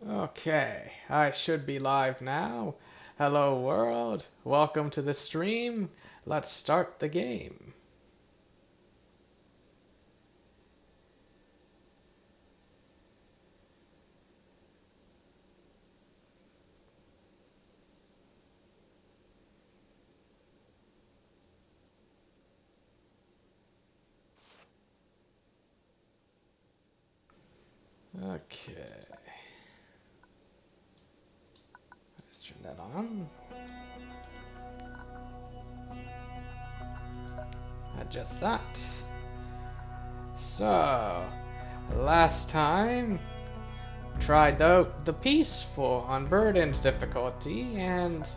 Okay, I should be live now. Hello world, welcome to the stream. Let's start the game. Okay. Let's turn that on. Adjust that. So, last time, tried out the peaceful unburdened difficulty and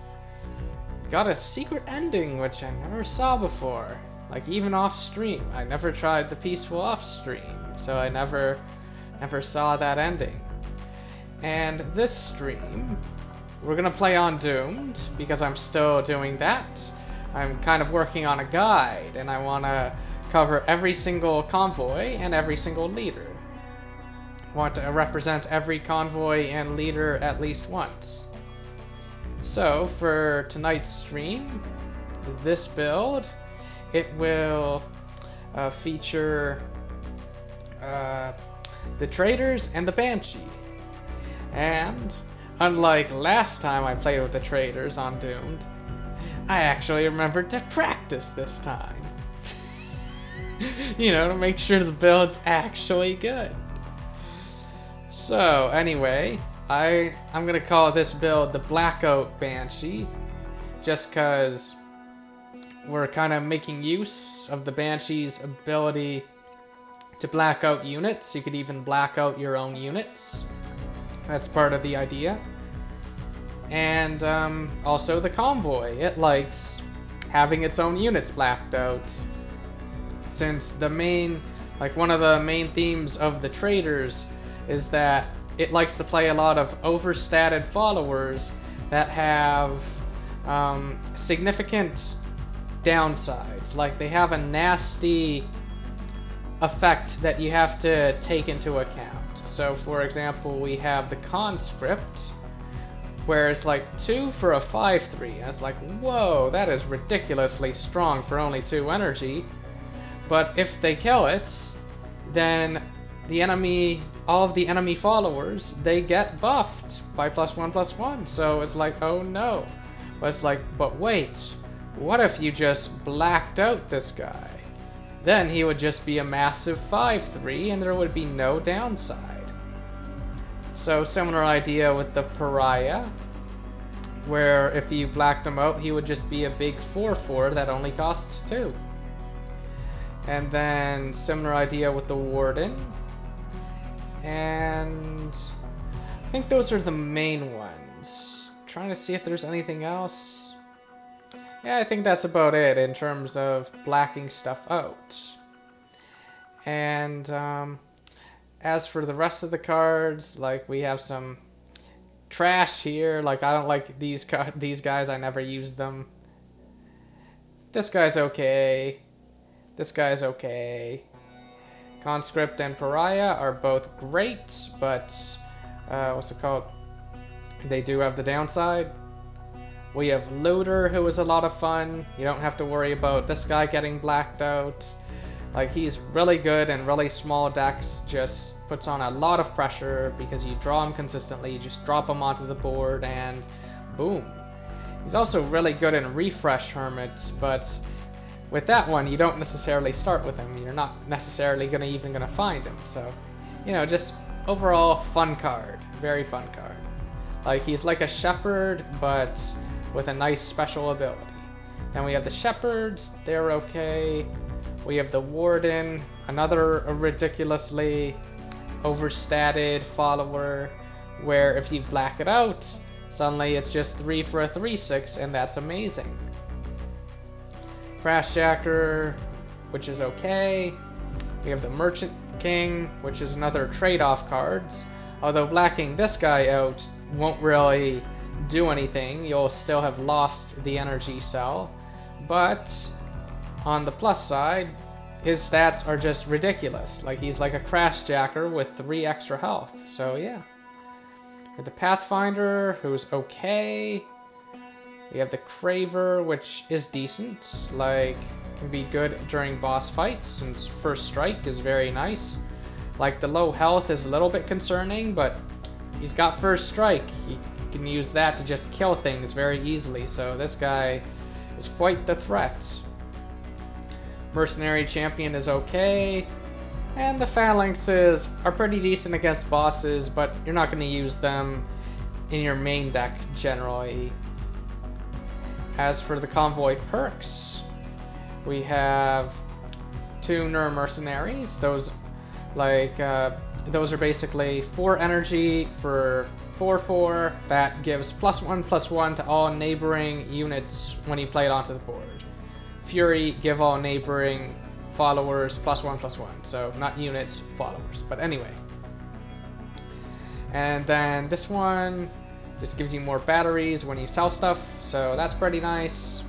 got a secret ending which I never saw before. Like even off stream. I never tried the peaceful off stream, so I never saw that ending. And this stream, we're gonna play on Doomed, because I'm still doing that. I'm kind of working on a guide, and I wanna cover every single convoy and every single leader. I want to represent every convoy and leader at least once. So, for tonight's stream, this build, it will feature the Traders and the Banshee. And, unlike last time I played with the Traders on Doomed, I actually remembered to practice this time. You know, to make sure the build's actually good. So, anyway, I'm gonna call this build the Blackout Banshee, just cause we're kind of making use of the Banshee's ability to black out units. You could even black out your own units. That's part of the idea. And also the convoy. It likes having its own units blacked out. Since the main, like one of the main themes of the Traders is that it likes to play a lot of overstatted followers that have significant downsides. Like they have a nasty effect that you have to take into account. So for example, we have the conscript, where it's like 2 for a 5/3. And it's like, whoa, that is ridiculously strong for only 2 energy. But if they kill it, then the enemy, all of the enemy followers, they get buffed by +1/+1. So it's like, oh no. But it's like, but wait, what if you just blacked out this guy? Then he would just be a massive 5/3 and there would be no downside. So similar idea with the pariah, where if you blacked him out, he would just be a big 4/4 that only costs 2. And then similar idea with the warden. And I think those are the main ones. Trying to see if there's anything else. Yeah, I think that's about it in terms of blacking stuff out. And as for the rest of the cards, like we have some trash here. Like I don't like these guys. I never use them. This guy's okay. This guy's okay. Conscript and Pariah are both great, but what's it called? They do have the downside. We have Looter, who is a lot of fun. You don't have to worry about this guy getting blacked out. Like he's really good and really small decks, just puts on a lot of pressure because you draw him consistently, you just drop him onto the board and boom. He's also really good in Refresh Hermit, but with that one, you don't necessarily start with him. You're not necessarily even gonna find him. So, you know, just overall fun card. Very fun card. Like he's like a shepherd, but with a nice special ability. Then we have the shepherds. They're okay. We have the warden, another ridiculously overstatted follower, where if you black it out, suddenly it's just 3 for a 3/6, and that's amazing. Crashjacker, which is okay. We have the Merchant King, which is another trade-off cards. Although blacking this guy out won't really do anything, you'll still have lost the energy cell. But on the plus side, his stats are just ridiculous. Like he's like a Crashjacker with 3 extra health. So yeah. have the Pathfinder, who's okay. We have the Craver, which is decent. Like, can be good during boss fights, since First Strike is very nice. Like, the low health is a little bit concerning, but he's got First Strike. He can use that to just kill things very easily, so this guy is quite the threat. Mercenary Champion is okay. And the Phalanxes are pretty decent against bosses, but you're not going to use them in your main deck generally. As for the Convoy perks, we have 2 Neru Mercenaries. Those are basically 4 energy for 4/4 that gives +1/+1 to all neighboring units when you play it onto the board. Fury, give all neighboring followers +1/+1, so not units, followers. But anyway. And then this one just gives you more batteries when you sell stuff, so that's pretty nice.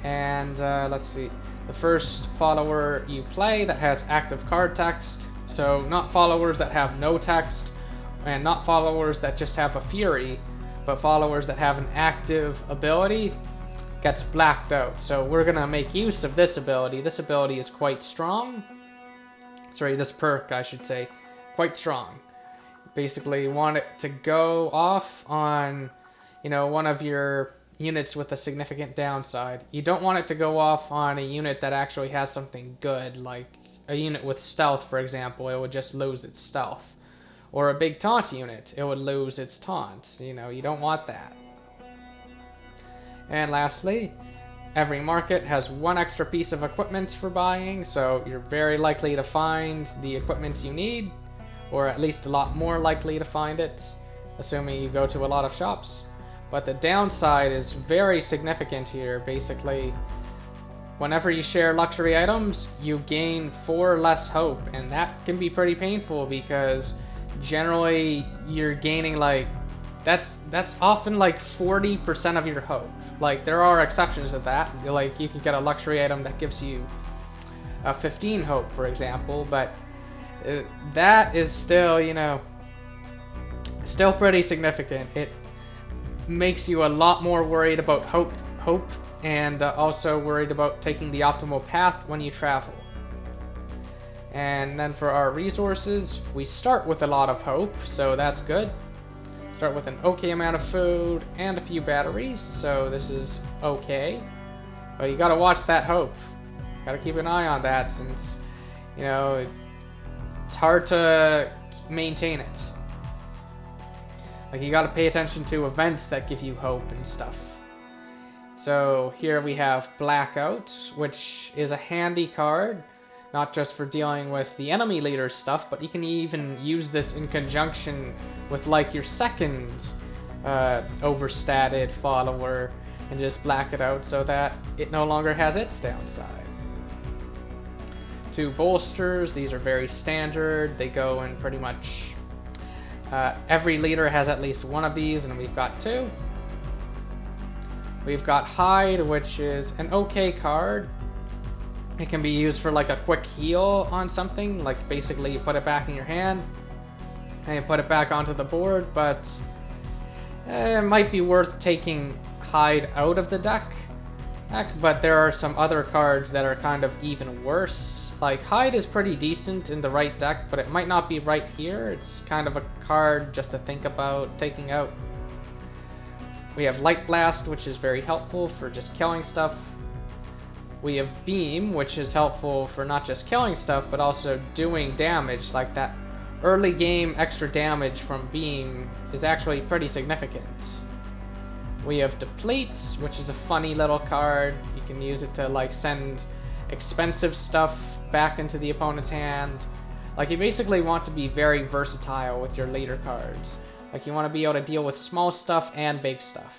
And let's see, the first follower you play that has active card text, so not followers that have no text, and not followers that just have a Fury, but followers that have an active ability, gets blacked out. So we're gonna make use of this ability. This ability is quite strong. Sorry, this perk, I should say, quite strong. Basically, you want it to go off on, one of your units with a significant downside. You don't want it to go off on a unit that actually has something good, like a unit with stealth, for example. It would just lose its stealth. Or a big taunt unit, it would lose its taunt. You don't want that. And lastly, every market has 1 extra piece of equipment for buying, so you're very likely to find the equipment you need, or at least a lot more likely to find it, assuming you go to a lot of shops. But the downside is very significant here. Basically, whenever you share luxury items, you gain 4 less hope, and that can be pretty painful because generally you're gaining that's often like 40% of your hope. Like, there are exceptions to that. Like, you can get a luxury item that gives you 15 hope, for example, but that is still, still pretty significant. It makes you a lot more worried about hope, and also worried about taking the optimal path when you travel. And then for our resources, we start with a lot of hope, so that's good. Start with an okay amount of food and a few batteries, so this is okay. But you gotta watch that hope. Gotta keep an eye on that, since, it's hard to maintain it. Like, you gotta pay attention to events that give you hope and stuff. So here we have Blackout, which is a handy card, not just for dealing with the enemy leader stuff, but you can even use this in conjunction with like your second overstatted follower and just black it out so that it no longer has its downside. 2 bolsters, these are very standard. They go in pretty much every leader has at least 1 of these, and we've got 2. We've got Hide, which is an okay card. It can be used for like a quick heal on something, like basically you put it back in your hand and you put it back onto the board, but it might be worth taking Hide out of the deck. But there are some other cards that are kind of even worse. Like, Hide is pretty decent in the right deck, but it might not be right here. It's kind of a card just to think about taking out. We have Light Blast, which is very helpful for just killing stuff. We have Beam, which is helpful for not just killing stuff, but also doing damage. Like, that early game extra damage from Beam is actually pretty significant. We have Deplete, which is a funny little card. You can use it to like send expensive stuff back into the opponent's hand. Like, you basically want to be very versatile with your later cards. Like, you want to be able to deal with small stuff and big stuff.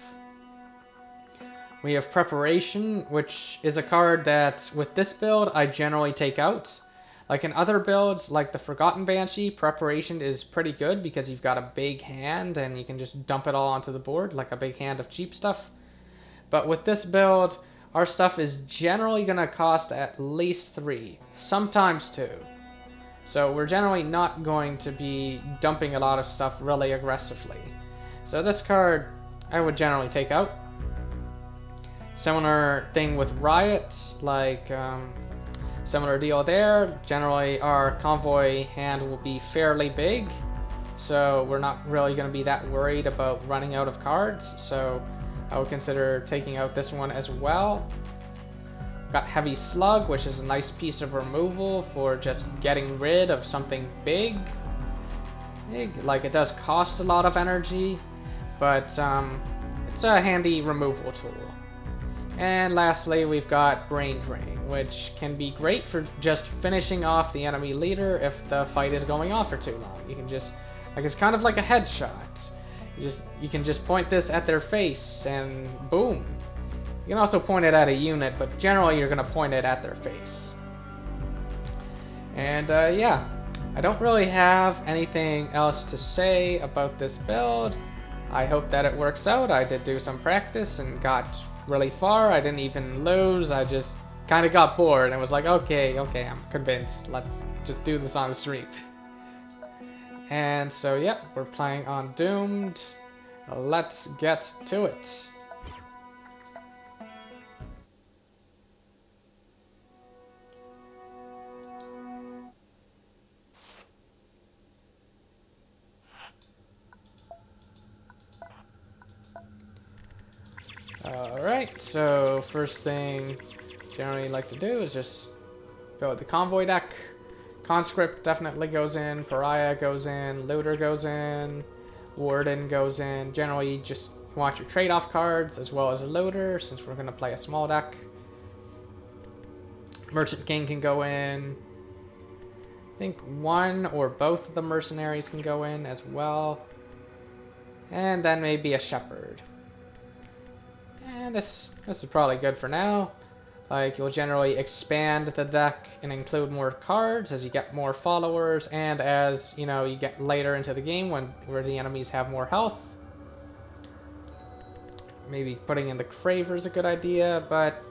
We have Preparation, which is a card that with this build I generally take out. Like, in other builds, like the Forgotten Banshee, Preparation is pretty good because you've got a big hand and you can just dump it all onto the board, like a big hand of cheap stuff. But with this build, our stuff is generally going to cost at least 3, sometimes 2. So we're generally not going to be dumping a lot of stuff really aggressively. So this card I would generally take out. Similar thing with Riot, like similar deal there. Generally our convoy hand will be fairly big, so we're not really going to be that worried about running out of cards, so I would consider taking out this one as well. Got Heavy Slug, which is a nice piece of removal for just getting rid of something big. Like, it does cost a lot of energy, but it's a handy removal tool. And lastly, we've got Brain Drain, which can be great for just finishing off the enemy leader if the fight is going on for too long. You can just, like, it's kind of like a headshot. You can just point this at their face and boom. You can also point it at a unit, but generally you're going to point it at their face. And yeah, I don't really have anything else to say about this build. I hope that it works out. I did do some practice and got really far. I didn't even lose. I just kind of got bored and was like, okay, I'm convinced. Let's just do this on the stream. And so, yeah, we're playing on Doomed. Let's get to it. Alright, so first thing generally like to do is just build the convoy deck. Conscript definitely goes in, Pariah goes in, Looter goes in, Warden goes in. Generally you just want your trade-off cards as well as a Looter, since we're going to play a small deck. Merchant King can go in. I think one or both of the mercenaries can go in as well. And then maybe a Shepherd. And this is probably good for now. Like, you'll generally expand the deck and include more cards as you get more followers, and as, you know, you get later into the game where the enemies have more health. Maybe putting in the Craver is a good idea, but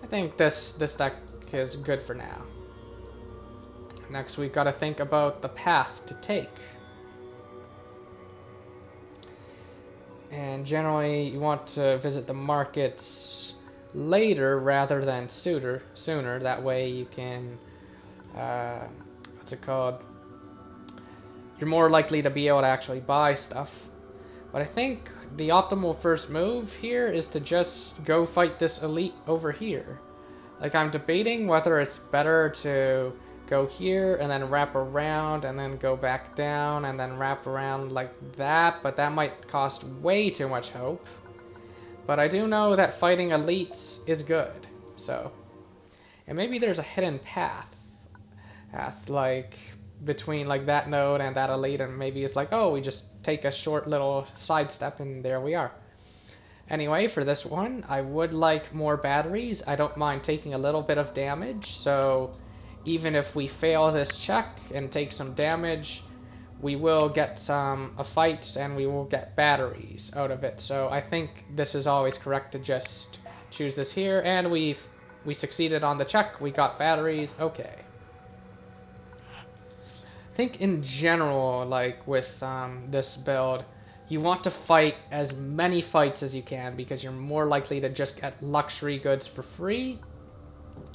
I think this deck is good for now. Next, we've got to think about the path to take. And generally, you want to visit the markets later rather than sooner. That way you can, what's it called? You're more likely to be able to actually buy stuff. But I think the optimal first move here is to just go fight this elite over here. Like, I'm debating whether it's better to go here and then wrap around and then go back down and then wrap around like that, but that might cost way too much hope. But I do know that fighting elites is good, so. And maybe there's a hidden path like between like that node and that elite, and maybe it's like, oh, we just take a short little sidestep and there we are. Anyway, for this one, I would like more batteries. I don't mind taking a little bit of damage, so even if we fail this check and take some damage, we will get a fight and we will get batteries out of it. So I think this is always correct to just choose this here, and we succeeded on the check. We got batteries. Okay. I think in general, like with this build, you want to fight as many fights as you can because you're more likely to just get luxury goods for free.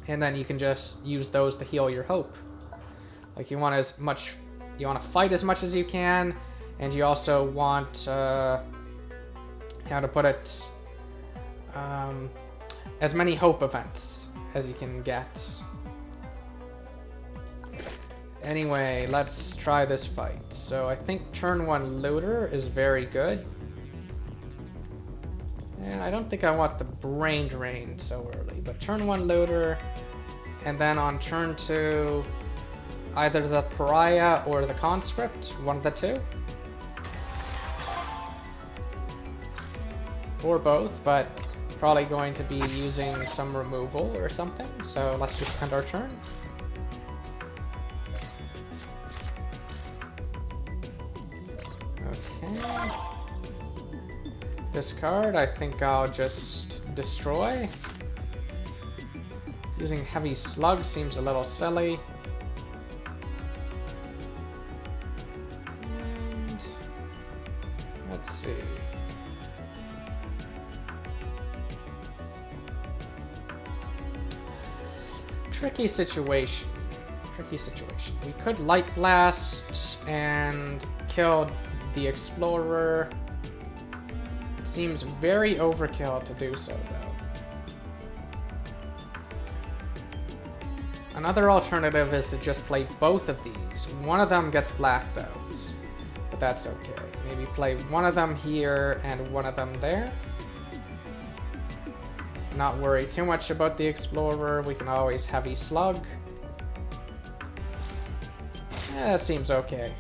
And then you can just use those to heal your hope. Like, you want to fight as much as you can, and you also want, how to put it, as many hope events as you can get. Anyway, let's try this fight. So I think turn 1 Looter is very good. And I don't think I want the Brain Drain so early, but turn 1 Looter, and then on turn 2, either the Pariah or the Conscript, one of the two. Or both, but probably going to be using some removal or something, so let's just end our turn. Okay. This card, I think I'll just destroy. Using Heavy Slug seems a little silly. Let's see. Tricky situation. Tricky situation. We could Light Blast and kill the Explorer. It seems very overkill to do so, though. Another alternative is to just play both of these. One of them gets blacked out, but that's okay. Maybe play one of them here and one of them there. Not worry too much about the Explorer. We can always Heavy Slug. Yeah, that seems okay.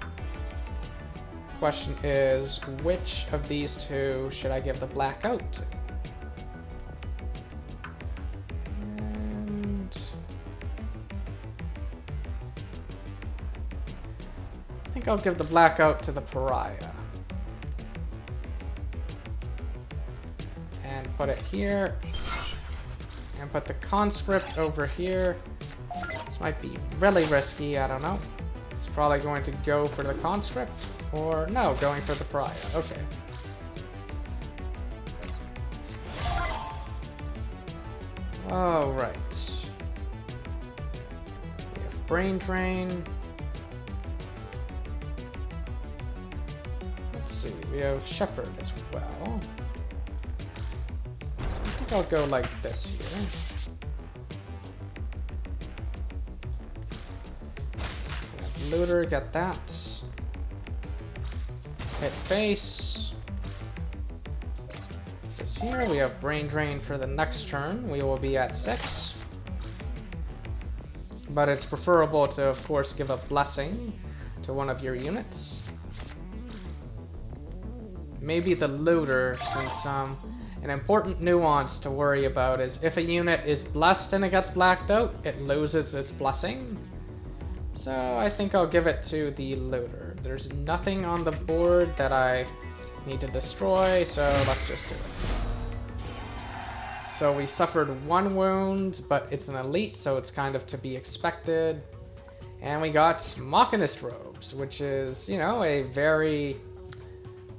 Question is, which of these two should I give the blackout to? I think I'll give the blackout to the Pariah. And put it here. And put the Conscript over here. This might be really risky, I don't know. It's probably going to go for the Conscript. Or no, going for the Pariah. Okay. Alright. We have Brain Drain. Let's see, we have Shepherd as well. I think I'll go like this here. We have Looter, get that. Hit face. This here, we have Brain Drain for the next turn. We will be at 6. But it's preferable to, of course, give a Blessing to one of your units. Maybe the Looter, since an important nuance to worry about is if a unit is blessed and it gets blacked out, it loses its Blessing. So I think I'll give it to the Looter. There's nothing on the board that I need to destroy, so let's just do it. So we suffered 1 wound, but it's an elite, so it's kind of to be expected. And we got Machinist Robes, which is, you know, a very...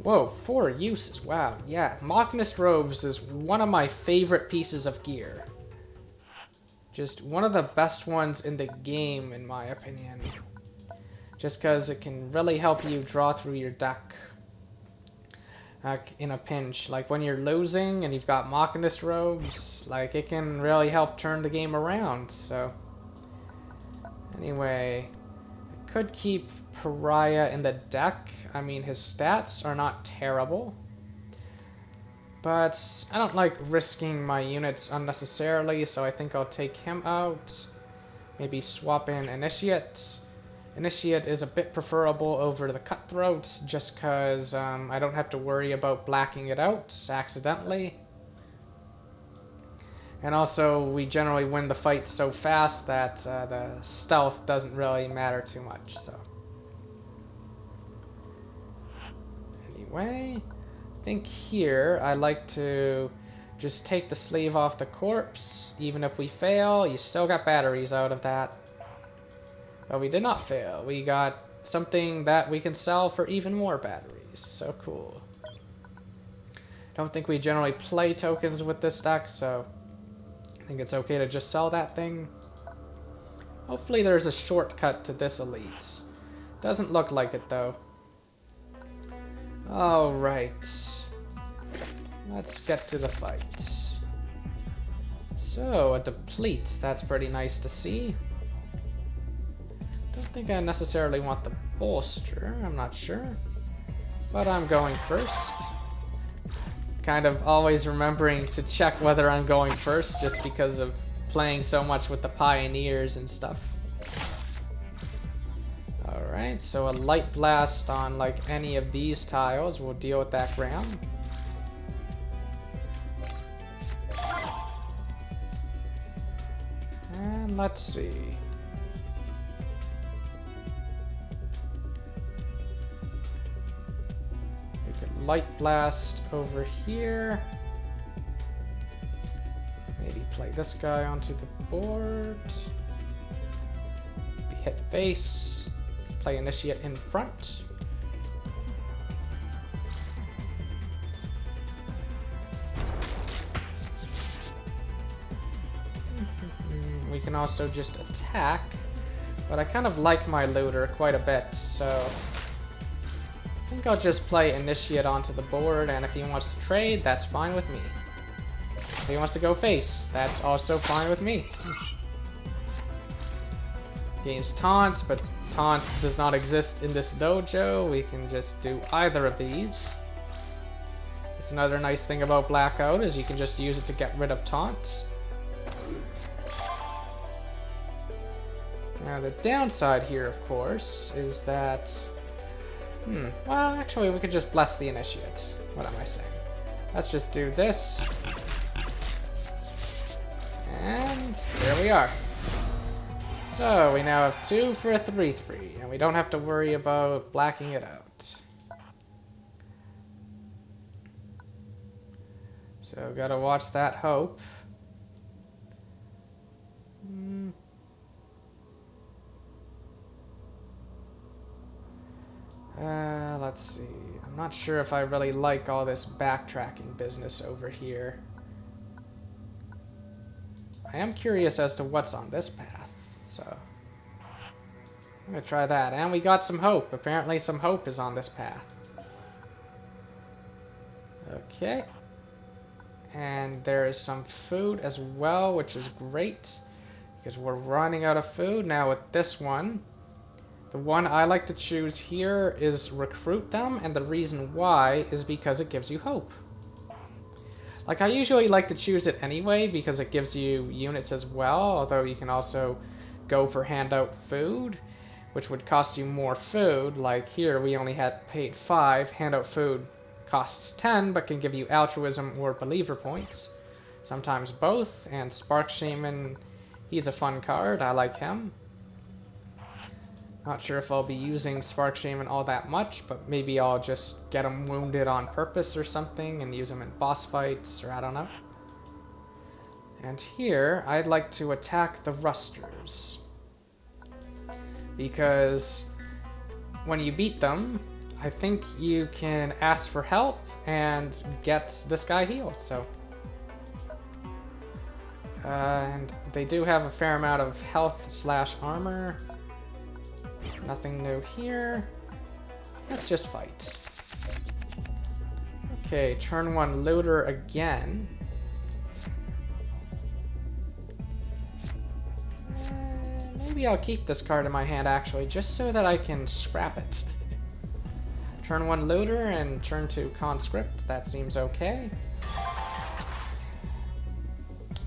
Whoa, 4 uses, wow, yeah. Machinist Robes is one of my favorite pieces of gear. Just one of the best ones in the game, in my opinion. Just because it can really help you draw through your deck in a pinch. Like when you're losing and you've got Machinist Robes, like it can really help turn the game around. So anyway, I could keep Pariah in the deck. I mean, his stats are not terrible. But I don't like risking my units unnecessarily, so I think I'll take him out. Maybe swap in Initiate. Initiate is a bit preferable over the Cutthroat, just because I don't have to worry about blacking it out accidentally. And also, we generally win the fight so fast that the stealth doesn't really matter too much. So anyway, I think here I like to just take the sleeve off the corpse. Even if we fail, you still got batteries out of that. But we did not fail. We got something that we can sell for even more batteries. So cool. Don't think we generally play tokens with this deck, so I think it's okay to just sell that thing. Hopefully there's a shortcut to this elite. Doesn't look like it though. Alright. Let's get to the fight. So, a deplete. That's pretty nice to see. Don't think I necessarily want the bolster. I'm not sure. But I'm going first. Kind of always remembering to check whether I'm going first just because of playing so much with the Pioneers and stuff. Alright, so a Light Blast on like any of these tiles will deal with that ground. And let's see. We could Light Blast over here. Maybe play this guy onto the board. We hit face. Play Initiate in front. can also just attack. But I kind of like my looter quite a bit, so I think I'll just play Initiate onto the board, and if he wants to trade, that's fine with me. If he wants to go face, that's also fine with me. Gains taunt, but taunt does not exist in this dojo. We can just do either of these. That's another nice thing about Blackout, is you can just use it to get rid of taunt. Now the downside here, of course, is that... well, actually we could just bless the Initiate. What am I saying? Let's just do this. And there we are. So we now have 2 for a 3/3, and we don't have to worry about blacking it out. So gotta watch that hope. Let's see. I'm not sure if I really like all this backtracking business over here. I am curious as to what's on this path, so I'm gonna try that. And we got some hope. Apparently some hope is on this path. Okay. And there is some food as well, which is great, because we're running out of food. Now with this one, the one I like to choose here is recruit them, and the reason why is because it gives you hope. Like, I usually like to choose it anyway because it gives you units as well, although you can also go for handout food, which would cost you more food. Like here, we only had paid 5, handout food costs 10, but can give you altruism or believer points. Sometimes both, and Spark Shaman, he's a fun card, I like him. Not sure if I'll be using Spark Shaman all that much, but maybe I'll just get him wounded on purpose or something and use him in boss fights, or I don't know. And here, I'd like to attack the Rusters. Because when you beat them, I think you can ask for help and get this guy healed, so. And they do have a fair amount of health/armor. Nothing new here. Let's just fight. Okay, turn 1 looter again. Maybe I'll keep this card in my hand actually, just so that I can scrap it. Turn 1 looter and turn 2 conscript. That seems okay.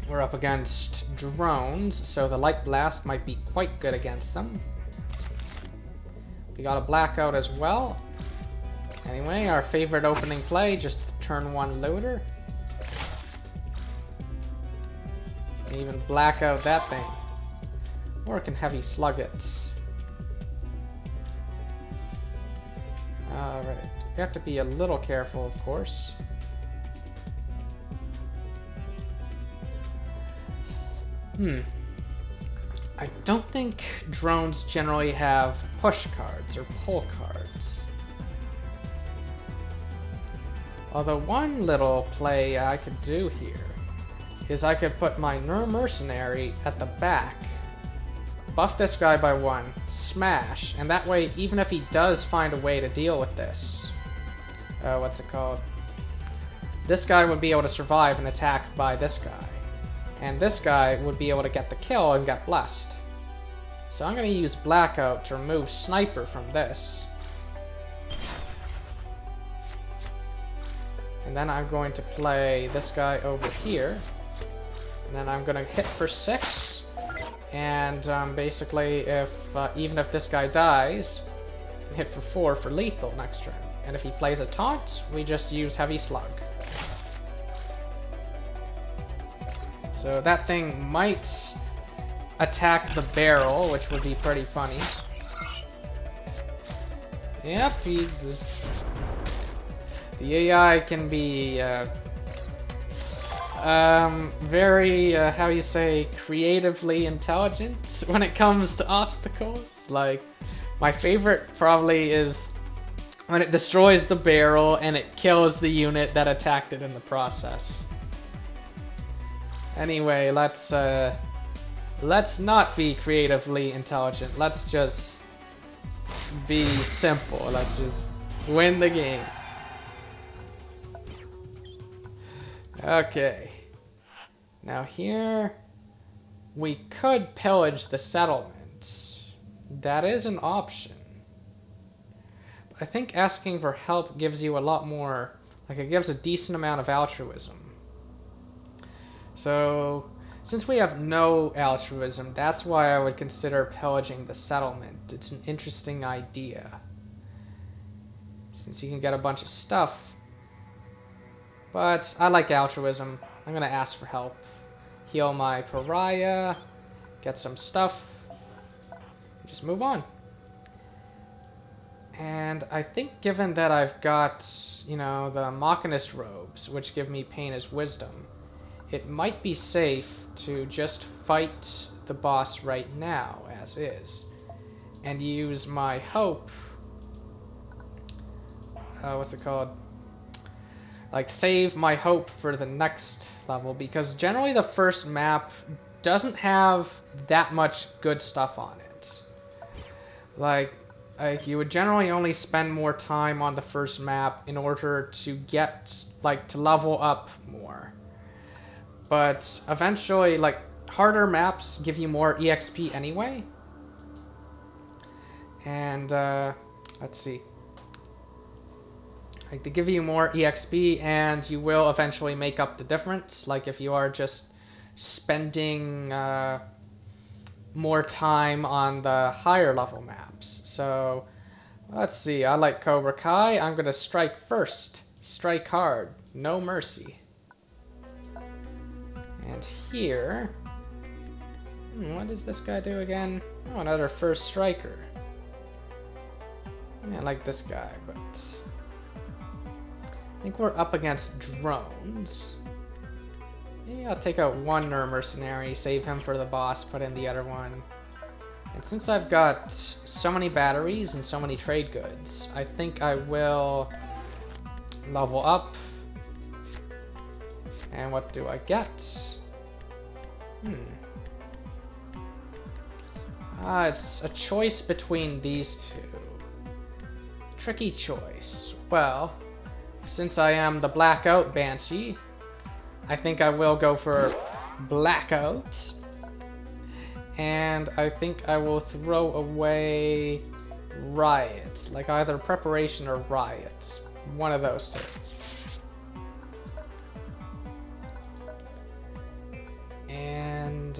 We're up against drones, so the light blast might be quite good against them. We got a blackout as well. Anyway, our favorite opening play, just turn 1 looter. And even black out that thing. Or can heavy slug it. Alright, you have to be a little careful, of course. I don't think drones generally have push cards or pull cards. Although one little play I could do here is I could put my Neru mercenary at the back, buff this guy by 1, smash, and that way even if he does find a way to deal with this, what's it called? This guy would be able to survive an attack by this guy. And this guy would be able to get the kill and get blessed. So I'm going to use Blackout to remove Sniper from this. And then I'm going to play this guy over here. And then I'm going to hit for 6. And basically, if even if this guy dies, hit for 4 for lethal next turn. And if he plays a taunt, we just use Heavy Slug. So that thing might attack the barrel, which would be pretty funny. Yep, the AI can be very, how you say, creatively intelligent when it comes to obstacles. Like, my favorite probably is when it destroys the barrel and it kills the unit that attacked it in the process. Anyway, let's let's not be creatively intelligent. Let's just be simple. Let's just win the game. Okay. Now here, we could pillage the settlement. That is an option. But I think asking for help gives you a lot more, like it gives a decent amount of altruism. So, since we have no altruism, that's why I would consider pillaging the settlement. It's an interesting idea. Since you can get a bunch of stuff. But I like altruism. I'm gonna ask for help. Heal my pariah. Get some stuff. Just move on. And I think given that I've got, you know, the Machinist robes, which give me pain as wisdom, it might be safe to just fight the boss right now, as is, and use my hope, what's it called? Like, save my hope for the next level, because generally the first map doesn't have that much good stuff on it. Like, you would generally only spend more time on the first map in order to get, like, to level up more. But eventually, like, harder maps give you more EXP anyway. And, let's see. Like, they give you more EXP, and you will eventually make up the difference. Like, if you are just spending more time on the higher level maps. So, let's see. I like Cobra Kai. I'm gonna strike first. Strike hard. No mercy. And here... what does this guy do again? Oh, another first striker. Yeah, I like this guy, but... I think we're up against drones. Maybe I'll take out one Neru mercenary, save him for the boss, put in the other one. And since I've got so many batteries and so many trade goods, I think I will level up. And what do I get? It's a choice between these two. Tricky choice. Well, since I am the Blackout Banshee, I think I will go for Blackout. And I think I will throw away Riot. Like either Preparation or Riot. One of those two. And,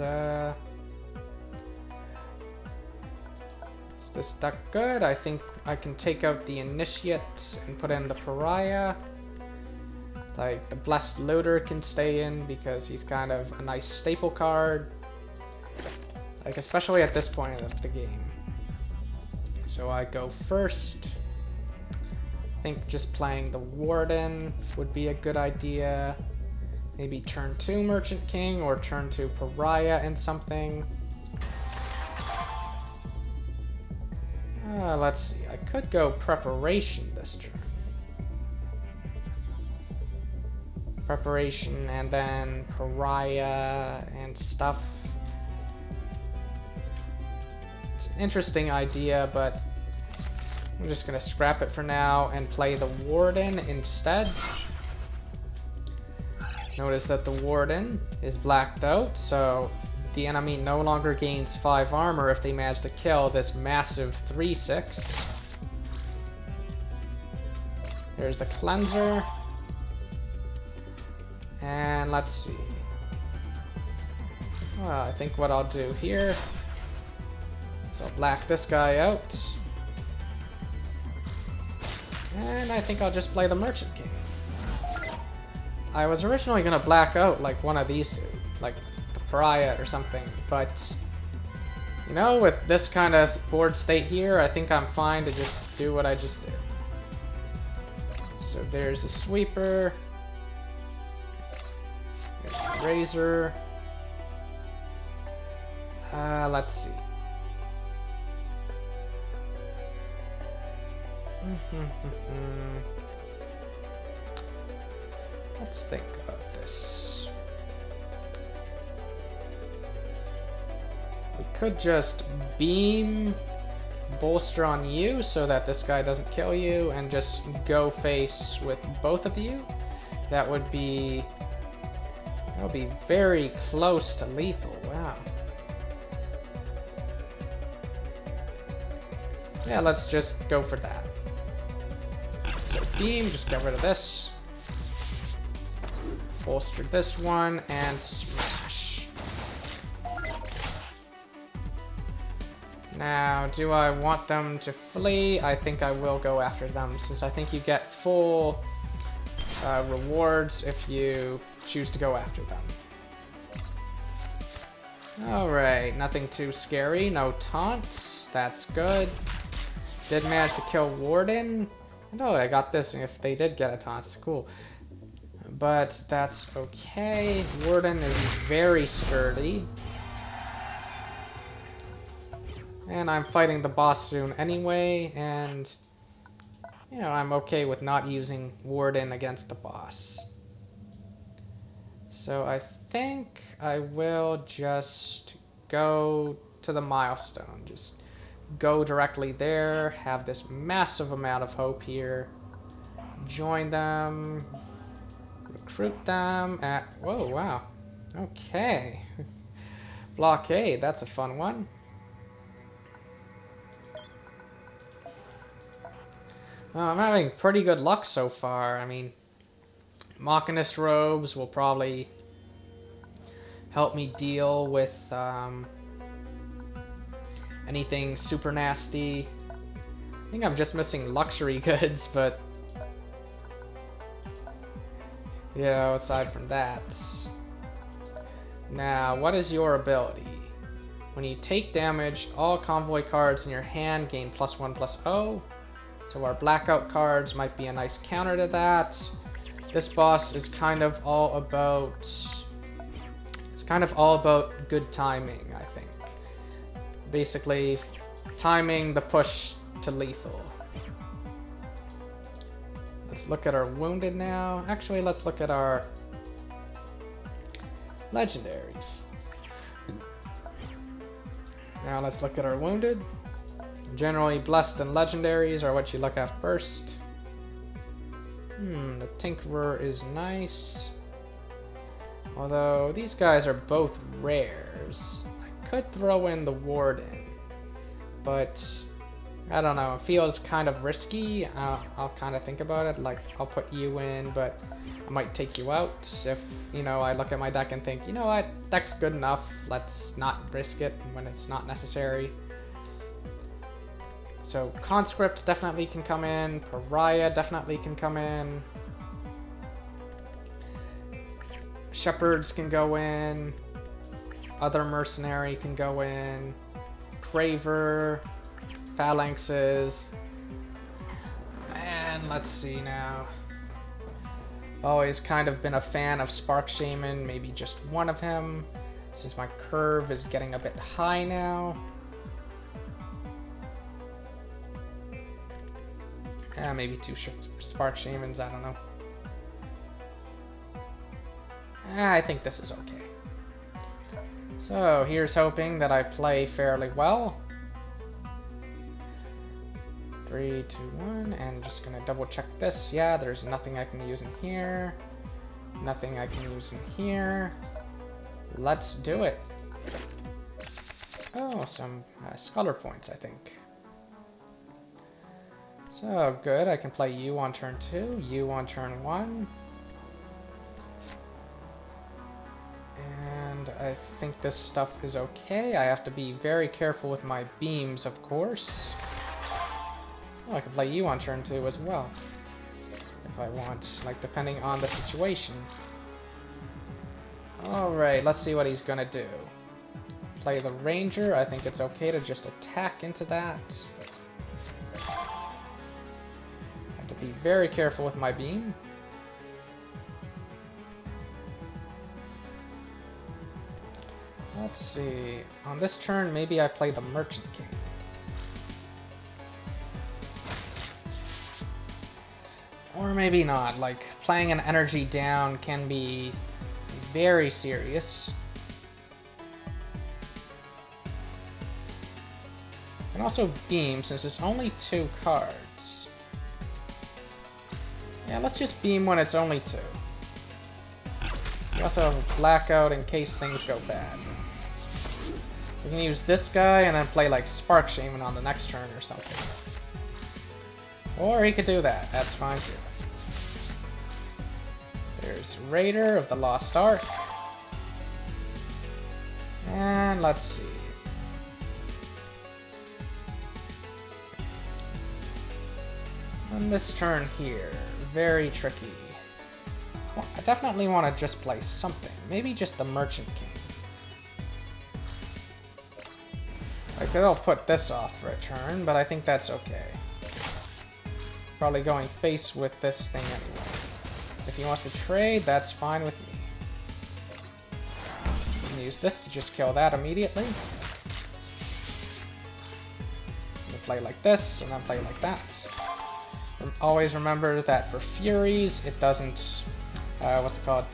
is this duck good? I think I can take out the Initiate and put in the Pariah. Like, the Blessed Looter can stay in because he's kind of a nice staple card. Like, especially at this point of the game. So I go first. I think just playing the Warden would be a good idea. Maybe turn 2 Merchant King or turn 2 Pariah and something. Let's see. I could go Preparation this turn. Preparation and then Pariah and stuff. It's an interesting idea, but I'm just gonna scrap it for now and play the Warden instead. Notice that the Warden is blacked out, so the enemy no longer gains 5 armor if they manage to kill this massive 3/6. There's the Cleanser. And let's see. Well, I think what I'll do here is I'll black this guy out. And I think I'll just play the Merchant King. I was originally gonna black out like one of these two, like the Pariah or something, but you know, with this kind of board state here, I think I'm fine to just do what I just did. So there's a Sweeper, there's the Razor. Let's see. Let's think about this. could just beam bolster on you so that this guy doesn't kill you and just go face with both of you. That would be very close to lethal. Wow. Yeah, let's just go for that. So beam, just get rid of this. Bolster this one and smash. Now, do I want them to flee? I think I will go after them, since I think you get full rewards if you choose to go after them. Alright, nothing too scary, no taunts, that's good. Did manage to kill Warden. Oh, I got this if they did get a taunt, cool. But that's okay. Warden is very sturdy. And I'm fighting the boss soon anyway, and you know, I'm okay with not using Warden against the boss. So I think I will just go to the Milestone. Just go directly there, have this massive amount of hope here. Join them, recruit them at... Whoa, wow. Okay. Blockade, that's a fun one. Well, I'm having pretty good luck so far. I mean, Machinist robes will probably help me deal with anything super nasty. I think I'm just missing luxury goods, but you know, aside from that. Now, what is your ability? When you take damage, all convoy cards in your hand gain +1/+0. So our blackout cards might be a nice counter to that. This boss is kind of all about... It's kind of all about good timing, I think. Basically, timing the push to lethal. Let's look at our wounded now. Actually, let's look at our legendaries. Now let's look at our wounded. Generally, blessed and legendaries are what you look at first. The Tinkerer is nice. Although, these guys are both rares. I could throw in the Warden, but I don't know, it feels kind of risky. I'll kind of think about it, like, I'll put you in, but I might take you out if, you know, I look at my deck and think, you know what, deck's good enough, let's not risk it when it's not necessary. So Conscript definitely can come in, Pariah definitely can come in, Shepherds can go in, other Mercenary can go in, Craver, Phalanxes, and let's see now. Always kind of been a fan of Spark Shaman, maybe just one of him, since my curve is getting a bit high now. Maybe two Spark Shamans, I don't know. I think this is okay. So here's hoping that I play fairly well. 3, 2, 1, and just gonna double check this. Yeah, there's nothing I can use in here. Nothing I can use in here. Let's do it. Oh, some scholar points, I think. So, good, I can play you on turn 2, you on turn 1. And I think this stuff is okay. I have to be very careful with my beams, of course. Oh, I can play you on turn 2 as well, if I want, like, depending on the situation. Alright, let's see what he's gonna do. Play the Ranger. I think it's okay to just attack into that. Have to be very careful with my beam. Let's see. On this turn, maybe I play the Merchant King. Or maybe not. Like, playing an energy down can be very serious. can also beam since it's only 2 cards. Yeah, let's just beam when it's only 2. We also have blackout in case things go bad. We can use this guy and then play like Spark Shaman on the next turn or something. Or he could do that, that's fine too. There's Raider of the Lost Ark. And let's see. On this turn here, very tricky. Well, I definitely want to just play something. Maybe just the Merchant King. I could all put this off for a turn, but I think that's okay. Probably going face with this thing anyway. If he wants to trade, that's fine with me. We can use this to just kill that immediately. We'll play like this, and then play like that. Always remember that for Furies, it doesn't... what's it called?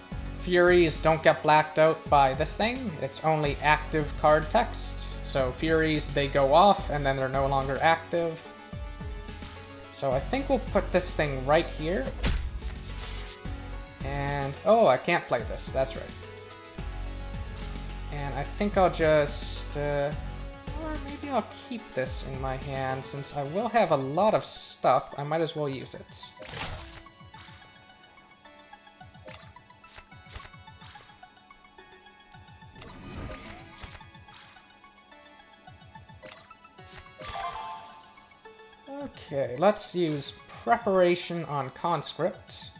Furies don't get blacked out by this thing. It's only active card text. So Furies, they go off, and then they're no longer active. So I think we'll put this thing right here. And... oh, I can't play this. That's right. And I think I'll just... or maybe I'll keep this in my hand, since I will have a lot of stuff, I might as well use it. Okay, let's use Preparation on Conscript.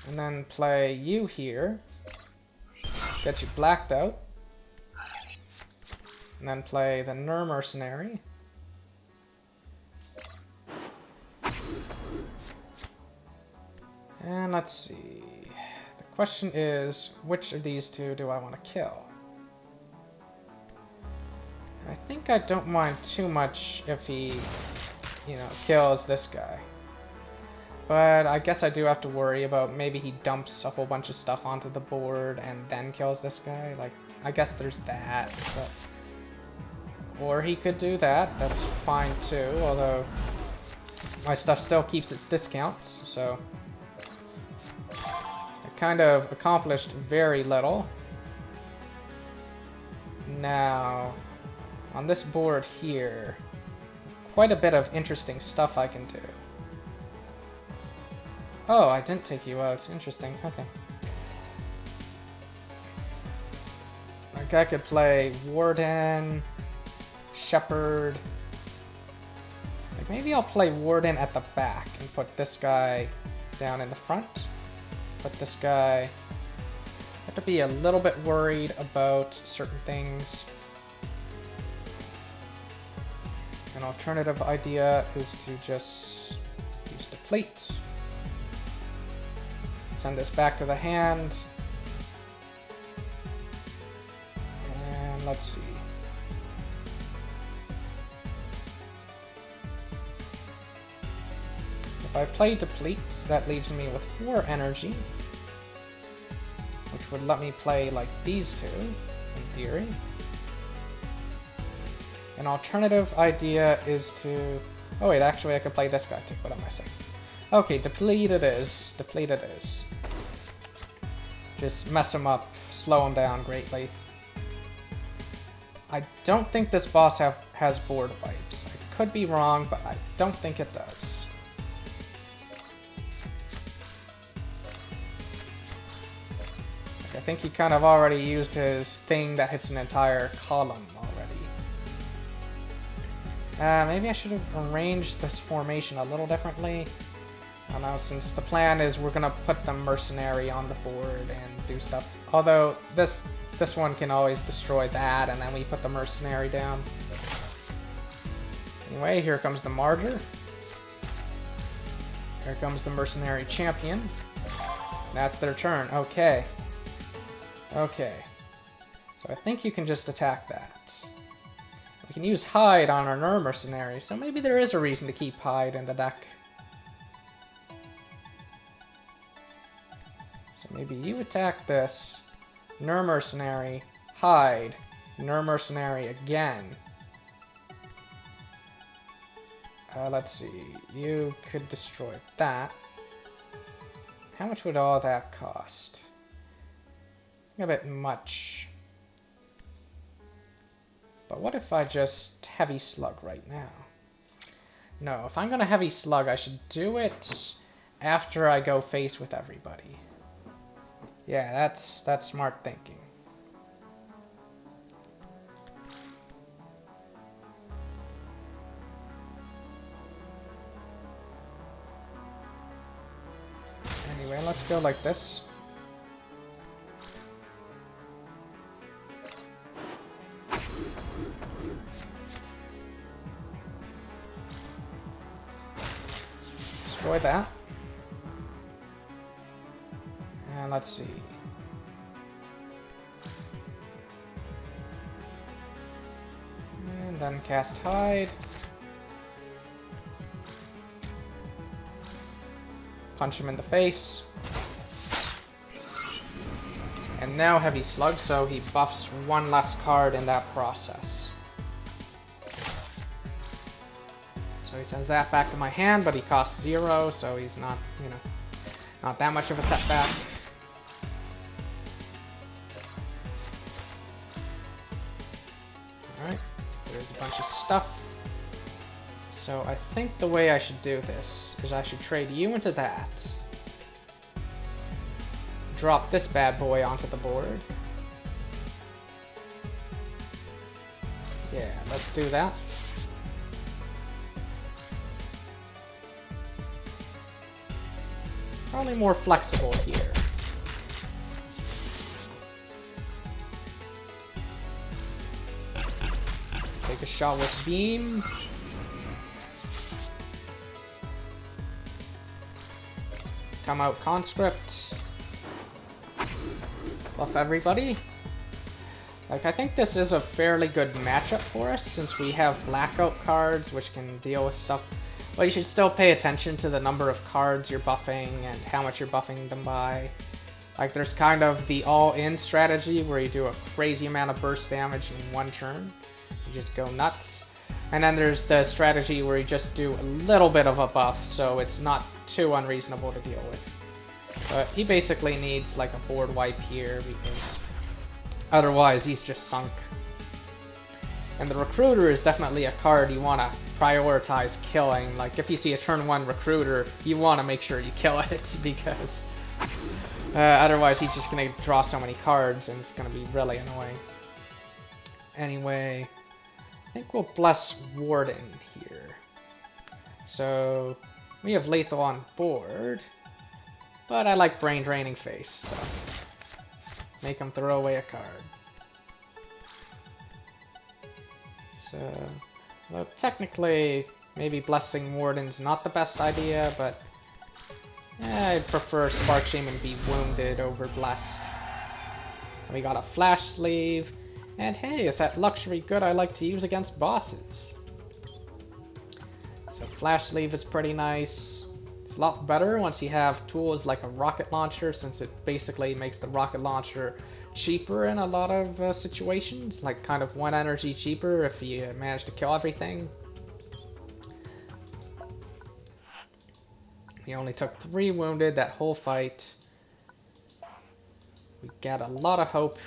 And then play you here. Get you blacked out. And then play the Ner Mercenary. And let's see. The question is, which of these two do I want to kill? I think I don't mind too much if he, kills this guy. But I guess I do have to worry about maybe he dumps a whole bunch of stuff onto the board and then kills this guy. Like, I guess there's that. But... or he could do that. That's fine too, although my stuff still keeps its discounts, so... I kind of accomplished very little. Now, on this board here, quite a bit of interesting stuff I can do. Oh, I didn't take you out. Interesting. Okay. Like, I could play Warden, Shepherd. Like, maybe I'll play Warden at the back and put this guy down in the front. Put this guy... I have to be a little bit worried about certain things. An alternative idea is to just use Deplete. Send this back to the hand. And let's see. If I play Deplete, that leaves me with 4 energy. Which would let me play like these two, in theory. An alternative idea is to... oh wait, actually I could play this guy too. What am I saying? Okay, Deplete it is. Deplete it is. Just mess him up, slow him down greatly. I don't think this boss has board wipes. I could be wrong, but I don't think it does. I think he kind of already used his thing that hits an entire column already. Maybe I should have arranged this formation a little differently. I don't know, since the plan is we're gonna put the mercenary on the board and do stuff. Although this one can always destroy that, and then we put the mercenary down. Anyway, here comes the martyr. Here comes the mercenary champion. That's their turn. Okay. Okay. So I think you can just attack that. We can use hide on our Ner mercenary, so maybe there is a reason to keep hide in the deck. Maybe you attack this. Ner Mercenary. Hide. Ner Mercenary again. Let's see. You could destroy that. How much would all that cost? A bit much. But what if I just heavy slug right now? No, if I'm gonna heavy slug, I should do it after I go face with everybody. Yeah, that's smart thinking. Anyway, let's go like this. Destroy that. And let's see. And then cast hide. Punch him in the face. And now heavy slug, so he buffs one less card in that process. So he sends that back to my hand, but he costs 0, so he's not, you know, not that much of a setback. Alright, there's a bunch of stuff. So I think the way I should do this is I should trade you into that. Drop this bad boy onto the board. Yeah, let's do that. Probably more flexible here. Take a shot with beam. Come out conscript. Buff everybody. Like, I think this is a fairly good matchup for us since we have blackout cards which can deal with stuff. But you should still pay attention to the number of cards you're buffing and how much you're buffing them by. Like, there's kind of the all-in strategy where you do a crazy amount of burst damage in one turn. You just go nuts. And then there's the strategy where you just do a little bit of a buff, so it's not too unreasonable to deal with. But he basically needs like a board wipe here because otherwise he's just sunk. And the Recruiter is definitely a card you want to prioritize killing. Like, if you see a turn 1 Recruiter, you want to make sure you kill it because otherwise he's just going to draw so many cards and it's going to be really annoying. Anyway, I think we'll bless Warden here. So we have lethal on board, but I like brain draining face, so make him throw away a card. So, well, technically, maybe blessing Warden's not the best idea, but I'd prefer Spark Shaman be wounded over blessed. We got a flash sleeve, and hey, it's that luxury good I like to use against bosses. So flash sleeve is pretty nice. It's a lot better once you have tools like a rocket launcher, since it basically makes the rocket launcher cheaper in a lot of situations, like kind of 1 energy cheaper if you manage to kill everything. We only took 3 wounded that whole fight. We got a lot of hope.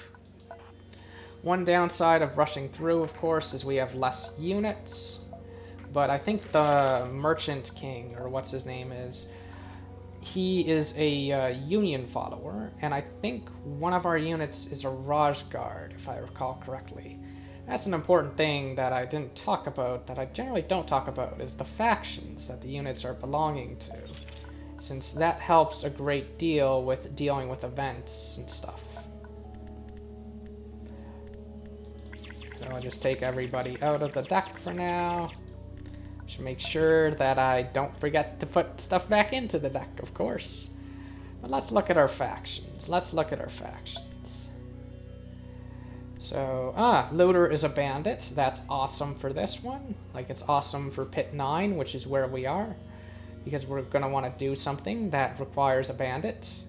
One downside of rushing through, of course, is we have less units. But I think the Merchant King, or what's his name is, he is a Union follower, and I think one of our units is a Raj Guard, if I recall correctly. That's an important thing that I didn't talk about, that I generally don't talk about, is the factions that the units are belonging to, since that helps a great deal with dealing with events and stuff. So I'll just take everybody out of the deck for now. Should make sure that I don't forget to put stuff back into the deck, of course. But let's look at our factions. So, Looter is a bandit. That's awesome for this one. Like, it's awesome for Pit 9, which is where we are. Because we're going to want to do something that requires a bandit.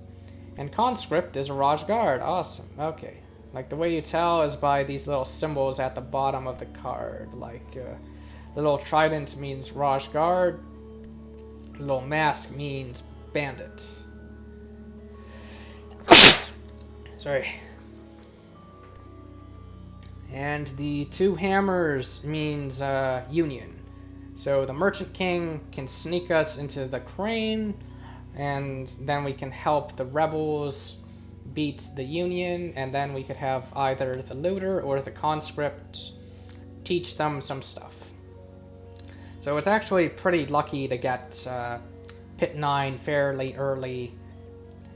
And conscript is a Raj Guard. Awesome. Okay. Like, the way you tell is by these little symbols at the bottom of the card. Like, the little trident means Raj Guard. The little mask means Bandit. Sorry. And the two hammers means Union. So the Merchant King can sneak us into the crane, and then we can help the rebels beat the Union, and then we could have either the looter or the conscript teach them some stuff. So it's actually pretty lucky to get Pit 9 fairly early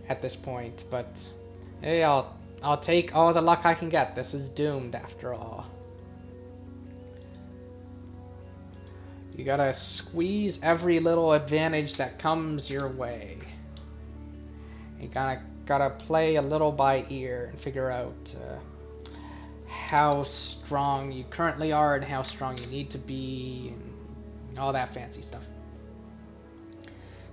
at this point, but hey, I'll take all the luck I can get. This is doomed after all. You gotta squeeze every little advantage that comes your way. You gotta play a little by ear and figure out how strong you currently are and how strong you need to be and all that fancy stuff.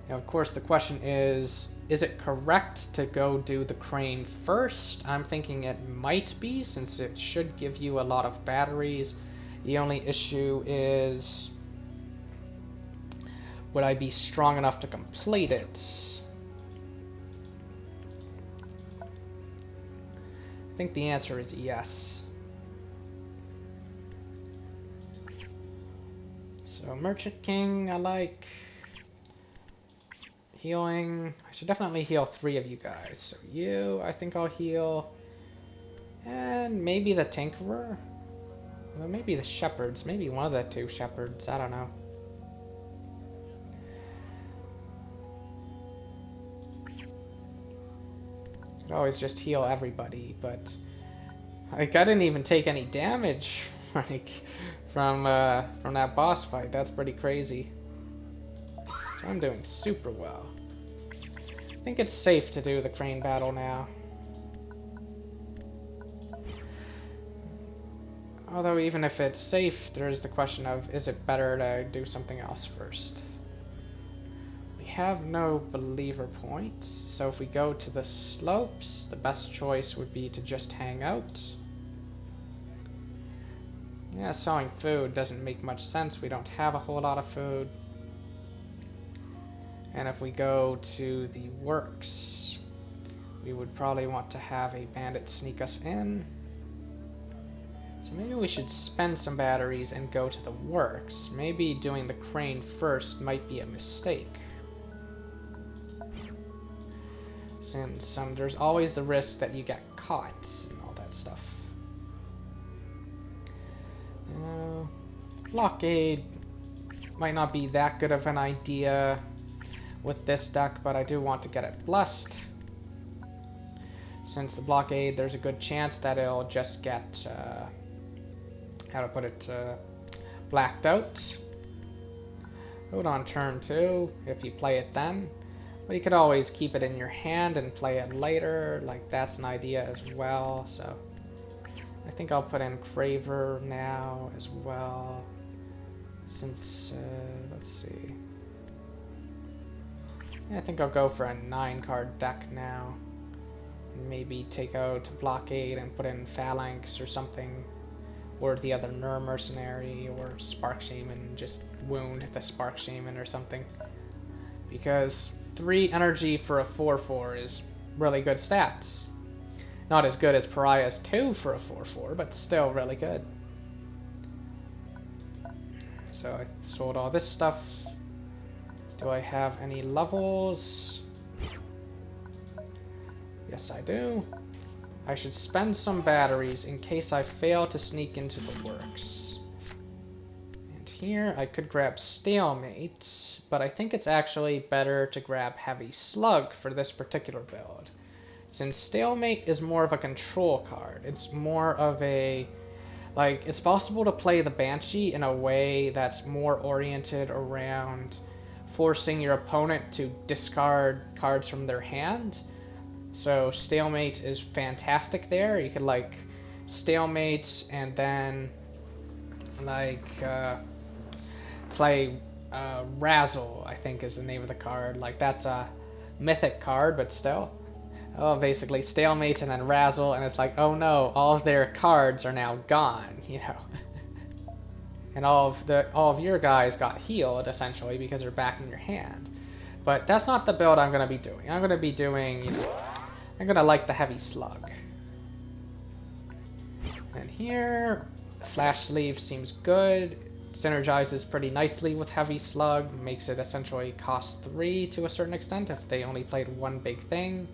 Now, of course, the question is it correct to go do the crane first? I'm thinking it might be, since it should give you a lot of batteries. The only issue is, would I be strong enough to complete it? I think the answer is yes. So Merchant King, I like. Healing. I should definitely heal 3 of you guys. So you, I think I'll heal. And maybe the Tinkerer? Well, maybe the Shepherds. Maybe one of the 2 Shepherds. I don't know. Could always just heal everybody, but like, I didn't even take any damage like from that boss fight. That's pretty crazy. So I'm doing super well. I think it's safe to do the crane battle now. Although even if it's safe, there's the question of, is it better to do something else first? We have no believer points, so if we go to the slopes, the best choice would be to just hang out. Yeah, selling food doesn't make much sense. We don't have a whole lot of food. And if we go to the works, we would probably want to have a bandit sneak us in. So maybe we should spend some batteries and go to the works. Maybe doing the crane first might be a mistake, since there's always the risk that you get caught and all that stuff. Blockade might not be that good of an idea with this deck, but I do want to get it blessed. Since the blockade, there's a good chance that it'll just get, how to put it, blacked out. Hold on turn 2, if you play it then. But you could always keep it in your hand and play it later, like that's an idea as well. So I think I'll put in Craver now as well, since, let's see. I think I'll go for a 9-card deck now. Maybe take out Blockade and put in Phalanx or something. Or the other Ner Mercenary or Spark Shaman, just wound the Spark Shaman or something. Because 3 energy for a 4/4 is really good stats. Not as good as Pariah's 2 for a 4/4, but still really good. So I sold all this stuff. Do I have any levels? Yes, I do. I should spend some batteries in case I fail to sneak into the works. And here I could grab Stalemate, but I think it's actually better to grab Heavy Slug for this particular build. Since Stalemate is more of a control card, it's more of a, like, it's possible to play the Banshee in a way that's more oriented around forcing your opponent to discard cards from their hand. So Stalemate is fantastic there. You could like Stalemate and then like play Razzle, I think is the name of the card. Like that's a mythic card, but still. Oh, basically stalemate and then razzle, and it's like, oh no, all of their cards are now gone, you know. And all of your guys got healed essentially because they're back in your hand. But that's not the build I'm gonna be doing. I'm gonna be doing, you know, I'm gonna like the heavy slug. And here, flash sleeve seems good. Synergizes pretty nicely with heavy slug. Makes it essentially cost 3 to a certain extent if they only played one big thing.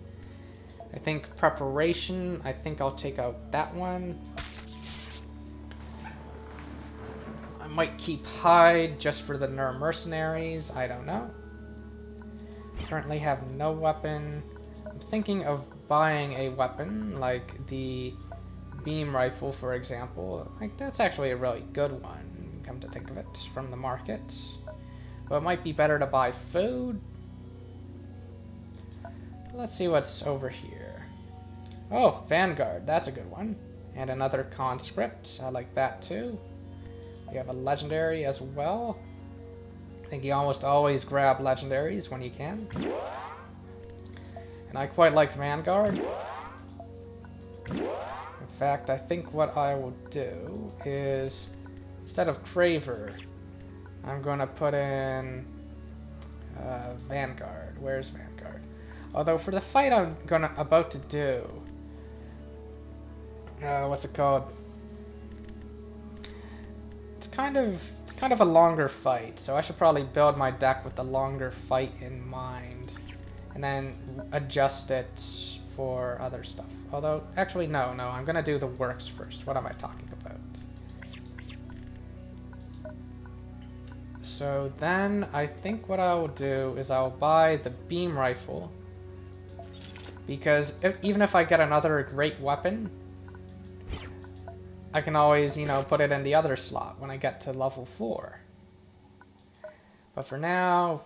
I think preparation, I think I'll take out that one. I might keep hide just for the Neru mercenaries, I don't know. Currently have no weapon. I'm thinking of buying a weapon like the beam rifle, for example. Like, that's actually a really good one, come to think of it, from the market. But it might be better to buy food. Let's see what's over here. Oh, Vanguard, that's a good one. And another conscript, I like that too. We have a legendary as well. I think you almost always grab legendaries when you can. And I quite like Vanguard. In fact, I think what I will do is, instead of Craver, I'm going to put in Vanguard. Where's Vanguard? Although for the fight I'm about to do, what's it called? It's kind of a longer fight, so I should probably build my deck with the longer fight in mind, and then adjust it for other stuff. Although, actually, no, I'm gonna do the works first. What am I talking about? So then, I think what I will do is I'll buy the beam rifle, because even if I get another great weapon, I can always, you know, put it in the other slot when I get to level 4. But for now,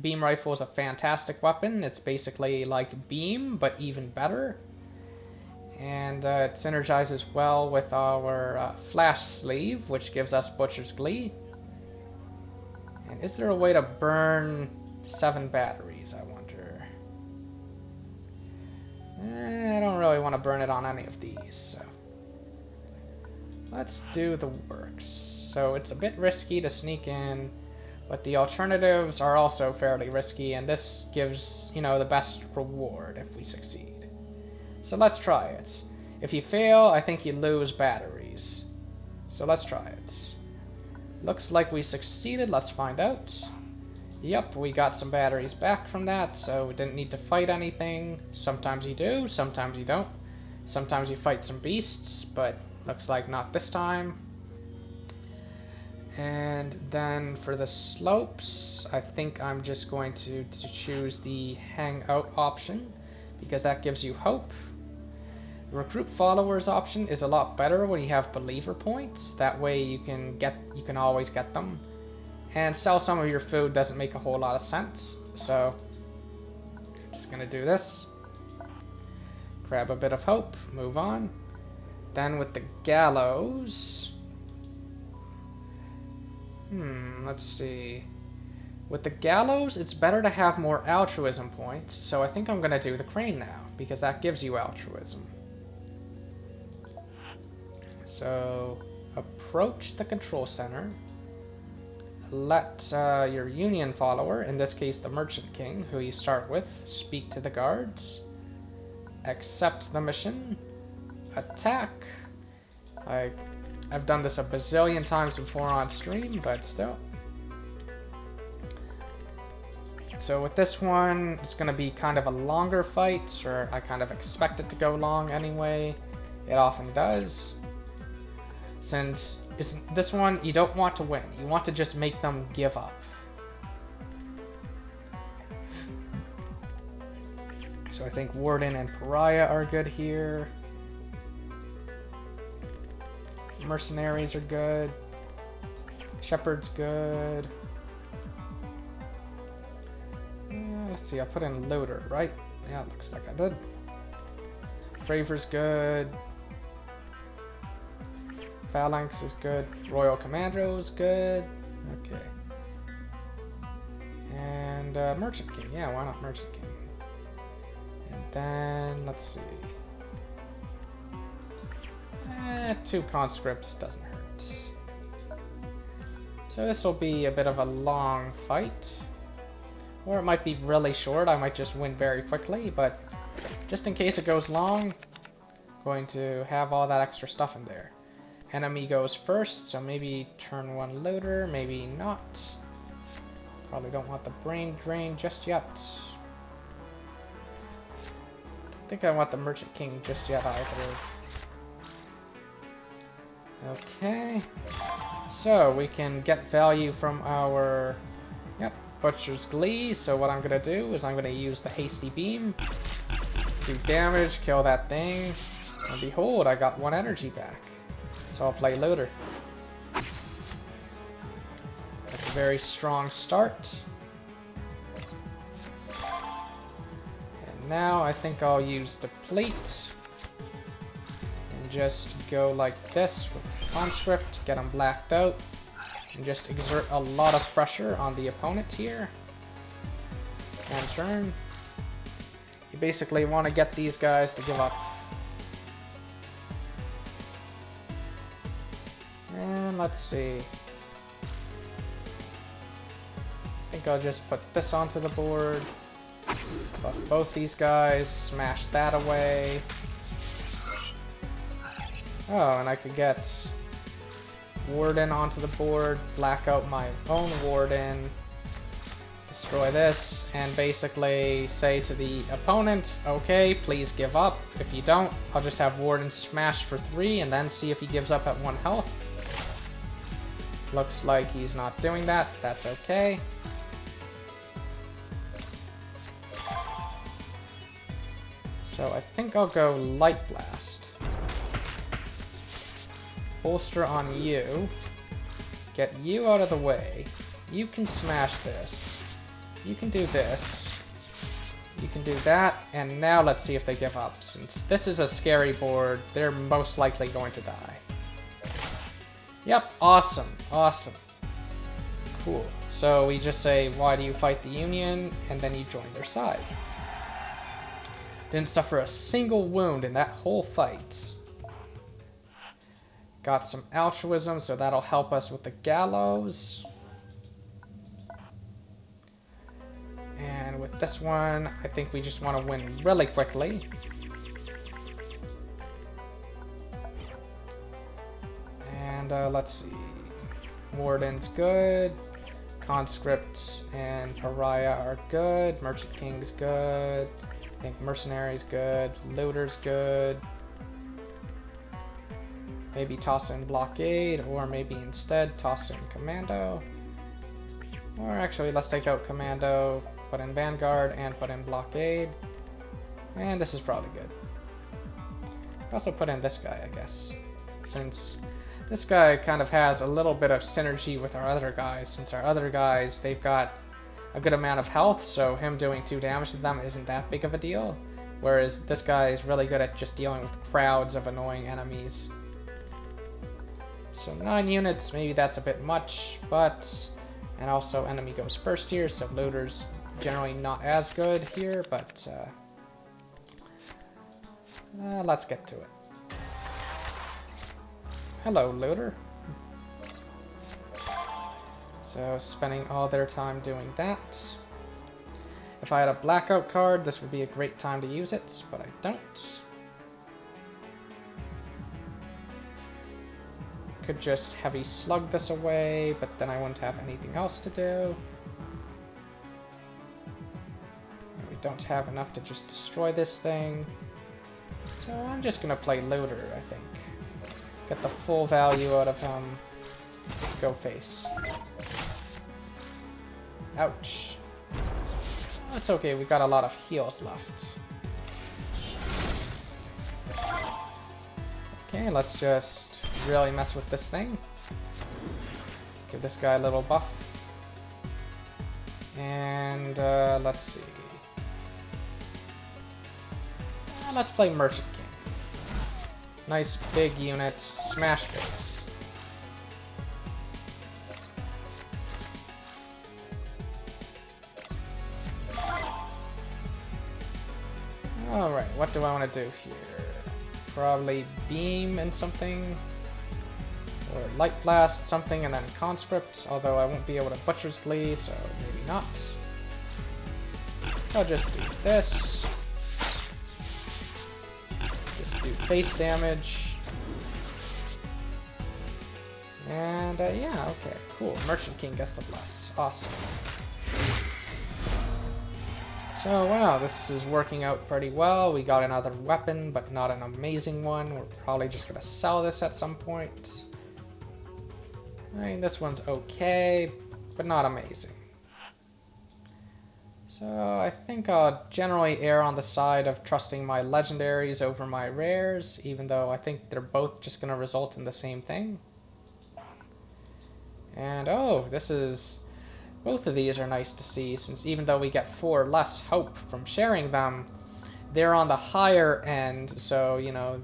beam rifle is a fantastic weapon. It's basically like beam, but even better. And it synergizes well with our flash sleeve, which gives us Butcher's Glee. And is there a way to burn 7 batteries, I wonder? I don't really want to burn it on any of these, so let's do the works. So it's a bit risky to sneak in, but the alternatives are also fairly risky, and this gives, you know, the best reward if we succeed. So let's try it. If you fail, I think you lose batteries. So let's try it. Looks like we succeeded. Let's find out. Yep, we got some batteries back from that, so we didn't need to fight anything. Sometimes you do, sometimes you don't. Sometimes you fight some beasts, but looks like not this time. And then for the slopes, I think I'm just going to choose the hangout option, because that gives you hope. The recruit followers option is a lot better when you have believer points. That way you can always get them. And sell some of your food doesn't make a whole lot of sense. So I'm just gonna do this. Grab a bit of hope, move on. Then with the gallows, let's see. With the gallows, it's better to have more altruism points, so I think I'm gonna do the crane now, because that gives you altruism. So, approach the control center. Let your union follower, in this case the merchant king, who you start with, speak to the guards. Accept the mission. Attack. I've done this a bazillion times before on stream, but still. So with this one, it's going to be kind of a longer fight, or I kind of expect it to go long anyway. It often does. Since this one, you don't want to win. You want to just make them give up. So I think Warden and Pariah are good here. Mercenaries are good. Shepherd's good. Let's see, I put in Loader, right? Yeah, it looks like I did. Craver's good. Phalanx is good. Royal Commando is good. Okay. And Merchant King. Yeah, why not Merchant King? And Then, let's see. 2 conscripts doesn't hurt. So this will be a bit of a long fight. Or it might be really short, I might just win very quickly, but just in case it goes long, I'm going to have all that extra stuff in there. Enemy goes first, so maybe turn 1 looter, maybe not. Probably don't want the brain drain just yet. Don't think I want the Merchant King just yet either. Okay, so we can get value from our Butcher's Glee, so what I'm going to do is I'm going to use the Hasty Beam, do damage, kill that thing, and behold, I got 1 energy back. So I'll play Looter. That's a very strong start. And now I think I'll use Deplete, and just go like this with Conscript, get them blacked out. And just exert a lot of pressure on the opponent here. And turn. You basically want to get these guys to give up. And let's see. I think I'll just put this onto the board. Buff both these guys, smash that away. Oh, and I could get Warden onto the board, black out my own Warden, destroy this, and basically say to the opponent, okay, please give up. If you don't, I'll just have Warden smash for 3 and then see if he gives up at 1 health. Looks like he's not doing that, that's okay. So I think I'll go Light Blast. Bolster on you, get you out of the way, you can smash this, you can do this, you can do that, and now let's see if they give up. Since this is a scary board, they're most likely going to die. Yep, awesome, awesome. Cool. So we just say, why do you fight the Union? And then you join their side. Didn't suffer a single wound in that whole fight. Got some altruism, so that'll help us with the gallows. And with this one, I think we just want to win really quickly. And let's see. Warden's good. Conscripts and Pariah are good. Merchant King's good. I think Mercenary's good. Looter's good. Maybe toss in Blockade, or maybe instead toss in Commando. Or actually, let's take out Commando, put in Vanguard, and put in Blockade. And this is probably good. Also put in this guy, I guess. Since this guy kind of has a little bit of synergy with our other guys. Since our other guys, they've got a good amount of health, so him doing 2 damage to them isn't that big of a deal. Whereas this guy is really good at just dealing with crowds of annoying enemies. So 9 units, maybe that's a bit much, but... And also enemy goes first here, so Looter's generally not as good here, but... let's get to it. Hello, Looter. So spending all their time doing that. If I had a blackout card, this would be a great time to use it, but I don't. Could just heavy slug this away, but then I wouldn't have anything else to do. And we don't have enough to just destroy this thing. So I'm just gonna play Looter, I think. Get the full value out of him. Go face. Ouch. That's okay, we got a lot of heals left. Okay, let's just really mess with this thing. Give this guy a little buff. And let's see. Let's play Merchant King. Nice big unit, smash face. Alright, what do I want to do here? Probably beam and something. Or light blast something and then conscript, although I won't be able to butcher's glee, so maybe not. I'll just do this. Just do face damage. And yeah, okay, cool. Merchant King gets the bless. Awesome. So wow, this is working out pretty well. We got another weapon, but not an amazing one. We're probably just gonna sell this at some point. I mean, this one's okay, but not amazing. So I think I'll generally err on the side of trusting my legendaries over my rares, even though I think they're both just going to result in the same thing. And oh, both of these are nice to see, since even though we get 4 less hope from sharing them, they're on the higher end, so, you know,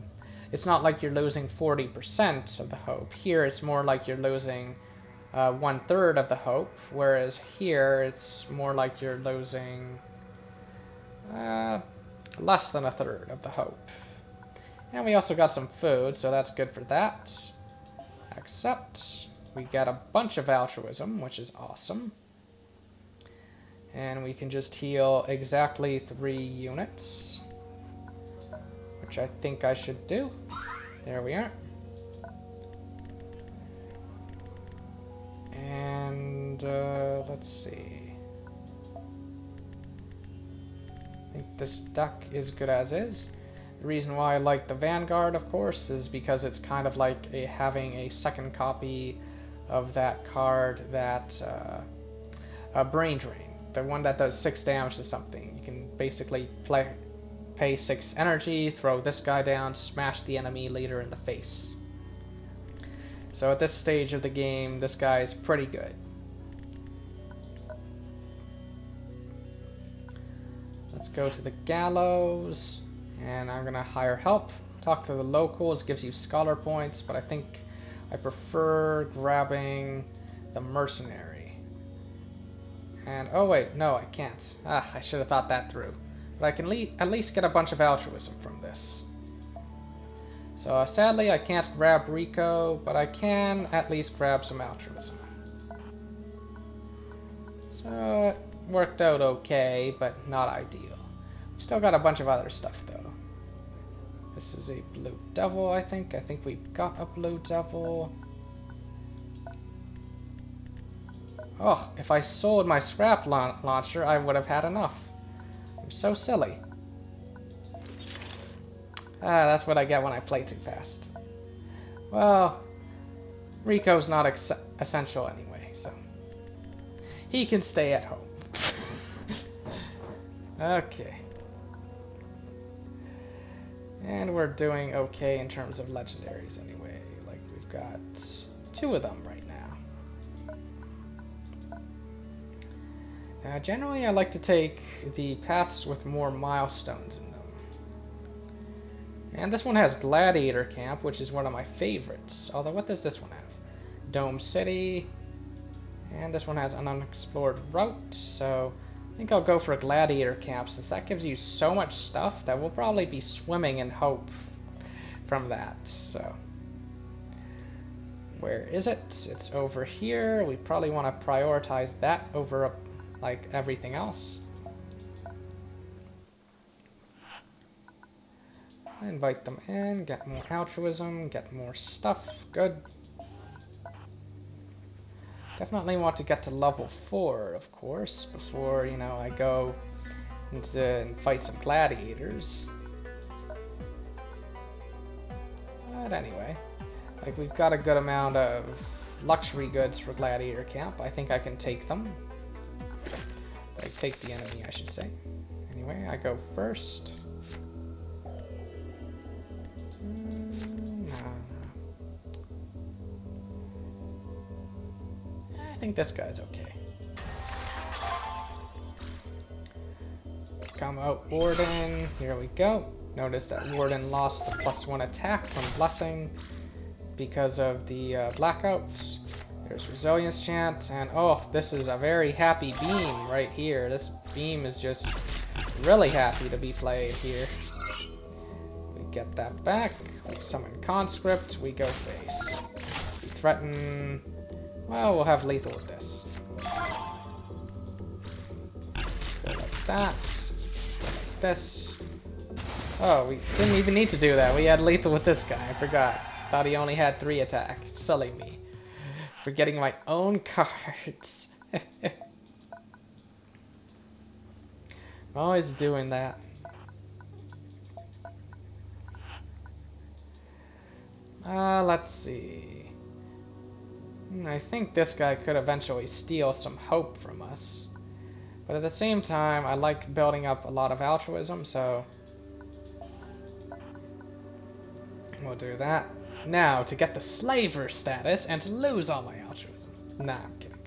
it's not like you're losing 40% of the hope. Here, it's more like you're losing 1/3 of the hope, whereas here, it's more like you're losing less than 1/3 of the hope. And we also got some food, so that's good for that. Except, we get a bunch of altruism, which is awesome. And we can just heal exactly 3 units. Which I think I should do. There we are. And let's see. I think this deck is good as is. The reason why I like the Vanguard, of course, is because it's kind of like having a second copy of that card, that Brain Drain, the one that does 6 damage to something. You can basically pay 6 energy, throw this guy down, smash the enemy leader in the face. So at this stage of the game, this guy is pretty good. Let's go to the gallows, and I'm gonna hire help. Talk to the locals, gives you scholar points, but I think I prefer grabbing the mercenary. And oh wait, no, I can't. Ah, I should have thought that through. But I can at least get a bunch of altruism from this. So sadly I can't grab Rico, but I can at least grab some altruism. So it worked out okay, but not ideal. We still got a bunch of other stuff though. This is a blue devil, I think. I think we've got a blue devil. Oh, if I sold my scrap launcher, I would have had enough. I'm so silly. Ah, that's what I get when I play too fast. Well, Rico's not essential anyway, so he can stay at home. Okay. And we're doing okay in terms of legendaries anyway. Like, we've got 2 of them right now. Generally, I like to take the paths with more milestones in them. And this one has Gladiator Camp, which is one of my favorites. Although, what does this one have? Dome City. And this one has an unexplored route, so I think I'll go for a Gladiator Camp, since that gives you so much stuff that we'll probably be swimming in hope from that. So, where is it? It's over here. We probably want to prioritize that over like everything else. Invite them in, get more altruism, get more stuff. Good. Definitely want to get to level 4, of course, before, you know, I go and fight some gladiators. But anyway, like, we've got a good amount of luxury goods for Gladiator Camp. I think I can take them. Like, take the enemy, I should say. Anyway, I go first. I think this guy's okay. Come out, Warden. Here we go. Notice that Warden lost the +1 attack from Blessing because of the blackouts. There's Resilience Chant, and oh, this is a very happy beam right here. This beam is just really happy to be played here. back. We summon conscript. We go face. We threaten. Well, we'll have lethal with this. Go like that. Go like this. Oh, we didn't even need to do that. We had lethal with this guy. I forgot. Thought he only had 3 attack. Sully me. Forgetting my own cards. Always doing that. Let's see. I think this guy could eventually steal some hope from us. But at the same time, I like building up a lot of altruism, so we'll do that. Now, to get the slaver status and to lose all my altruism. Nah, I'm kidding.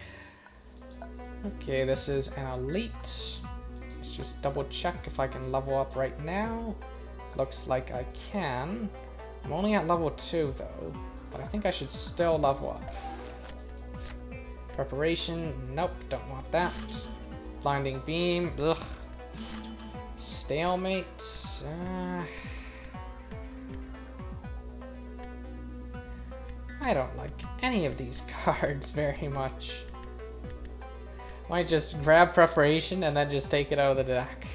Okay, this is an elite. Let's just double check if I can level up right now. Looks like I can. I'm only at level 2 though, but I think I should still level up. Preparation, nope, don't want that. Blinding beam, ugh. Stalemate, I don't like any of these cards very much. Might just grab preparation and then just take it out of the deck.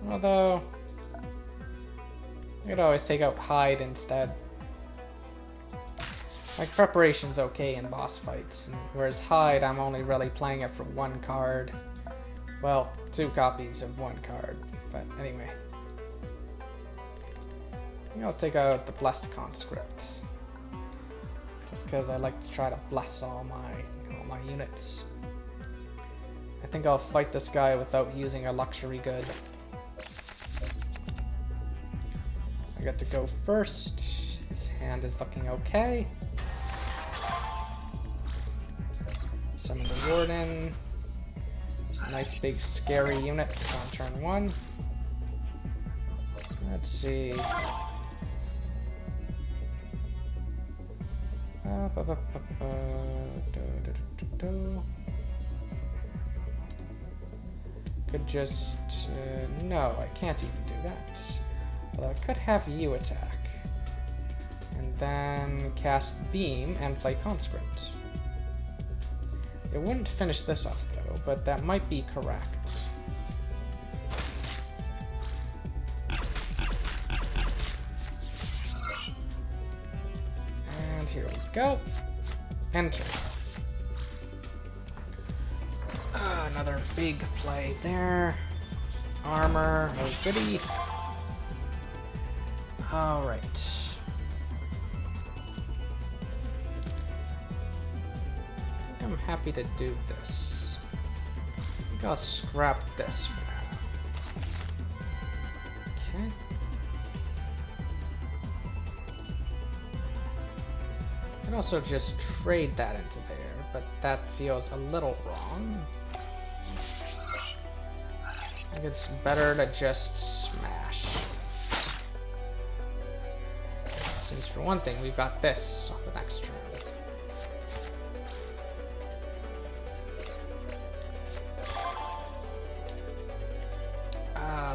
Although, I could always take out hide instead. Like, preparation's okay in boss fights, whereas hide, I'm only really playing it for 1 card. Well, 2 copies of 1 card, but anyway. I think I'll take out the Blessed Conscript. Just because I like to try to bless all my units. I think I'll fight this guy without using a luxury good. I got to go first. His hand is looking okay. Summon the Warden. There's a nice big scary unit on turn 1. Let's see. Could just... no, I can't even do that. Although I could have you attack. And then cast Beam and play Conscript. It wouldn't finish this off though, but that might be correct. And here we go. Enter. Another big play there. Armor, oh goody. Alright. I think I'm happy to do this. I think I'll scrap this for now. Okay. I can also just trade that into there, but that feels a little wrong. I think it's better to just smash. Since for one thing, we've got this on the next turn.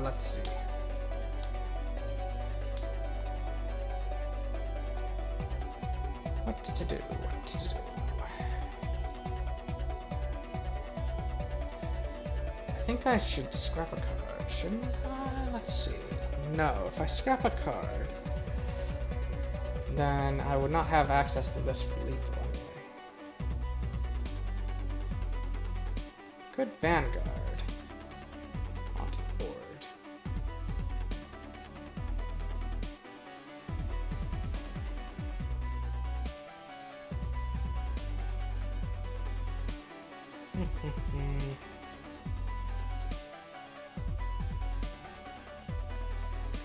Let's see. What to do? What to do? I think I should scrap a card, shouldn't I? Let's see. No, if I scrap a card, then I would not have access to this for lethal anyway. Good Vanguard onto the board.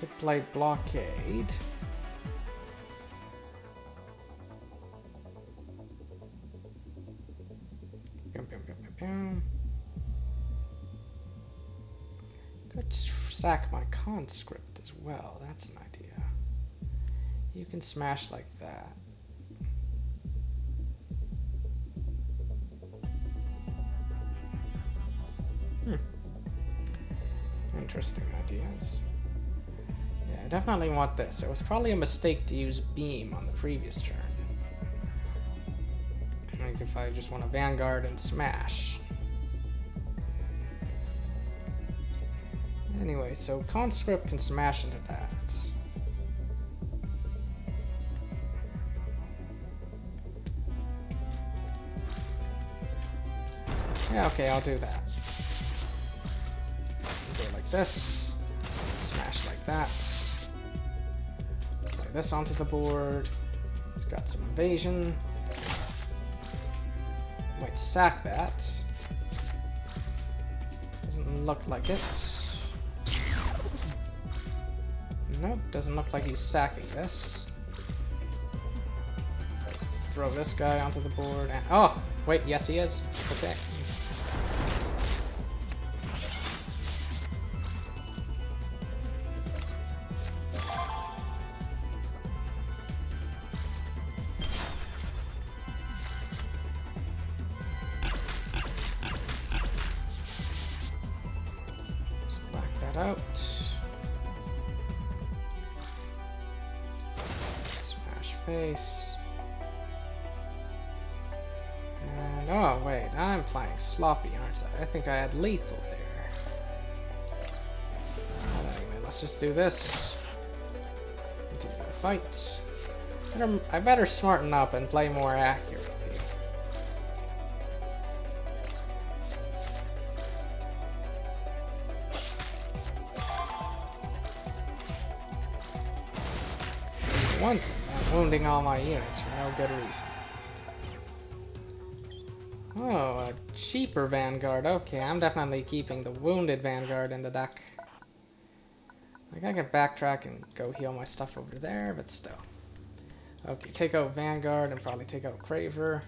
Could play Blockade. Could sack my conscript as well. That's an idea. You can smash like that. Interesting ideas. Yeah, I definitely want this. It was probably a mistake to use beam on the previous turn. Like if I just want to vanguard and smash. Anyway, so conscript can smash into that. Yeah, okay, I'll do that. Go like this. Smash like that. Play this onto the board. It's got some evasion. Might sack that. Doesn't look like it. Nope, doesn't look like he's sacking this. Let's throw this guy onto the board and oh! Wait, yes he is. Okay. Out. Smash face. And oh wait, I'm playing sloppy, aren't I? I think I had lethal there. Anyway, let's just do this. Continue the fight. I better smarten up and play more accurately. One, I'm wounding all my units for no good reason. Oh, a cheaper Vanguard. Okay, I'm definitely keeping the wounded Vanguard in the deck. Like, I can backtrack and go heal my stuff over there, but still. Okay, take out Vanguard and probably take out Craver.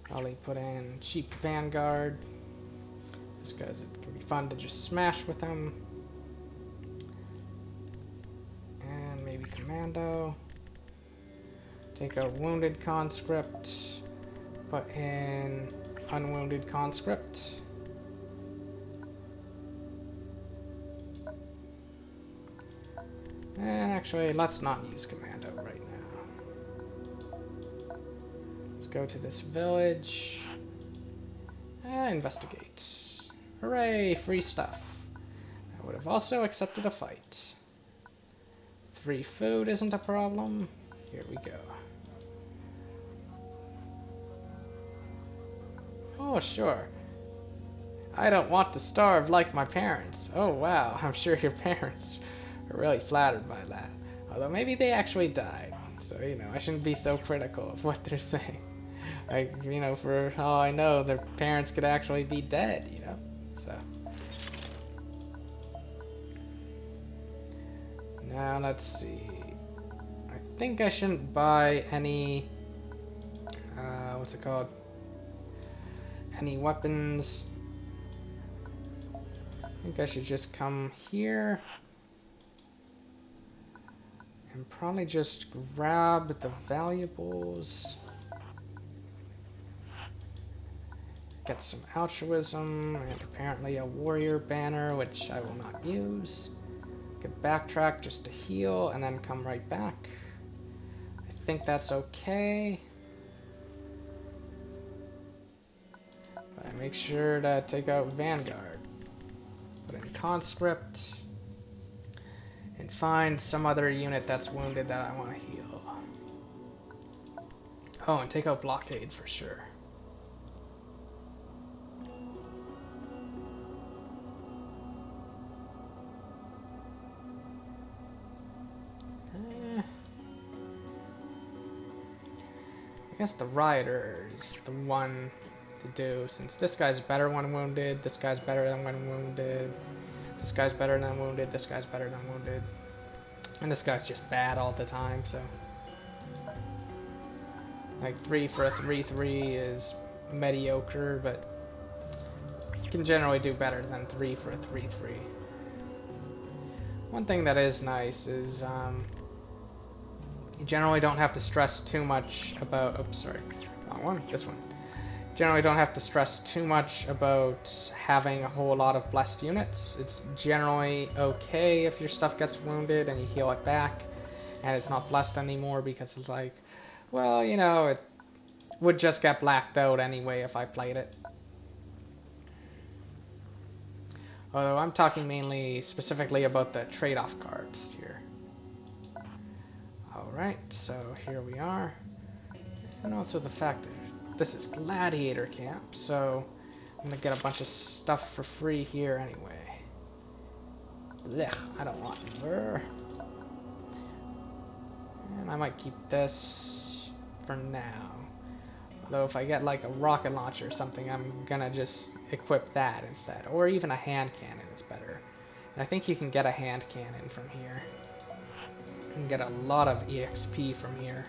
Probably put in cheap Vanguard. Just because it can be fun to just smash with them. Maybe Commando. Take a wounded conscript. Put in unwounded conscript. And actually, let's not use Commando right now. Let's go to this village. And investigate. Hooray, free stuff. I would have also accepted a fight. 3 food isn't a problem. Here we go. Oh, sure. I don't want to starve like my parents. Oh, wow. I'm sure your parents are really flattered by that. Although maybe they actually died. So, you know, I shouldn't be so critical of what they're saying. Like, you know, for all I know, their parents could actually be dead, you know? So. Now let's see. I think I shouldn't buy any what's it called? Any weapons. I think I should just come here and probably just grab the valuables. Get some altruism and apparently a warrior banner, which I will not use. Could backtrack just to heal and then come right back. I think that's okay. But I make sure to take out Vanguard. Put in conscript. And find some other unit that's wounded that I want to heal. Oh, and take out blockade for sure. I guess the rider is the one to do, since this guy's better when wounded, this guy's better than when wounded, this guy's better than wounded, this guy's better than wounded, and this guy's just bad all the time, so. Like 3 for a 3/3 is mediocre, but you can generally do better than 3 for a 3/3. One thing that is nice is you generally don't have to stress too much about, oops, sorry, wrong one, this one. generally don't have to stress too much about having a whole lot of blessed units. It's generally okay if your stuff gets wounded and you heal it back and it's not blessed anymore, because it's like, well, you know, it would just get blacked out anyway if I played it. Although I'm talking mainly specifically about the trade-off cards here. Alright, so here we are. And also the fact that this is Gladiator Camp, so I'm gonna get a bunch of stuff for free here anyway. Blech, I don't want her. And I might keep this for now. Although if I get like a rocket launcher or something, I'm gonna just equip that instead. Or even a hand cannon is better. And I think you can get a hand cannon from here. You can get a lot of EXP from here.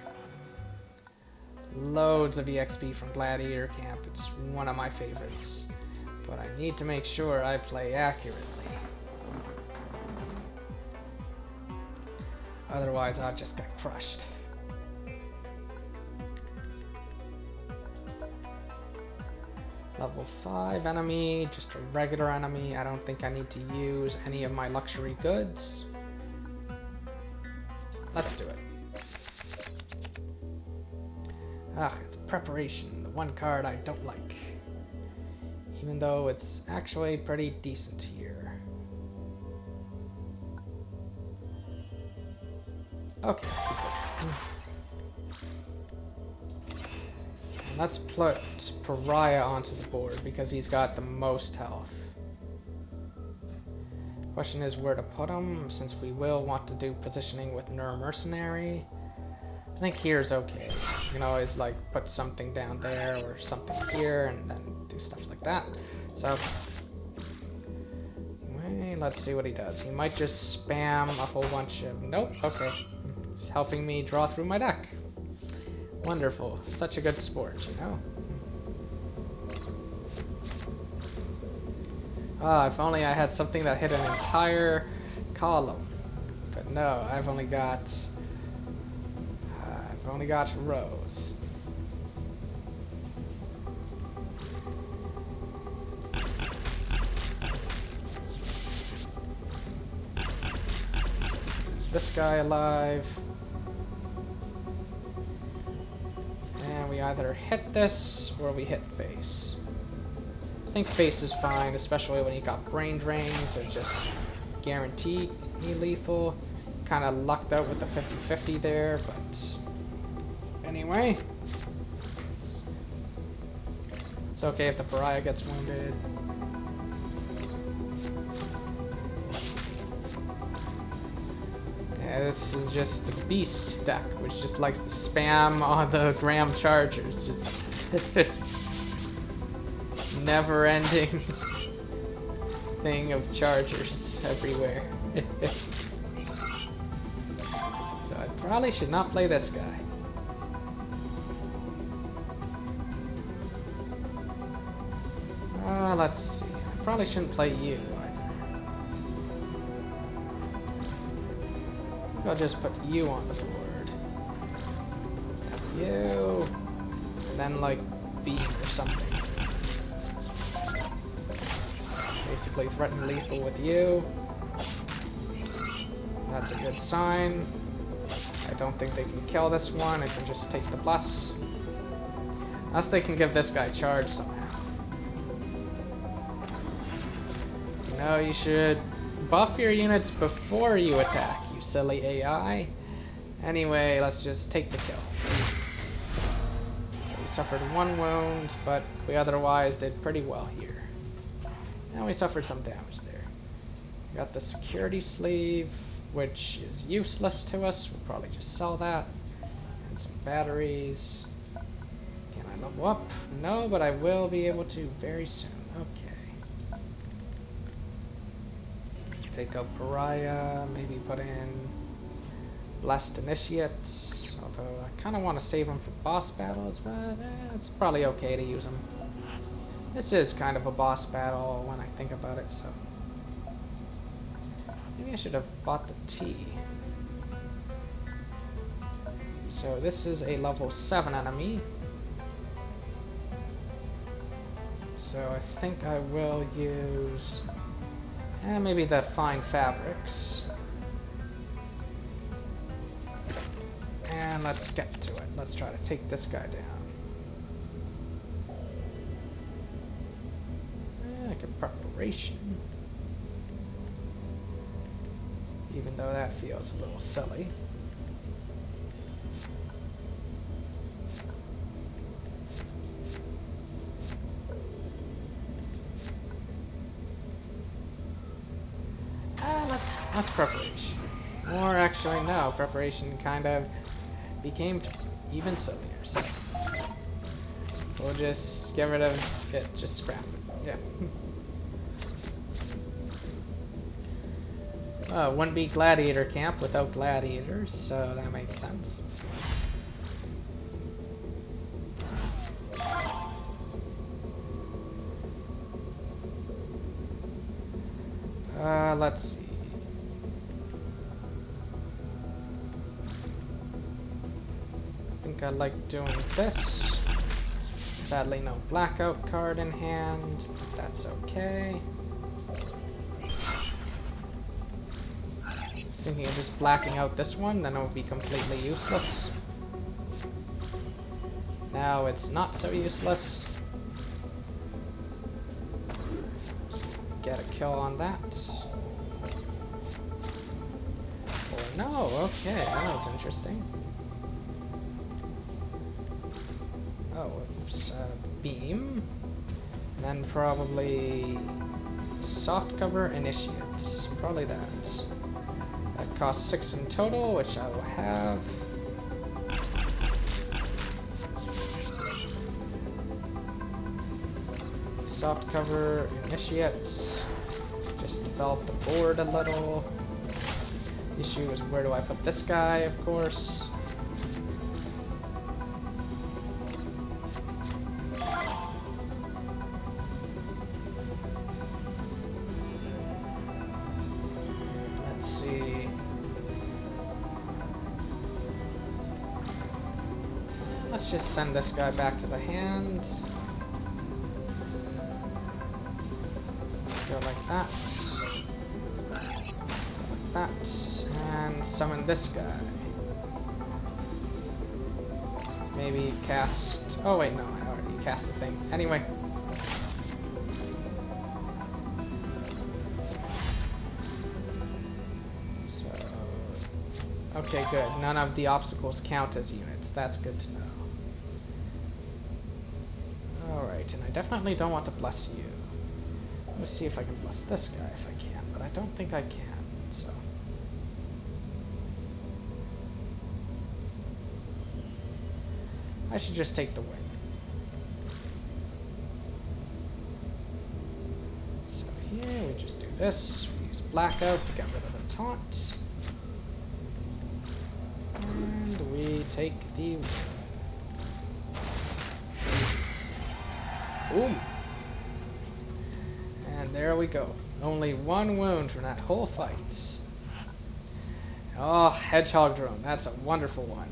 Loads of EXP from Gladiator Camp. It's one of my favorites. But I need to make sure I play accurately. Otherwise I'll just get crushed. Level 5 enemy, just a regular enemy. I don't think I need to use any of my luxury goods. Let's do it. Ah, it's preparation, the one card I don't like. Even though it's actually pretty decent here. Okay, keep it. And let's put Pariah onto the board because he's got the most health. Question is where to put him, since we will want to do positioning with Neru Mercenary. I think here's okay. You can always like put something down there or something here and then do stuff like that. So anyway, let's see what he does. He might just spam a whole bunch of... Nope, okay. He's helping me draw through my deck. Wonderful. Such a good sport, you know? Ah, if only I had something that hit an entire column. But no, I've only got rows. This guy alive. And we either hit this or we hit face. I think face is fine, especially when you got brain drain to just guarantee me lethal. Kind of lucked out with the 50-50 there, but anyway. It's okay if the Pariah gets wounded. Yeah, this is just the beast deck, which just likes to spam on the Graham Chargers. Just never-ending thing of chargers everywhere. So I probably should not play this guy. Let's see. I probably shouldn't play you either. I'll just put you on the board. You. And then like B or something. Basically threaten lethal with you. That's a good sign. I don't think they can kill this one. I can just take the plus. Unless they can give this guy charge somehow. No, you should buff your units before you attack, you silly AI. Anyway, let's just take the kill. So we suffered 1 wound, but we otherwise did pretty well here. And we suffered some damage there. We got the security sleeve, which is useless to us. We'll probably just sell that. And some batteries. Can I level up? No, but I will be able to very soon. Okay. Take out Pariah, maybe put in Blessed Initiate, although I kind of want to save him for boss battles, but it's probably okay to use him. This is kind of a boss battle when I think about it, so maybe I should have bought the tea. So this is a level 7 enemy. So I think I will use maybe the fine fabrics. And let's get to it. Let's try to take this guy down. Like a preparation. Even though that feels a little silly. Let's preparation. Or actually no, preparation kind of became even sillier, so we'll just get rid of it, just scrap it. Yeah. Wouldn't be Gladiator Camp without gladiators, so that makes sense. Let's see. I think I like doing this. Sadly, no blackout card in hand. That's okay. I was thinking of just blacking out this one, then it would be completely useless. Now it's not so useless. Just get a kill on that. Or no, okay, that was interesting. Oh, oops, beam. And then probably soft cover initiates. Probably that. That costs 6 in total, which I will have. Soft cover initiates. Just develop the board a little. The issue is where do I put this guy, of course. Let's just send this guy back to the hand. Go like that. Like that. And summon this guy. Maybe cast... Oh wait, no, I already cast the thing. Anyway. So... Okay, good. None of the obstacles count as units. That's good to know. Alright, and I definitely don't want to bless you. Let's see if I can bless this guy if I can, but I don't think I can, so... I should just take the win. So here, we just do this. We use Blackout to get rid of the taunt. And we take the win. Boom! And there we go. Only one wound from that whole fight. Oh, Hedgehog Drone. That's a wonderful one.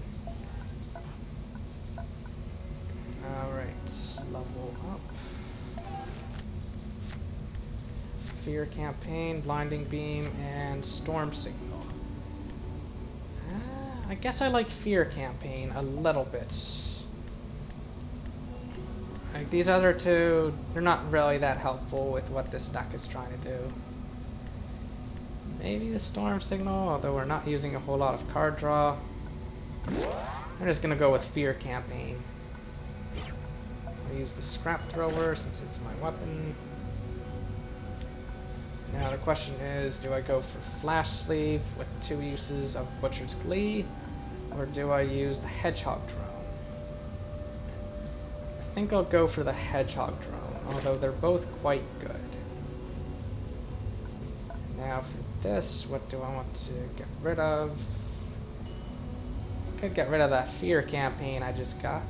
Alright, level up. Fear Campaign, Blinding Beam, and Storm Signal. I guess I like Fear Campaign a little bit. Like these other two, they're not really that helpful with what this deck is trying to do. Maybe the Storm Signal, although we're not using a whole lot of card draw. I'm just gonna go with Fear Campaign. I'll use the Scrap Thrower since it's my weapon. Now the question is, do I go for Flash Sleeve with 2 uses of Butcher's Glee, or do I use the Hedgehog Drone? I think I'll go for the Hedgehog Drone, although they're both quite good. Now for this, what do I want to get rid of? Could get rid of that Fear Campaign I just got.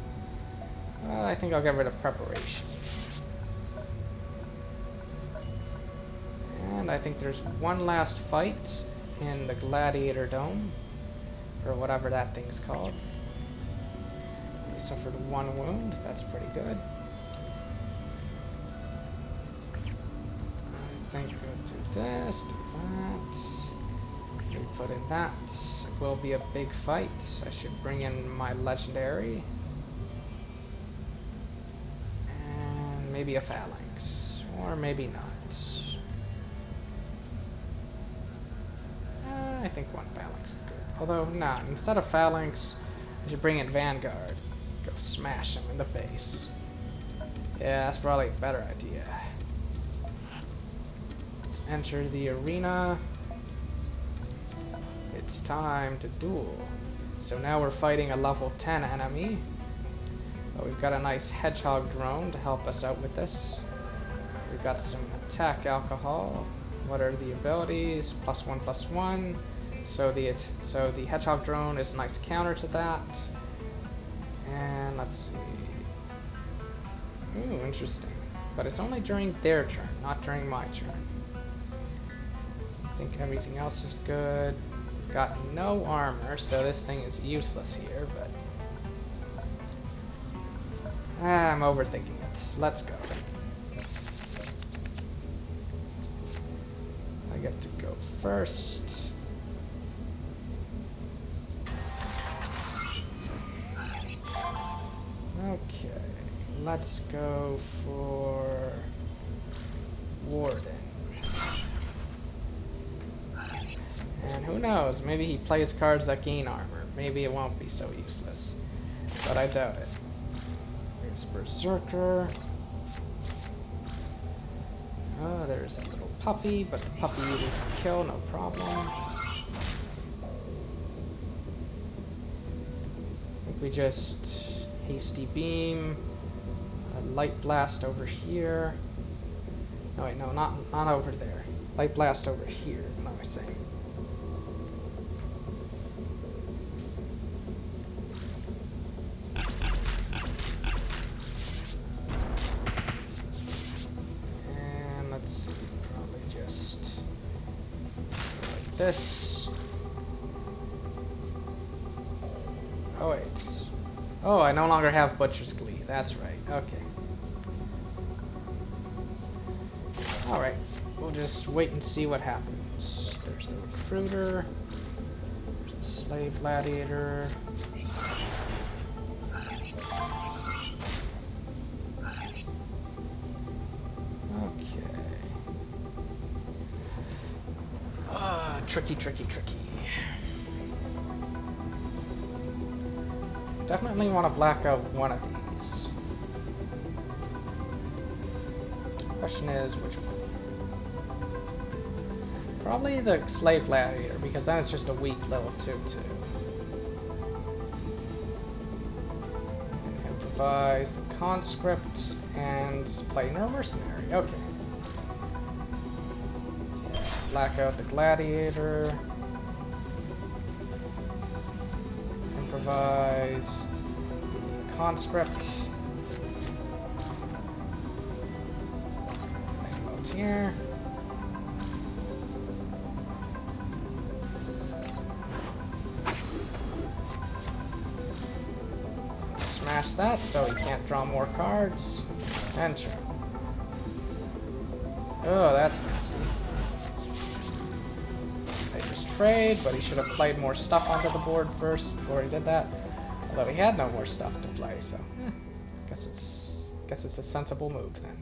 But I think I'll get rid of Preparation. And I think there's one last fight in the Gladiator Dome, or whatever that thing's called. We suffered 1 wound, that's pretty good. think we'll do this, do that. We put in that. It will be a big fight. I should bring in my legendary. And maybe a phalanx. Or maybe not. I think one phalanx is good. Although, nah, instead of phalanx, I should bring in Vanguard. Go smash him in the face. Yeah, that's probably a better idea. Let's enter the arena. It's time to duel. So now we're fighting a level 10 enemy. But we've got a nice hedgehog drone to help us out with this. We've got some attack alcohol. What are the abilities? +1/+1. So the hedgehog drone is a nice counter to that. And let's see. Ooh, interesting. But it's only during their turn, not during my turn. I think everything else is good. Got no armor, so this thing is useless here, but I'm overthinking it. Let's go. I get to go first. Okay, let's go for Warden. And who knows, maybe he plays cards that gain armor. Maybe it won't be so useless. But I doubt it. Here's Berserker. Oh, there's a little puppy, but the puppy you can kill, no problem. I think we just hasty beam, a light blast over here. No wait, no, not over there. Light blast over here, what am I saying? And let's see, probably just like this. Oh wait. Oh, I no longer have Butcher's Glee. That's right. Okay. Alright. We'll just wait and see what happens. There's the Recruiter. There's the Slave Gladiator. Okay. Tricky, tricky, tricky. Definitely want to black out one of these. Question is, which one? Probably the Slave Gladiator, because that is just a weak level 2/2. And improvise the Conscript and play no Mercenary. Okay. Yeah, black out the Gladiator. Improvise Conscript. Modes here. Smash that so he can't draw more cards. Enter. Oh, that's nasty. Trade, but he should have played more stuff onto the board first before he did that. Although he had no more stuff to play, so guess it's a sensible move then.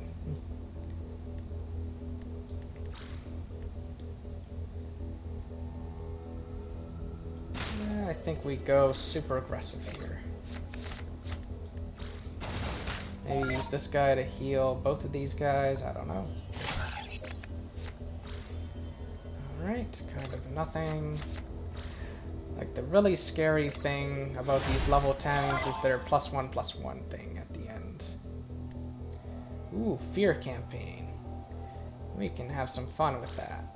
I think we go super aggressive here. Maybe use this guy to heal both of these guys. I don't know. Alright, kind of nothing. Like, the really scary thing about these level 10s is their +1/+1 thing at the end. Ooh, Fear Campaign. We can have some fun with that.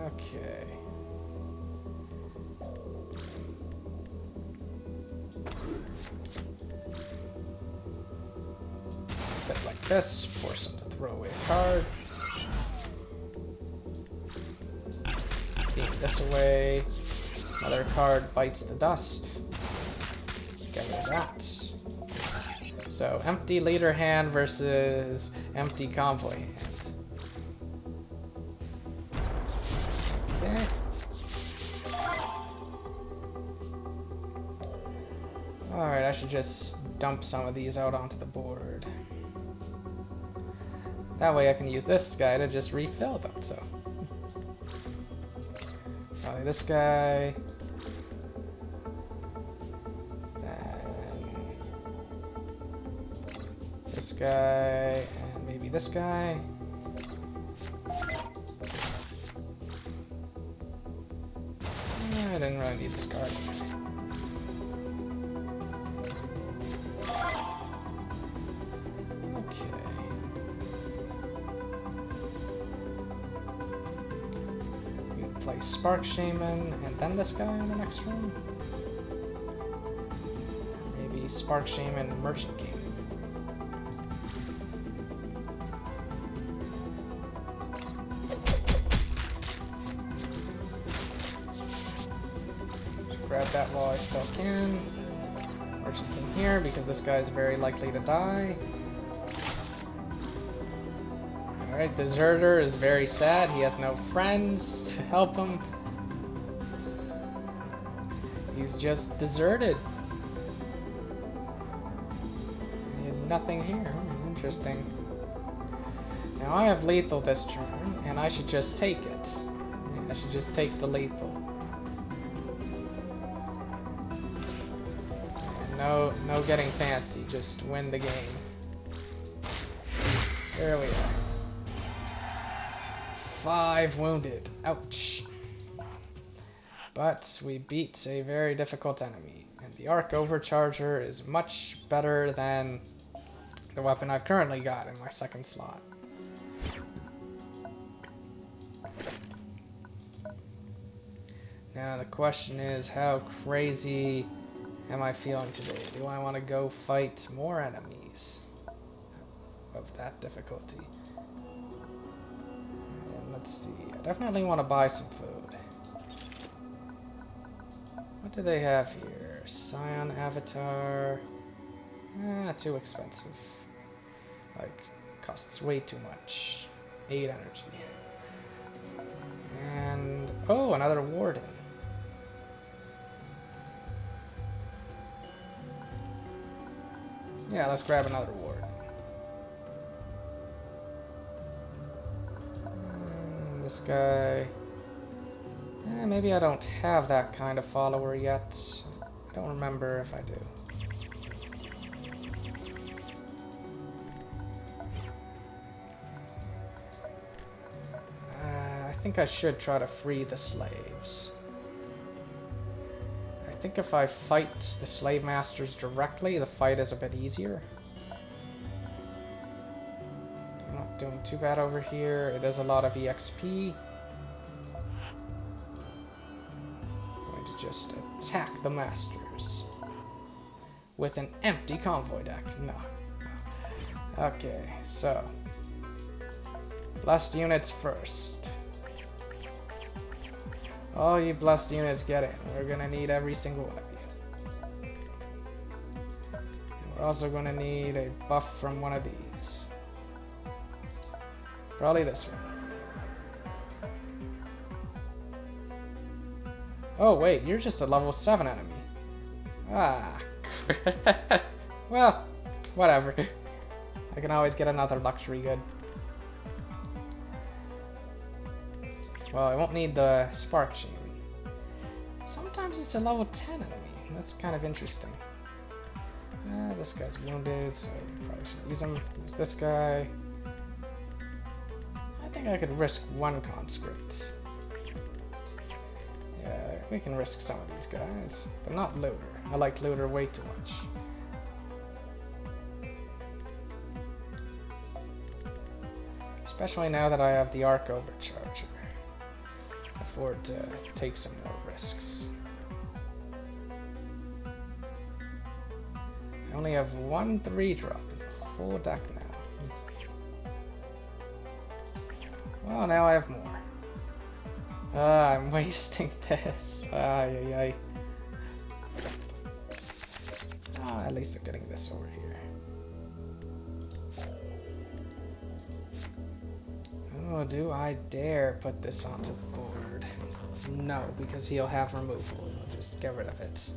Okay. Set like this, force him to throw away a card. Beam this away. Another card bites the dust. Get rid of that. So, empty leader hand versus empty convoy hand. Okay. Alright, I should just dump some of these out onto the board. That way I can use this guy to just refill them, so. Probably this guy. Then this guy, and maybe this guy. I didn't really need this card. Play Spark Shaman, and then this guy in the next room. Maybe Spark Shaman, Merchant King. Just grab that while I still can. Merchant King here, because this guy is very likely to die. Alright, Deserter is very sad. He has no friends to help him. He's just deserted. He had nothing here. Interesting. Now I have lethal this turn, and I should just take it. I should just take the lethal. No getting fancy. Just win the game. There we are. 5 wounded. Ouch. But we beat a very difficult enemy, and the Arc Overcharger is much better than the weapon I've currently got in my second slot. Now the question is, how crazy am I feeling today? Do I want to go fight more enemies of that difficulty? Let's see, I definitely want to buy some food. What do they have here? Scion Avatar. Too expensive. Like, costs way too much. 8 energy. And, oh, another Warden. Yeah, let's grab another Warden. This guy. Maybe I don't have that kind of follower yet. I don't remember if I do. I think I should try to free the slaves. I think if I fight the slave masters directly, the fight is a bit easier. Doing too bad over here. It is a lot of EXP. I'm going to just attack the masters with an empty convoy deck. No. Okay, so blessed units first. All you blessed units get in. We're gonna need every single one of you. We're also gonna need a buff from one of these. Probably this one. Oh wait, you're just a level 7 enemy. Ah. Well, whatever. I can always get another luxury good. Well, I won't need the Spark Shaman. Sometimes it's a level 10 enemy. That's kind of interesting. This guy's wounded, so I probably should use him. Use this guy. I think I could risk one conscript. Yeah, we can risk some of these guys, but not Looter. I like Looter way too much. Especially now that I have the Arc Overcharger. I afford to take some more risks. I only have 1 3-drop in the whole deck now. Well, now I have more. I'm wasting this. Ay, ay, ay. At least I'm getting this over here. Oh, do I dare put this onto the board? No, because he'll have removal. I'll just get rid of it.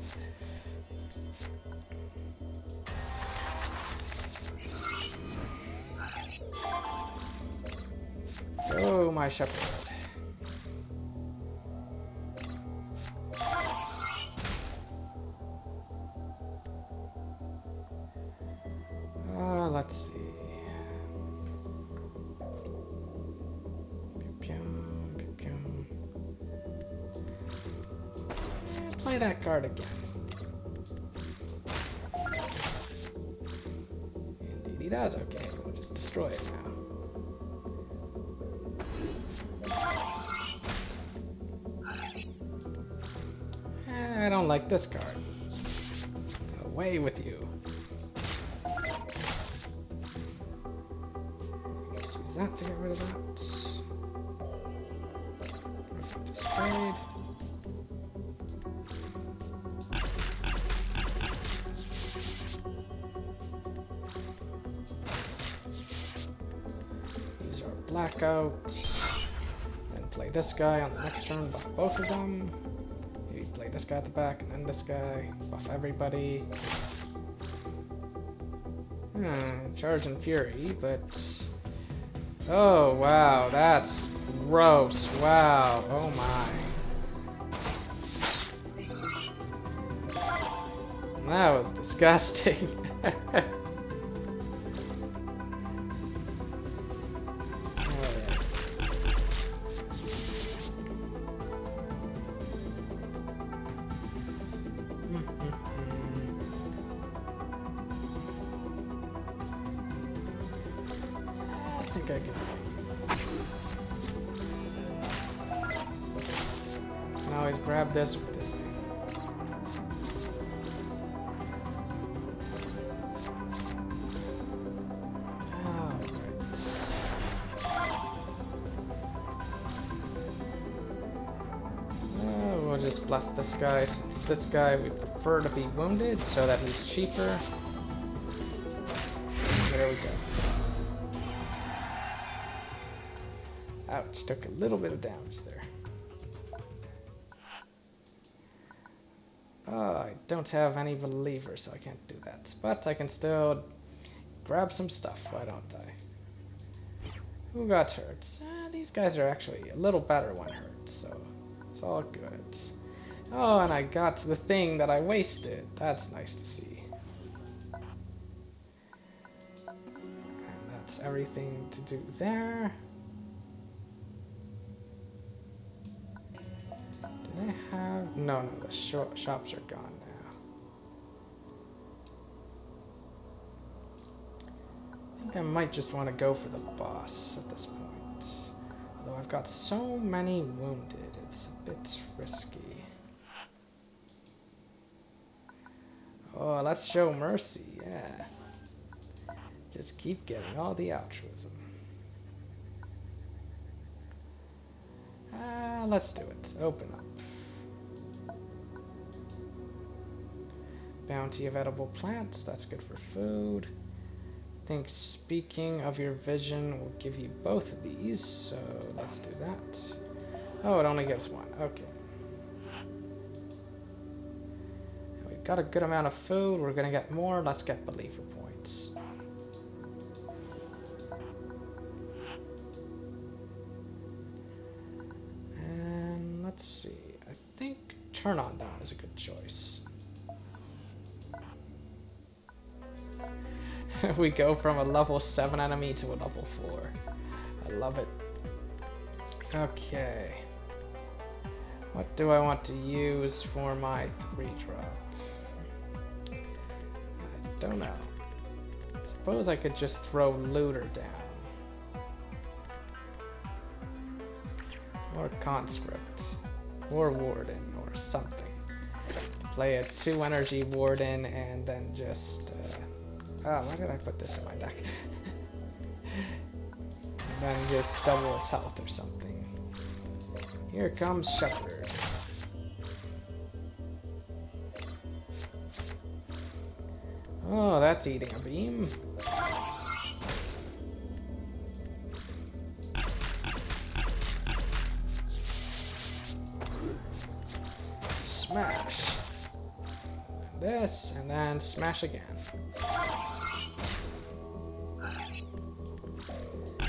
Oh, my shepherd. Let's see. Play that card again. Indeed he does. Okay, we'll just destroy it now. I don't like this card. Away with you. Just use that to get rid of that. Just trade. Use our blackout. Then play this guy on the next turn, buff both of them. Maybe play this guy at the back and then this guy. Buff everybody. Charge and Fury, but... Oh, wow, that's gross. Wow, oh my. That was disgusting. I think I can now always grab this with this thing. Alright. So we'll just bless this guy, since this guy we prefer to be wounded so that he's cheaper. There we go. Ouch, took a little bit of damage there. I don't have any believer, so I can't do that. But I can still grab some stuff, why don't I? Who got hurt? These guys are actually a little better when hurt, so it's all good. Oh, and I got the thing that I wasted. That's nice to see. And that's everything to do there. They have... No, the shops are gone now. I think I might just want to go for the boss at this point. Although I've got so many wounded, it's a bit risky. Oh, let's show mercy, yeah. Just keep getting all the altruism. Let's do it. Open up. Bounty of edible plants, that's good for food. I think speaking of your vision will give you both of these, so let's do that. Oh, it only gives one. Okay. We've got a good amount of food, we're gonna get more, let's get believer points. And let's see, I think turn on down is a good choice. We go from a level 7 enemy to a level 4. I love it. Okay. What do I want to use for my 3-drop? I don't know. I suppose I could just throw Looter down. Or Conscript. Or Warden or something. Play a 2 energy Warden and then just... why did I put this in my deck? And then just double its health or something. Here comes Shepherd. Oh, that's eating a beam. smash. And this, and then smash again.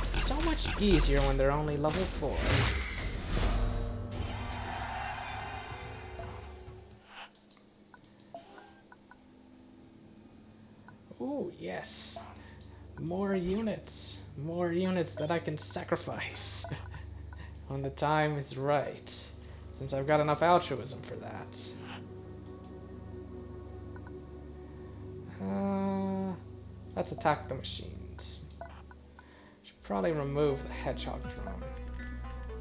So much easier when they're only level 4. Ooh, yes. More units. More units that I can sacrifice when the time is right. Since I've got enough altruism for that. Let's attack the machines. Should probably remove the hedgehog drone.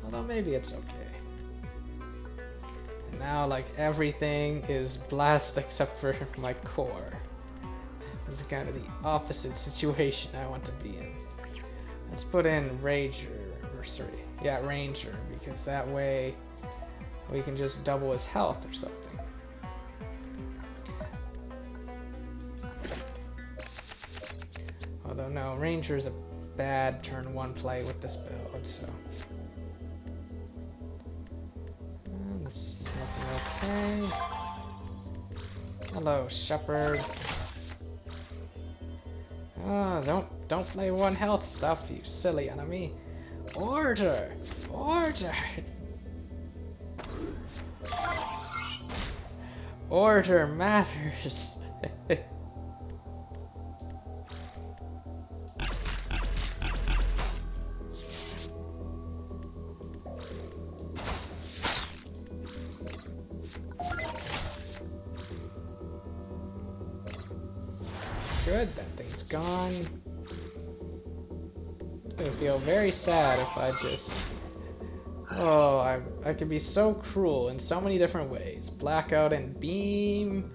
Although maybe it's okay. And now, like, everything is blessed except for my core. It's kind of the opposite situation I want to be in. Let's put in Ranger, Ranger, because that way we can just double his health or something. Although no, Ranger's a bad turn 1 play with this build, so. This is looking okay. Hello, Shepherd. Don't play 1 health stuff, you silly enemy. Order! Order! Order matters. Good, that thing's gone. I'm gonna feel very sad if I just... Oh, I could be so cruel in so many different ways. Blackout and beam.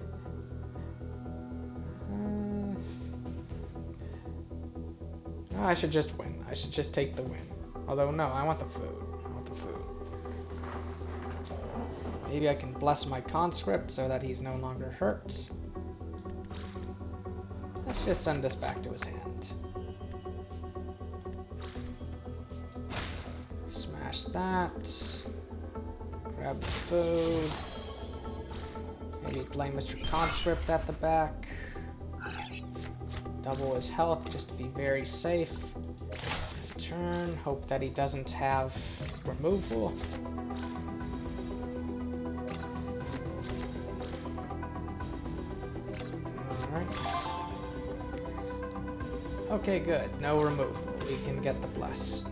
I should just win. I should just take the win. Although no, I want the food. I want the food. Maybe I can bless my conscript so that he's no longer hurt. Let's just send this back to his hand. Smash that. Grab the food. Maybe play Mr. Conscript at the back. Double his health just to be very safe. Turn. Hope that he doesn't have removal. Okay, good. No removal. We can get the bless.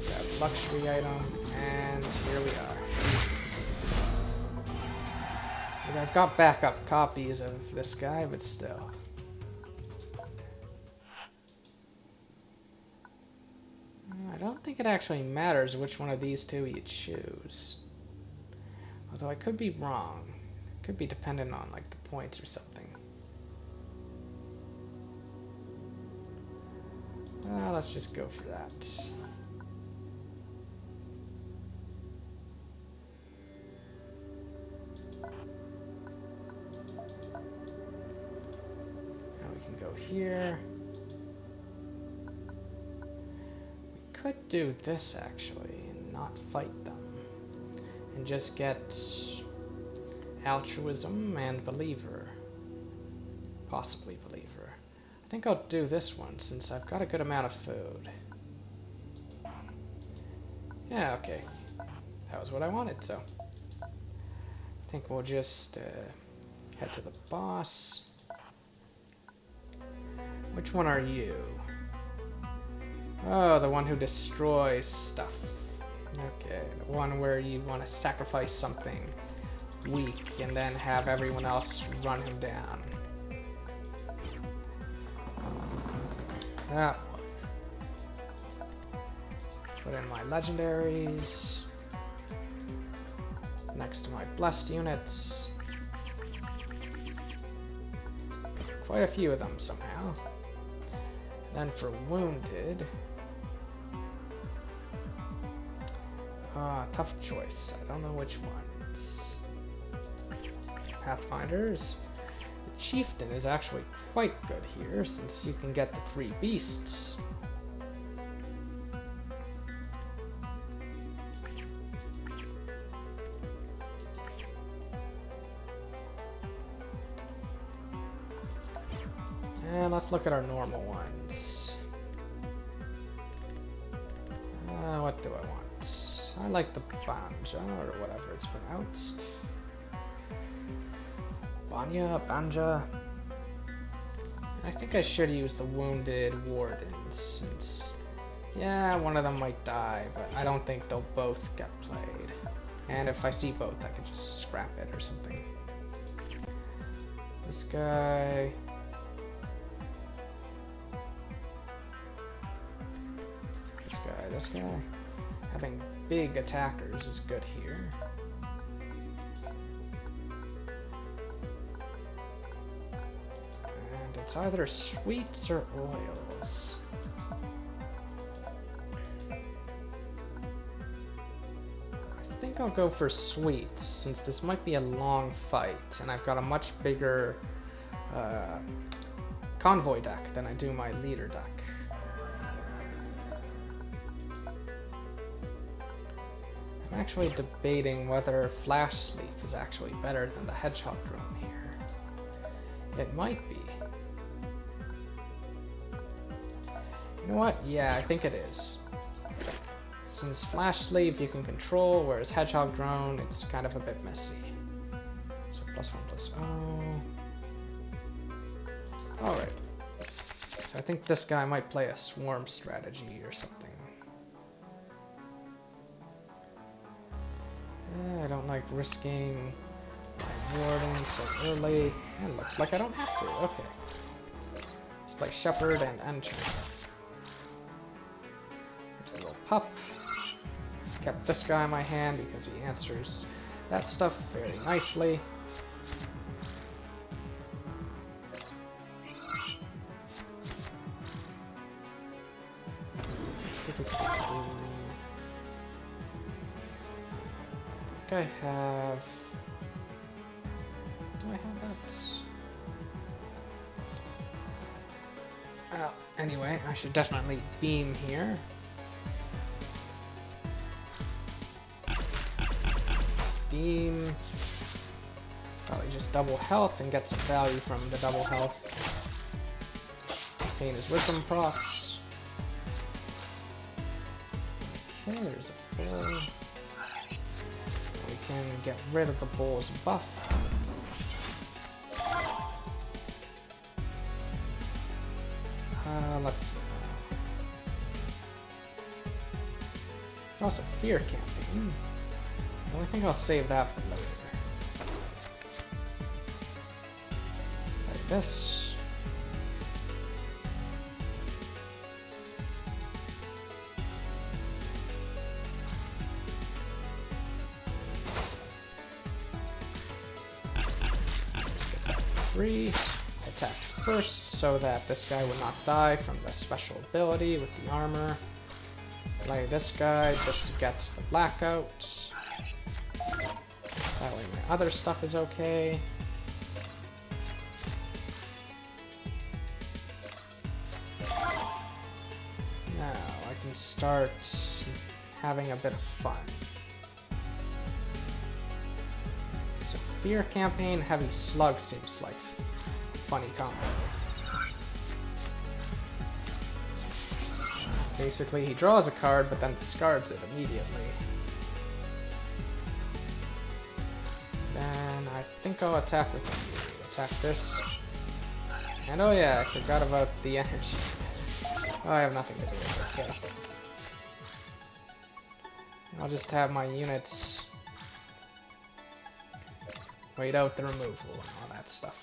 Grab luxury item, and here we are. I've got backup copies of this guy, but still. I don't think it actually matters which one of these two you choose. Although I could be wrong. It could be dependent on like the points or something. Let's just go for that. Now we can go here. We could do this actually and not fight them. And just get altruism and believer. Possibly believer. I think I'll do this one since I've got a good amount of food. Yeah, okay. That was what I wanted, so. I think we'll just head to the boss. Which one are you? Oh, the one who destroys stuff. Okay, the one where you want to sacrifice something weak and then have everyone else run him down. That one. Put in my legendaries. Next to my blessed units. Quite a few of them somehow. Then for wounded. Tough choice. I don't know which ones. Pathfinders. The Chieftain is actually quite good here, since you can get the 3 beasts. And let's look at our normal ones. What do I want? I like the Banja, or whatever it's pronounced. Banja. I think I should use the Wounded Wardens, since... yeah, one of them might die, but I don't think they'll both get played. And if I see both, I can just scrap it or something. This guy... This guy. Having big attackers is good here. And it's either sweets or oils. I think I'll go for sweets, since this might be a long fight, and I've got a much bigger convoy deck than I do my leader deck. I'm actually debating whether Flash Sleeve is actually better than the Hedgehog drone here. It might be. You know what? Yeah, I think it is. Since Flash Sleeve you can control, whereas Hedgehog drone, it's kind of a bit messy. So +1/+0. Alright. So I think this guy might play a swarm strategy or something. I don't like risking my warden so early, and looks like I don't have to. Okay. Let's play Shepherd and Entry. There's a little pup. Kept this guy in my hand because he answers that stuff very nicely. I have... do I have that? Anyway, I should definitely beam here. Beam. Probably just double health and get some value from the double health. Pain his wisdom procs. Okay, there's a bull. We can get rid of the bull's buff. Let's see. Also, fear camping. Well, I think I'll save that for later. Like this. Let's get that free. Attack first so that this guy would not die from the special ability with the armor. Play this guy just to get the blackout. That way my other stuff is okay. Now I can start having a bit of fun. So fear campaign, heavy slug seems like a funny combo. Basically, he draws a card, but then discards it immediately. Then I think I'll attack with Neru. Attack this. And oh yeah, I forgot about the energy. Oh, I have nothing to do with it, so... I'll just have my units wait out the removal and all that stuff.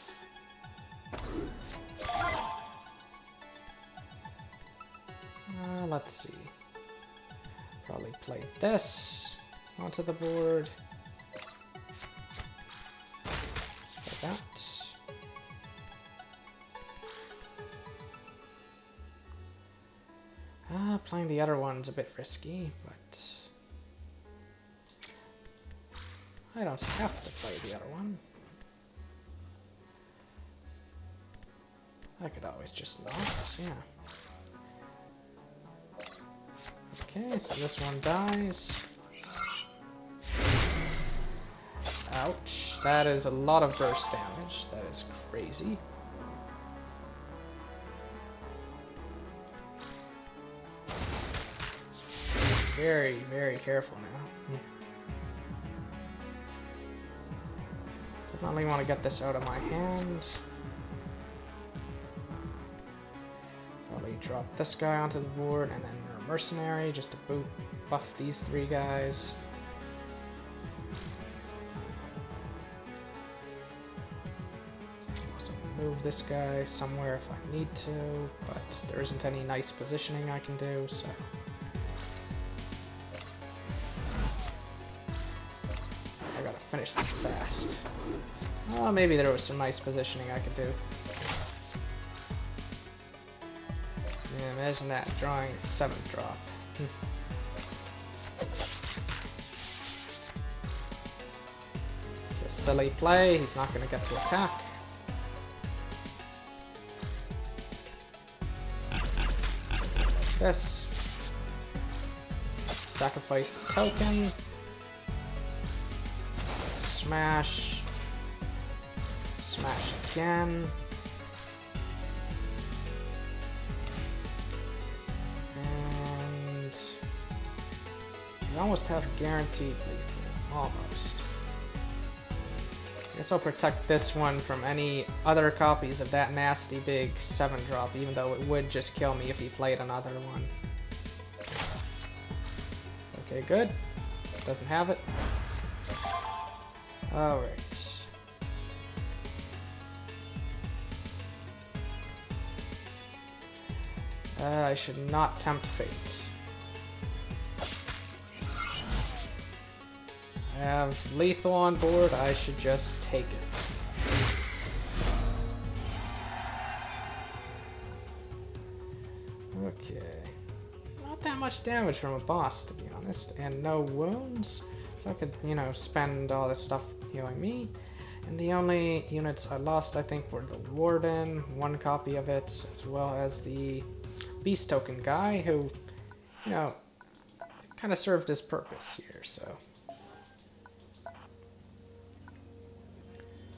Let's see. Probably play this onto the board. Like that. Playing the other one's a bit risky, but I don't have to play the other one. I could always just not, yeah. Okay, so this one dies. Ouch. That is a lot of burst damage. That is crazy. very, very careful now. Definitely want to get this out of my hand. Probably drop this guy onto the board and then a mercenary just to buff these 3 guys. Also move this guy somewhere if I need to, but there isn't any nice positioning I can do, so. I gotta finish this fast. Oh, maybe there was some nice positioning I could do. Yeah, imagine that, drawing a 7th drop. It's a silly play, he's not going to get to attack. Like this. Sacrifice the token. Smash. Smash again. And we almost have guaranteed lethal. Almost. I guess I'll protect this one from any other copies of that nasty big 7-drop, even though it would just kill me if he played another one. Okay, good. Doesn't have it. Alright. I should not tempt fate. I have lethal on board, I should just take it. Okay. Not that much damage from a boss, to be honest, and no wounds, so I could, you know, spend all this stuff healing me. And the only units I lost, I think, were the Warden, 1 copy of it, as well as the Beast Token guy, who, you know, kind of served his purpose here, so.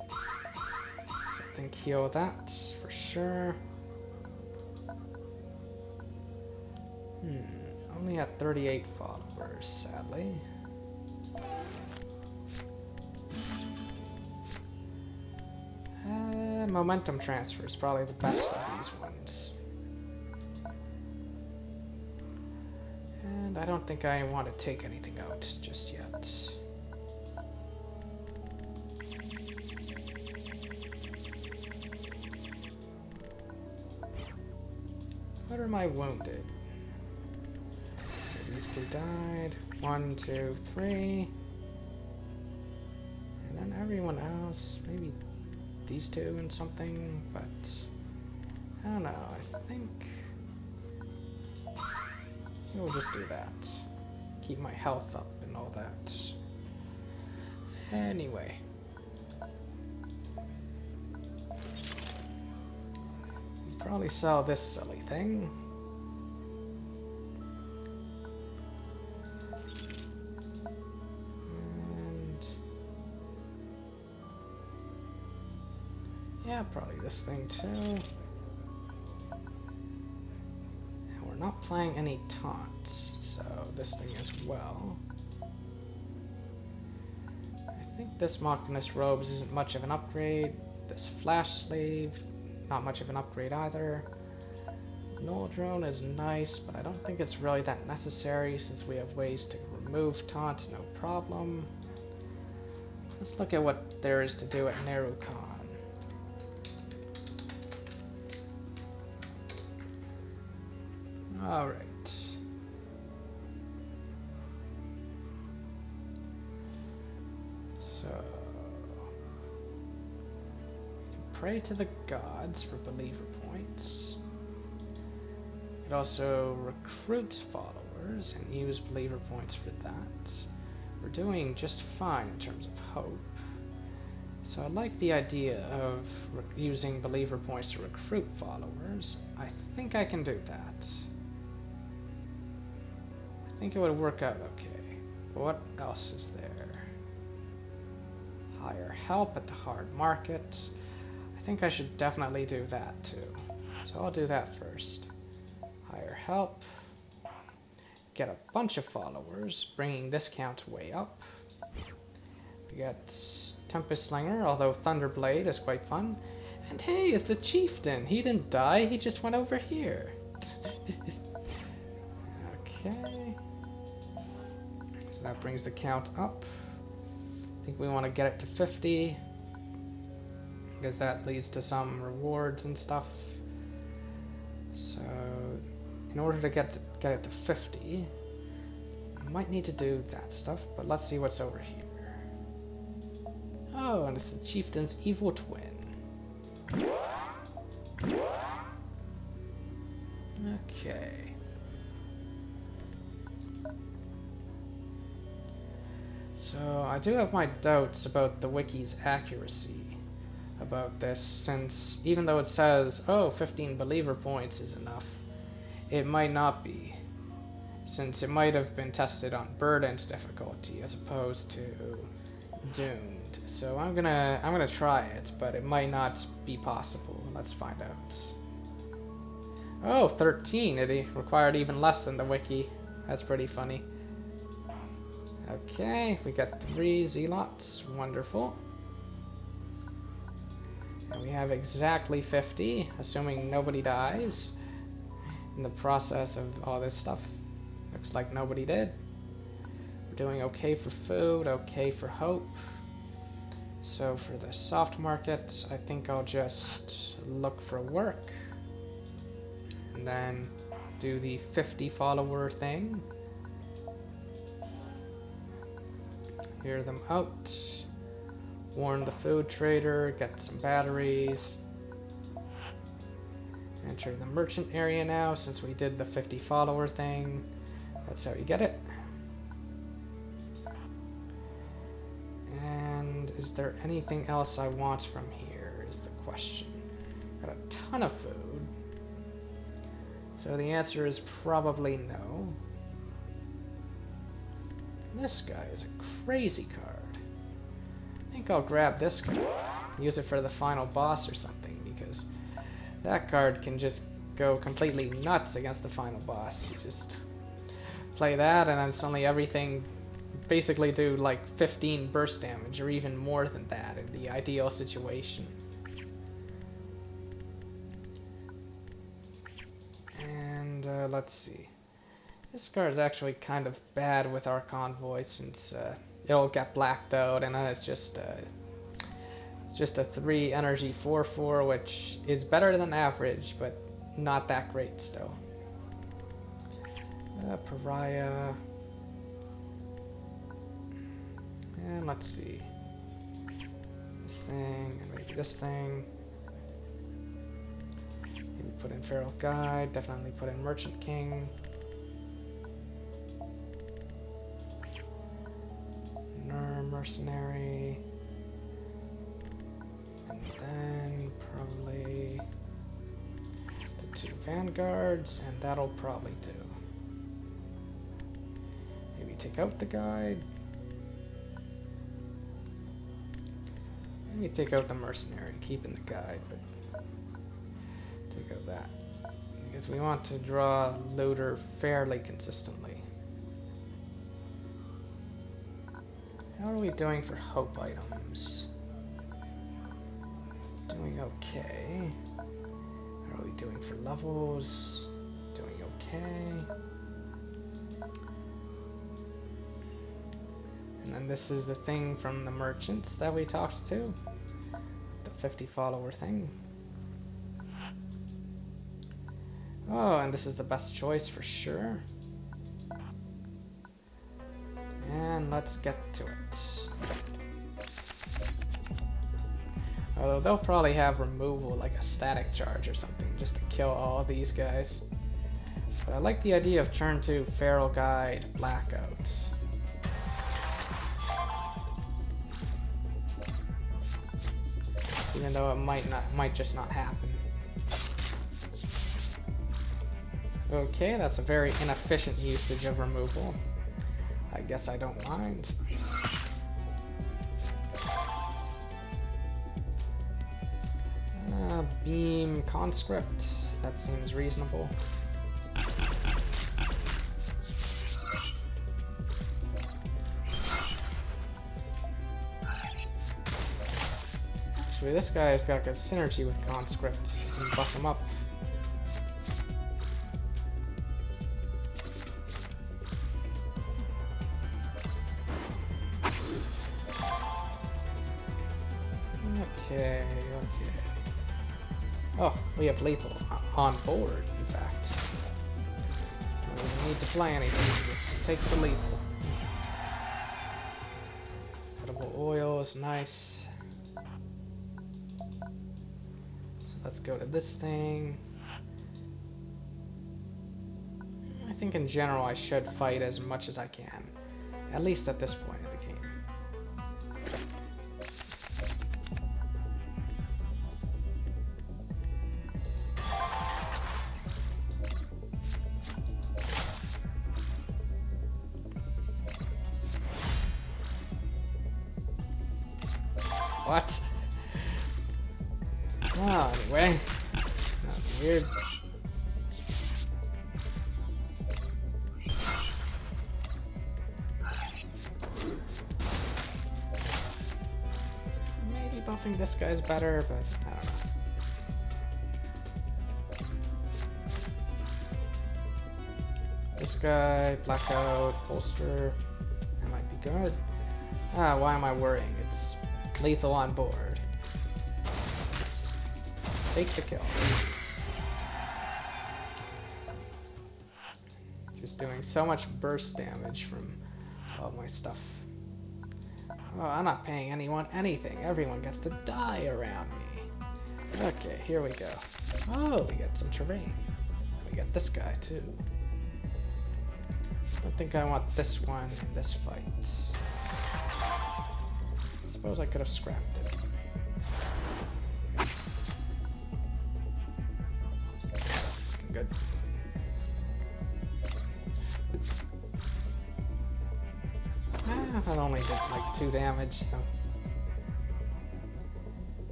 I think heal that, for sure. Only at 38 followers, sadly. Momentum transfer is probably the best of these ones. And I don't think I want to take anything out just yet. What are my wounded? So these 2 died. 1, 2, 3. And then everyone else, maybe these 2 and something, but I don't know, I think we'll just do that. Keep my health up and all that. Anyway. Probably sell this silly thing. And yeah, probably this thing too. And we're not playing any taunts, so this thing as well. I think this Machinist Robes isn't much of an upgrade. This Flash Sleeve, not much of an upgrade either. Null Drone is nice, but I don't think it's really that necessary since we have ways to remove taunt, no problem. Let's look at what there is to do at Neru. Alright. So pray to the gods for believer points. You could also recruit followers and use believer points for that. We're doing just fine in terms of hope. So I like the idea of using believer points to recruit followers. I think I can do that. I think it would work out okay. But what else is there? Hire help at the hard market. I think I should definitely do that too. So I'll do that first. Hire help. get a bunch of followers, bringing this count way up. We got Tempest Slinger, although Thunderblade is quite fun. And hey, it's the Chieftain! He didn't die, he just went over here. Okay. So that brings the count up. I think we want to get it to 50. Because that leads to some rewards and stuff. So, in order to get it to 50, I might need to do that stuff, but let's see what's over here. Oh, and it's the Chieftain's evil twin. Okay. So, I do have my doubts about the wiki's accuracy about this, since even though it says, oh, 15 believer points is enough, it might not be, since it might have been tested on burdened difficulty as opposed to doomed. So I'm gonna try it, but it might not be possible. Let's find out. Oh, 13. It required even less than the wiki. That's pretty funny. Okay, we got 3 zealots. Wonderful. And we have exactly 50, assuming nobody dies in the process of all this stuff. Looks like nobody did. We're doing okay for food, okay for hope. So for the soft market, I think I'll just look for work. And then do the 50 follower thing. Hear them out. Warn the food trader, get some batteries. Enter the merchant area now, since we did the 50 follower thing. That's how you get it. And is there anything else I want from here, is the question. Got a ton of food. So the answer is probably no. This guy is a crazy card. I think I'll grab this card, use it for the final boss or something, because that card can just go completely nuts against the final boss. You just play that and then suddenly everything basically do like 15 burst damage or even more than that in the ideal situation. And let's see. This card is actually kind of bad with our convoy, since it'll get blacked out, and then it's just a 3 energy 4/4, which is better than average, but not that great still. Pariah. And let's see. This thing, and maybe this thing. Maybe put in Feral Guide, definitely put in Merchant King. Mercenary, and then probably the 2 vanguards, and that'll probably do. Maybe take out the guide. Maybe take out the mercenary, keep in the guide, but take out that, because we want to draw looter fairly consistently. How are we doing for hope items? Doing okay. How are we doing for levels? Doing okay. And then this is the thing from the merchants that we talked to. The 50 follower thing. Oh, and this is the best choice for sure. And let's get to it. Although they'll probably have removal, like a static charge or something, just to kill all these guys. But I like the idea of turn 2 Feral Guide Blackout. Even though it might just not happen. Okay, that's a very inefficient usage of removal. I guess I don't mind. Beam Conscript. That seems reasonable. Hopefully this guy's got good synergy with conscript and buff him up. Okay. Oh, we have lethal on board, in fact. We don't need to play anything, just take the lethal. Edible oil is nice. So let's go to this thing. I think in general I should fight as much as I can, at least at this point in the game. What? Oh, anyway. That was weird. Maybe buffing this guy's better, but I don't know. This guy, blackout, bolster. That might be good. Ah, why am I worrying? It's lethal on board. Let's take the kill. Just doing so much burst damage from all my stuff. Oh, I'm not paying anyone anything. Everyone gets to die around me. Okay, here we go. Oh, we got some terrain. We got this guy too. I don't think I want this one in this fight. Suppose I could have scrapped it. That's looking good. That only did like 2 damage, so.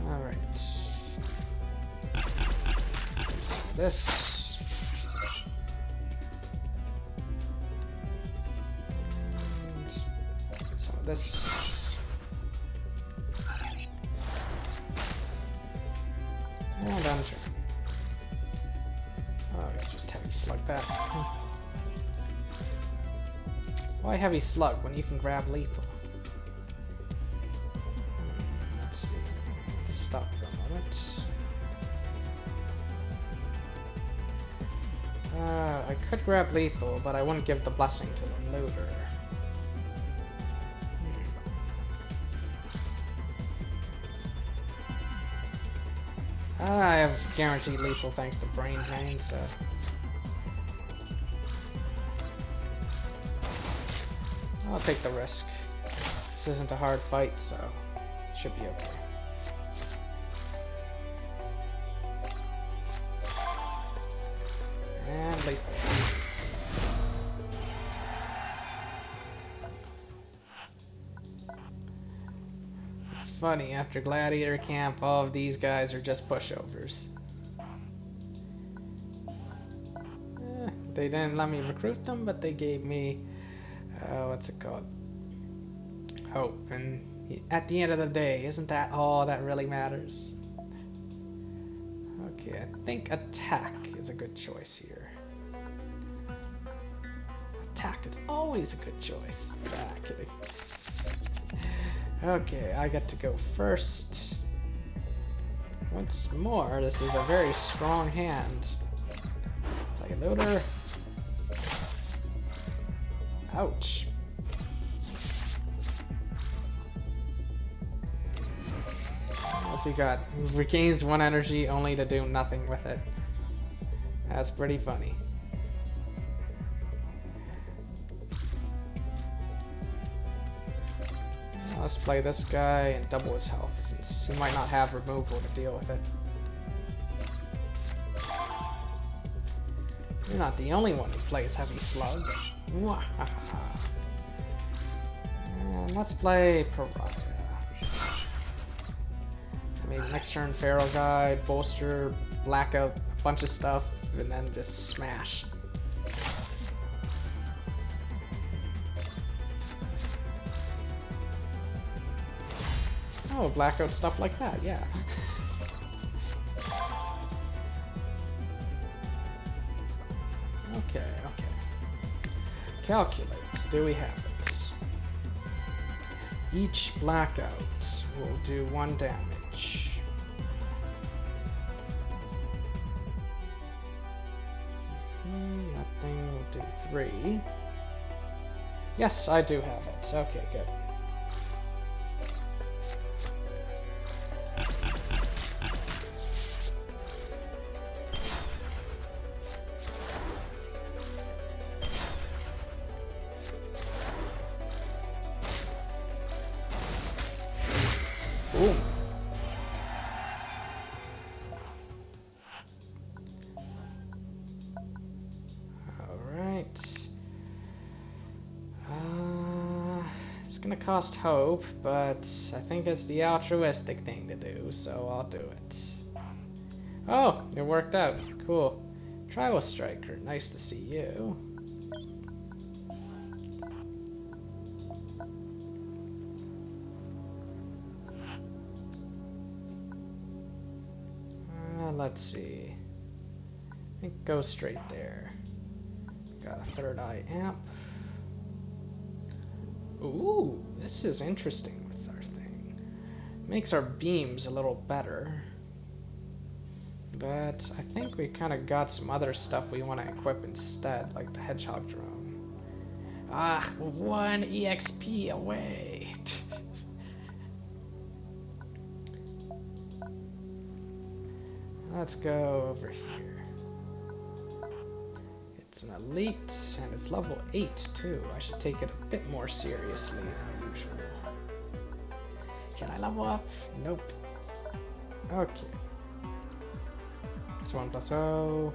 Alright. Do some of this. And some of this. And on turn. Oh, it's just heavy slug that. Why heavy slug when you can grab lethal? Let's see. Let's stop for a moment. I could grab lethal, but I wouldn't give the blessing to the looter. I have guaranteed lethal thanks to brain drain, so. I'll take the risk. This isn't a hard fight, so should be okay. And lethal. It's funny, after Gladiator Camp, all of these guys are just pushovers. They didn't let me recruit them, but they gave me what's it called? Hope. And at the end of the day, isn't that all that really matters? Okay, I think attack is a good choice here. Attack is always a good choice. Ah, kidding. Okay, I get to go first. Once more, this is a very strong hand. Play looter. Ouch. What's he got? Regains 1 energy only to do nothing with it. That's pretty funny. Let's play this guy and double his health since he might not have removal to deal with it. You're not the only one who plays heavy slug. And let's play Pariah. Maybe next turn Feral Guide, Bolster, Blackout, a bunch of stuff, and then just smash. Oh, blackout stuff like that, yeah. Okay, okay. Calculate. Do we have it? Each blackout will do 1 damage. That thing will do 3. Yes, I do have it. Okay, good. Boom. Alright. It's gonna cost hope, but I think it's the altruistic thing to do, so I'll do it. Oh, it worked out. Cool. Tribal Striker, nice to see you. Let's see. I think go straight there. Got a 3rd eye amp. Ooh, this is interesting with our thing. Makes our beams a little better. But I think we kind of got some other stuff we want to equip instead, like the hedgehog drone. Ah, 1 EXP away. Let's go over here. It's an elite, and it's level 8 too. I should take it a bit more seriously than usual. Can I level up? Nope. Okay. It's 1+0.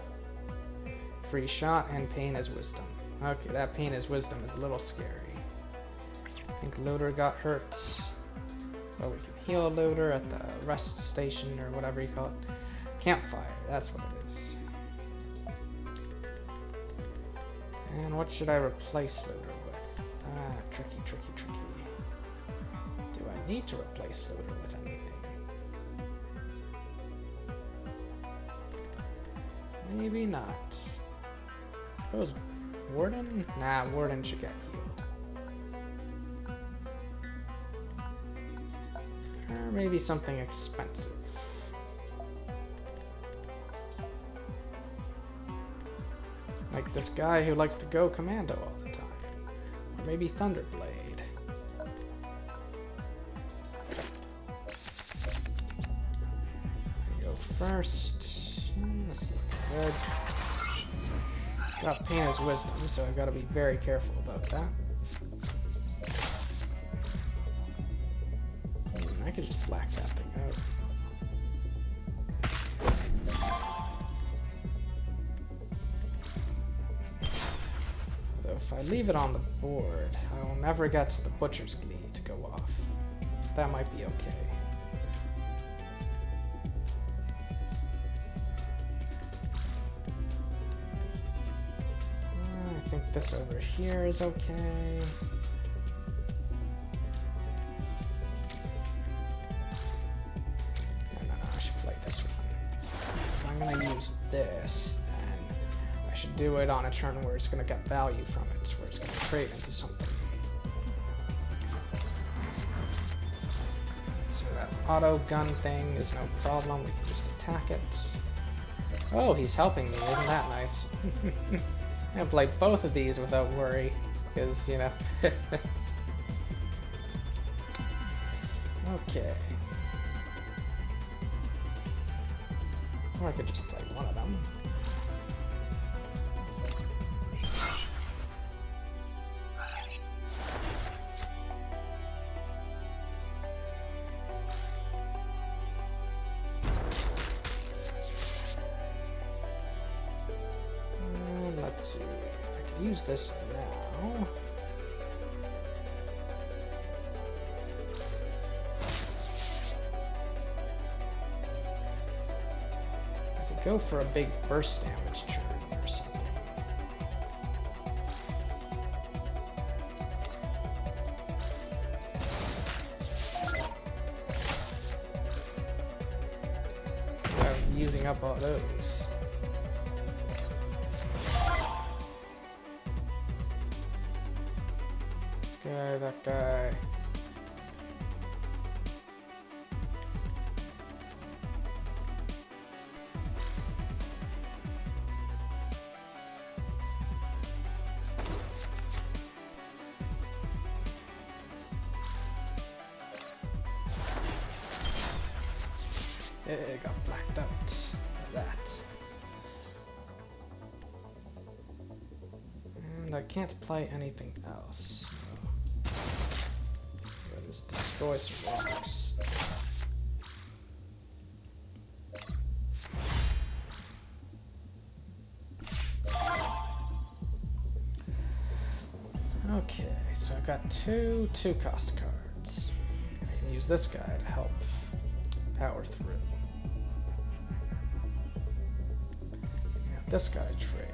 Free shot and pain is wisdom. Okay, that pain is wisdom is a little scary. I think Loader got hurt. Oh, we can heal Loader at the rest station or whatever you call it. Campfire, that's what it is. And what should I replace Loader with? Ah, tricky, tricky, tricky. Do I need to replace Loader with anything? Maybe not. Suppose Warden? Nah, Warden should get healed. Or maybe something expensive. Like this guy who likes to go commando all the time. Or maybe Thunderblade. Go first. This looks good. Got pain as wisdom, so I've got to be very careful about that. I could just black that thing out. If I leave it on the board, I will never get to the Butcher's Glee to go off. That might be okay. I think this over here is okay. No, I should play this one. So if I'm gonna use this, I should do it on a turn where it's going to get value from it, where it's going to trade into something. So that auto gun thing is no problem, we can just attack it. Oh, he's helping me, isn't that nice? I can play both of these without worry, because, you know. Okay. Or I could just play one of them. Let's see, I could use this now. I could go for a big burst damage turn or something. using up all those. This guy, that guy. It got blacked out by that. And I can't play anything else. So I'll just destroy some rocks. Okay, so I've got two cost cards. I can use this guy to help power through. This guy trade.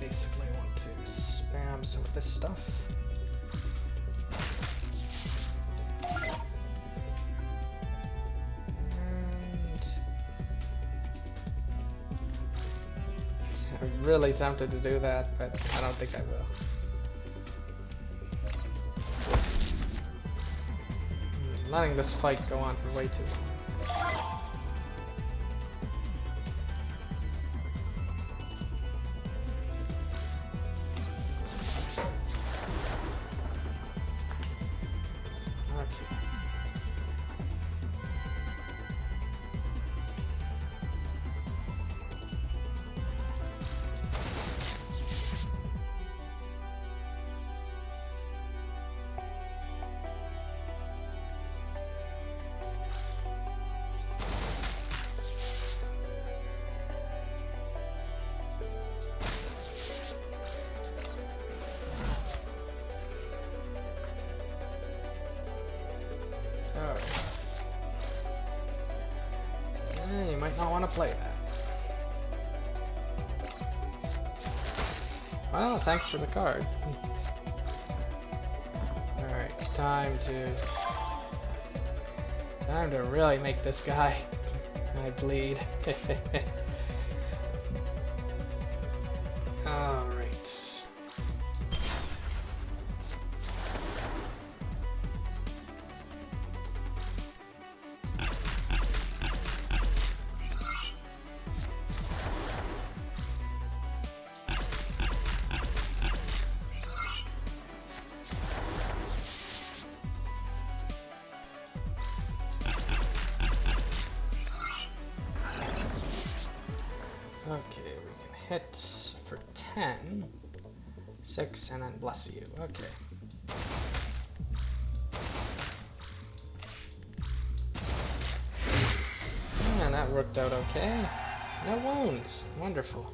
Basically, I want to spam some of this stuff. I'm really tempted to do that, but I don't think I will. I'm letting this fight go on for way too long. You might not want to play that. Well, thanks for the card. Alright, it's time to really make this guy bleed. Alright. Okay, we can hit for 10, 6, and then bless you. Okay. And that worked out okay. No wounds. Wonderful.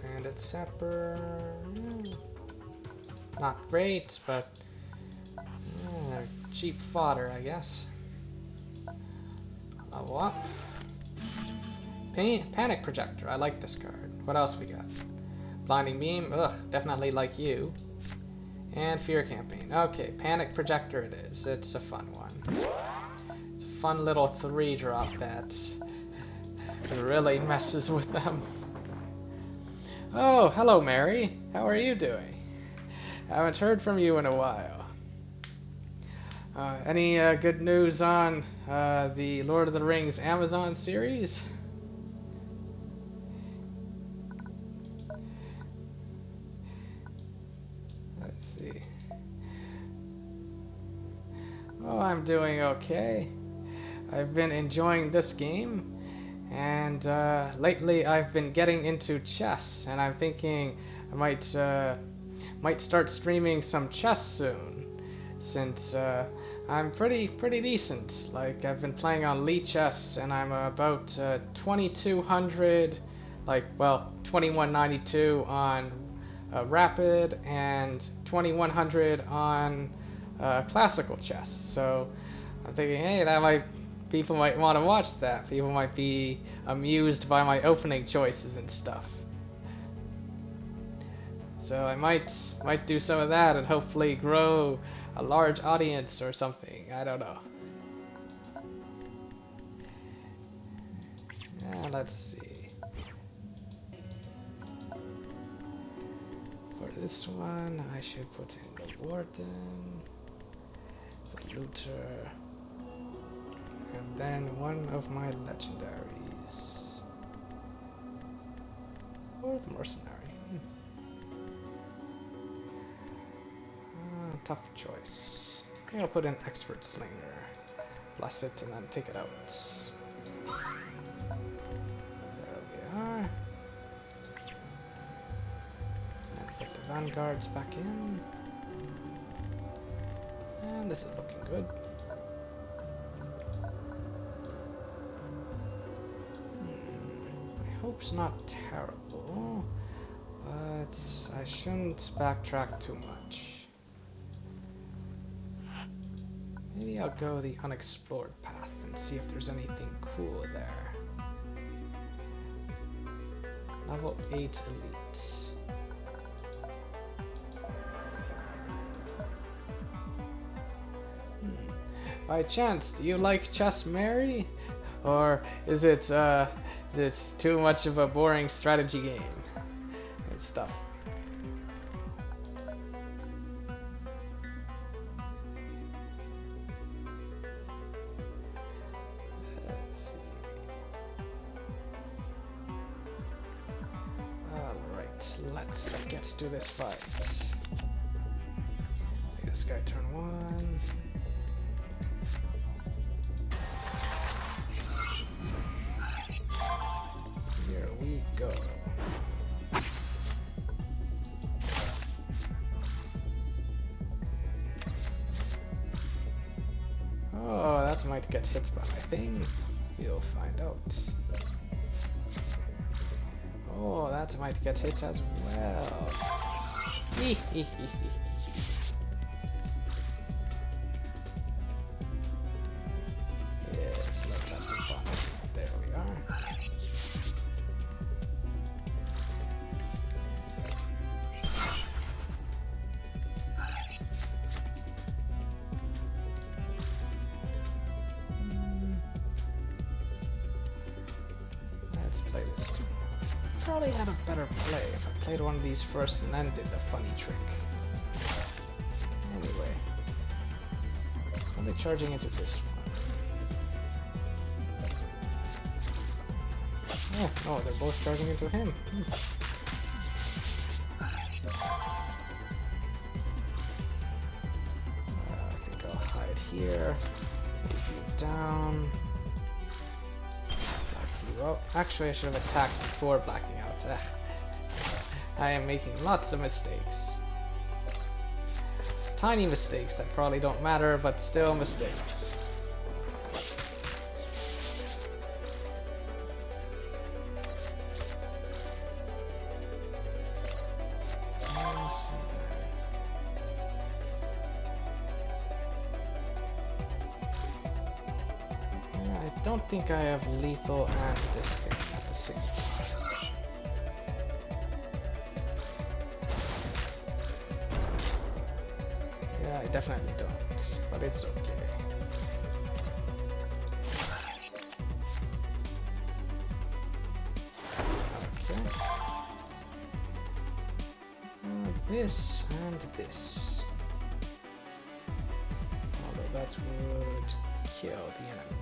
Bandit Sapper. Not great, but they're cheap fodder, I guess. Level up. Panic Projector, I like this card. What else we got? Blinding Beam, ugh, definitely like you. And Fear Campaign. Okay, Panic Projector it is. It's a fun one. It's a fun little 3-drop that really messes with them. Oh, hello Mary. How are you doing? Haven't heard from you in a while. Any good news on the Lord of the Rings Amazon series? Oh, I'm doing okay. I've been enjoying this game, and lately I've been getting into chess, and I'm thinking I might start streaming some chess soon, since I'm pretty decent. Like, I've been playing on Lee Chess, and I'm about 2200, like, well, 2192 on rapid and 2100 on classical chess. So I'm thinking, hey, people might want to watch that. People might be amused by my opening choices and stuff. So I might do some of that and hopefully grow a large audience or something. I don't know. Let's see. For this one, I should put in the Warden, the Looter, and then one of my legendaries. Or the Mercenary. Tough choice. I think I'll put in Expert Slinger, bless it, and then take it out. There we are. And put the Vanguards back in. And this is looking good. My hope's not terrible, but I shouldn't backtrack too much. Maybe I'll go the unexplored path and see if there's anything cool there. Level 8 elite. By chance, do you like chess, Mary? Or is it too much of a boring strategy game and stuff? Let's get to this fight. Make this guy turn 1. Here we go. Oh, that might get hit by my thing. You'll find out. Oh, that might get hit as well. Yes, let's have some fun. There we are. Let's play this too. Probably had a better play if I played one of these first and then did the funny trick. Anyway, I'll be charging into this one. Oh, no, they're both charging into him. I think I'll hide here, move you down. Well, actually I should have attacked before blacking out. I am making lots of mistakes. Tiny mistakes that probably don't matter, but still mistakes. I don't think I have lethal and this thing at the same time. Yeah, I definitely don't, but it's okay. Okay. This and this. Although that would kill the enemy.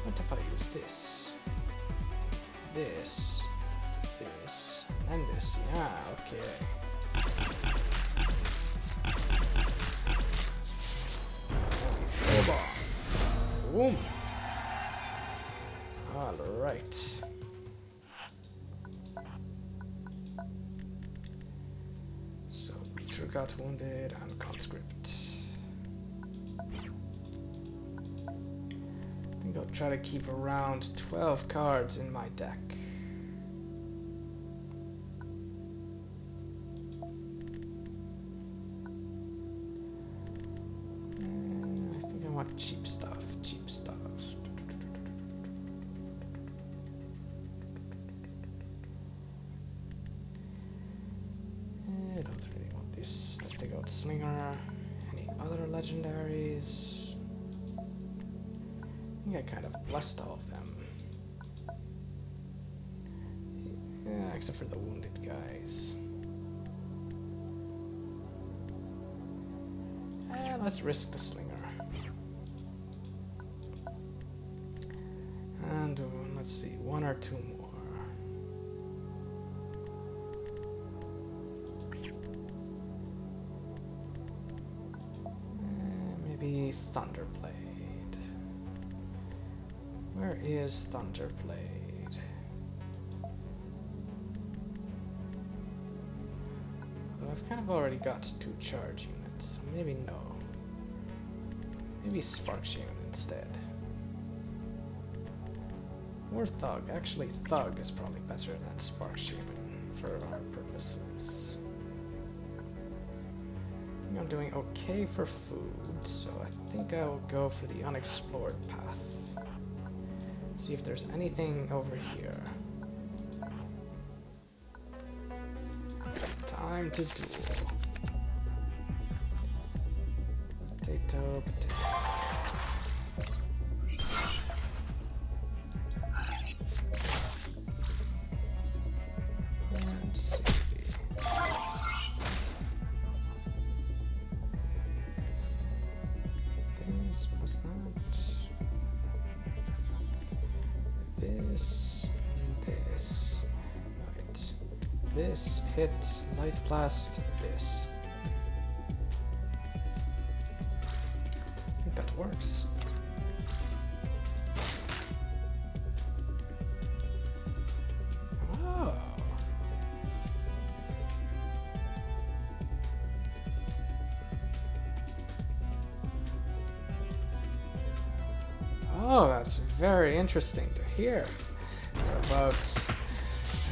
What if I use this? This, and this. Yeah, okay. Boom. Alright. So, Beacher got wounded and conscript. I'll try to keep around 12 cards in my deck. cheap stuff, cheap stuff. I don't really want this. Let's take out Slinger. Any other legendaries? I think I kind of blessed all of them. Yeah, except for the wounded guys. Let's risk the Slinger. And let's see, one or two more. Maybe Thunderblade. Where is Thunderblade? Well, I've kind of already got 2 charge units, so maybe no. Maybe Sparks Unit instead. Or Thug. Actually, Thug is probably better than Sparks Unit for our purposes. I think I'm doing okay for food, so I think I will go for the unexplored path. See if there's anything over here. Time to duel. Potato, potato. Let's see. This plus that. This and this. Right. This hit light blast. This. That works. Oh. Oh, that's very interesting to hear about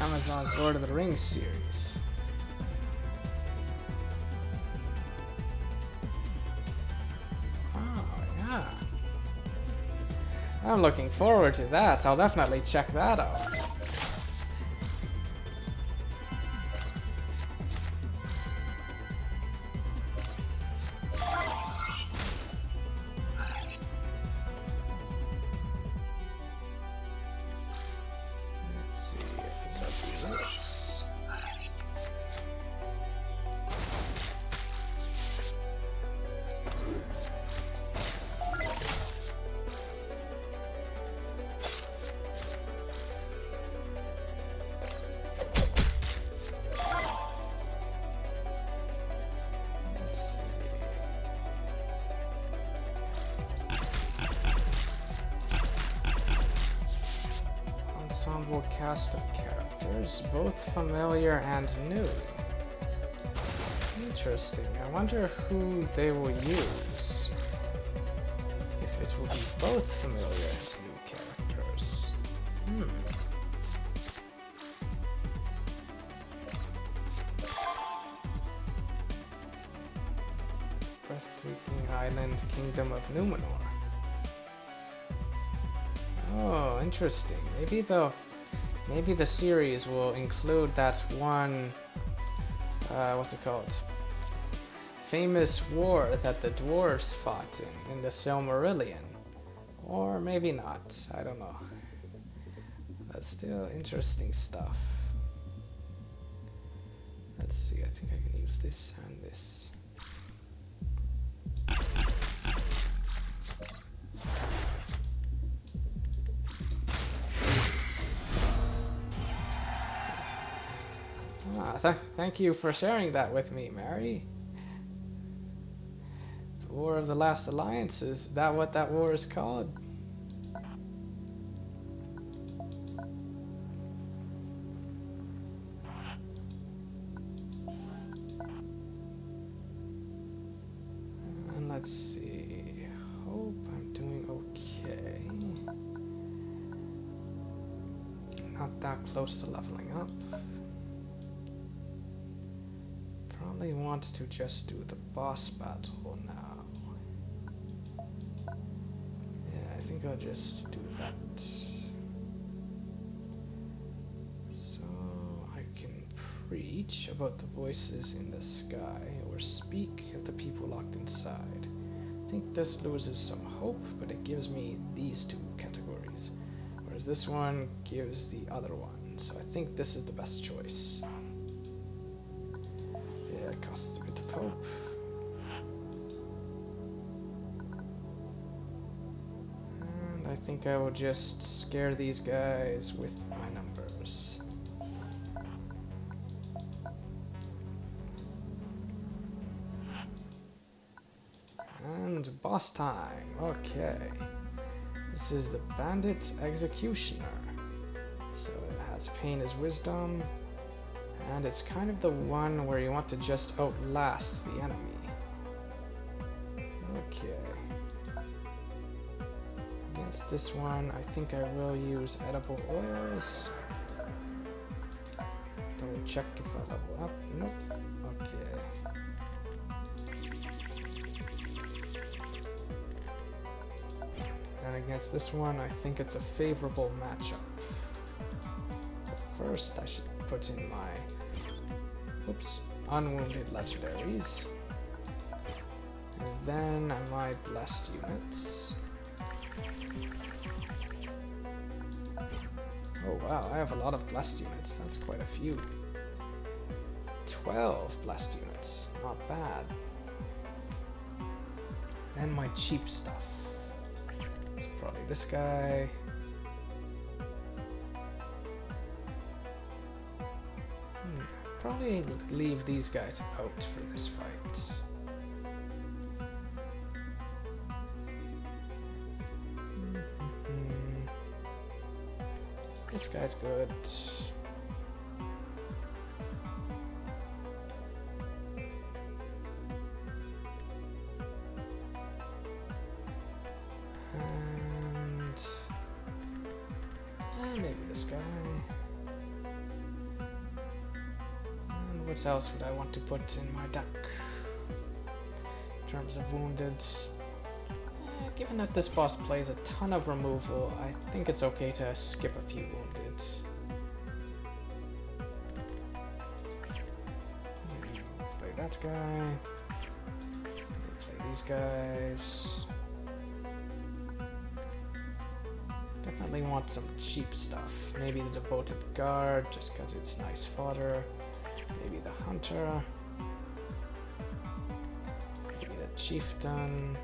Amazon's Lord of the Rings series. I'm looking forward to that. I'll definitely check that out. Let's see, I think I'll do this. Ensemble cast of characters, both familiar and new. Interesting. I wonder who they will use. If it will be both familiar and new characters. Breathtaking Island, Kingdom of Numenor. Oh, interesting. Maybe the series will include that one, what's it called? Famous war that the dwarves fought in the Silmarillion. Or maybe not, I don't know. That's still interesting stuff. Let's see, I think I can use this and this. Thank you for sharing that with me, Mary. The War of the Last Alliance, is that what that war is called? And let's see. Hope I'm doing okay. Not that close to leveling up. Probably want to just do the boss battle now. think I'll just do that. So I can preach about the voices in the sky or speak of the people locked inside. I think this loses some hope, but it gives me these two categories, whereas this one gives the other one. So I think this is the best choice. Yeah, it costs a bit of hope. And I think I will just scare these guys with my numbers. And boss time. Okay. This is the Bandit's Executioner. So it has pain as wisdom. And it's kind of the one where you want to just outlast the enemy. Okay. Against this one, I think I will use edible oils. Double check if I level up. Nope. Okay. And against this one, I think it's a favorable matchup. But first, I should put in my unwounded legendaries. And then my blessed units. Oh wow, I have a lot of blessed units. That's quite a few. 12 blessed units. Not bad. Then my cheap stuff. So probably this guy. Probably leave these guys out for this fight. This guy's good. And maybe this guy. And what else would I want to put in my deck in terms of wounded? Given that this boss plays a ton of removal, I think it's okay to skip a few wounded. Play that guy. Play these guys. Definitely want some cheap stuff. Maybe the Devoted Guard, just because it's nice fodder. Maybe the Hunter. Maybe the Chieftain.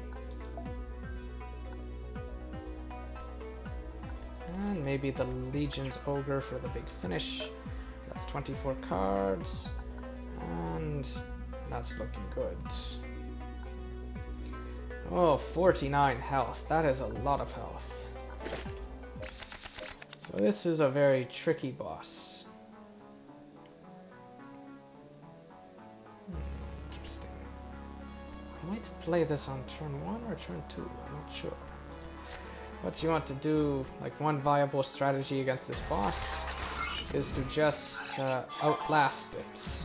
And maybe the Legion's Ogre for the big finish. That's 24 cards. And that's looking good. Oh, 49 health. That is a lot of health. So this is a very tricky boss. Interesting. I might play this on turn 1 or turn 2. I'm not sure. What you want to do, like one viable strategy against this boss, is to just outlast it.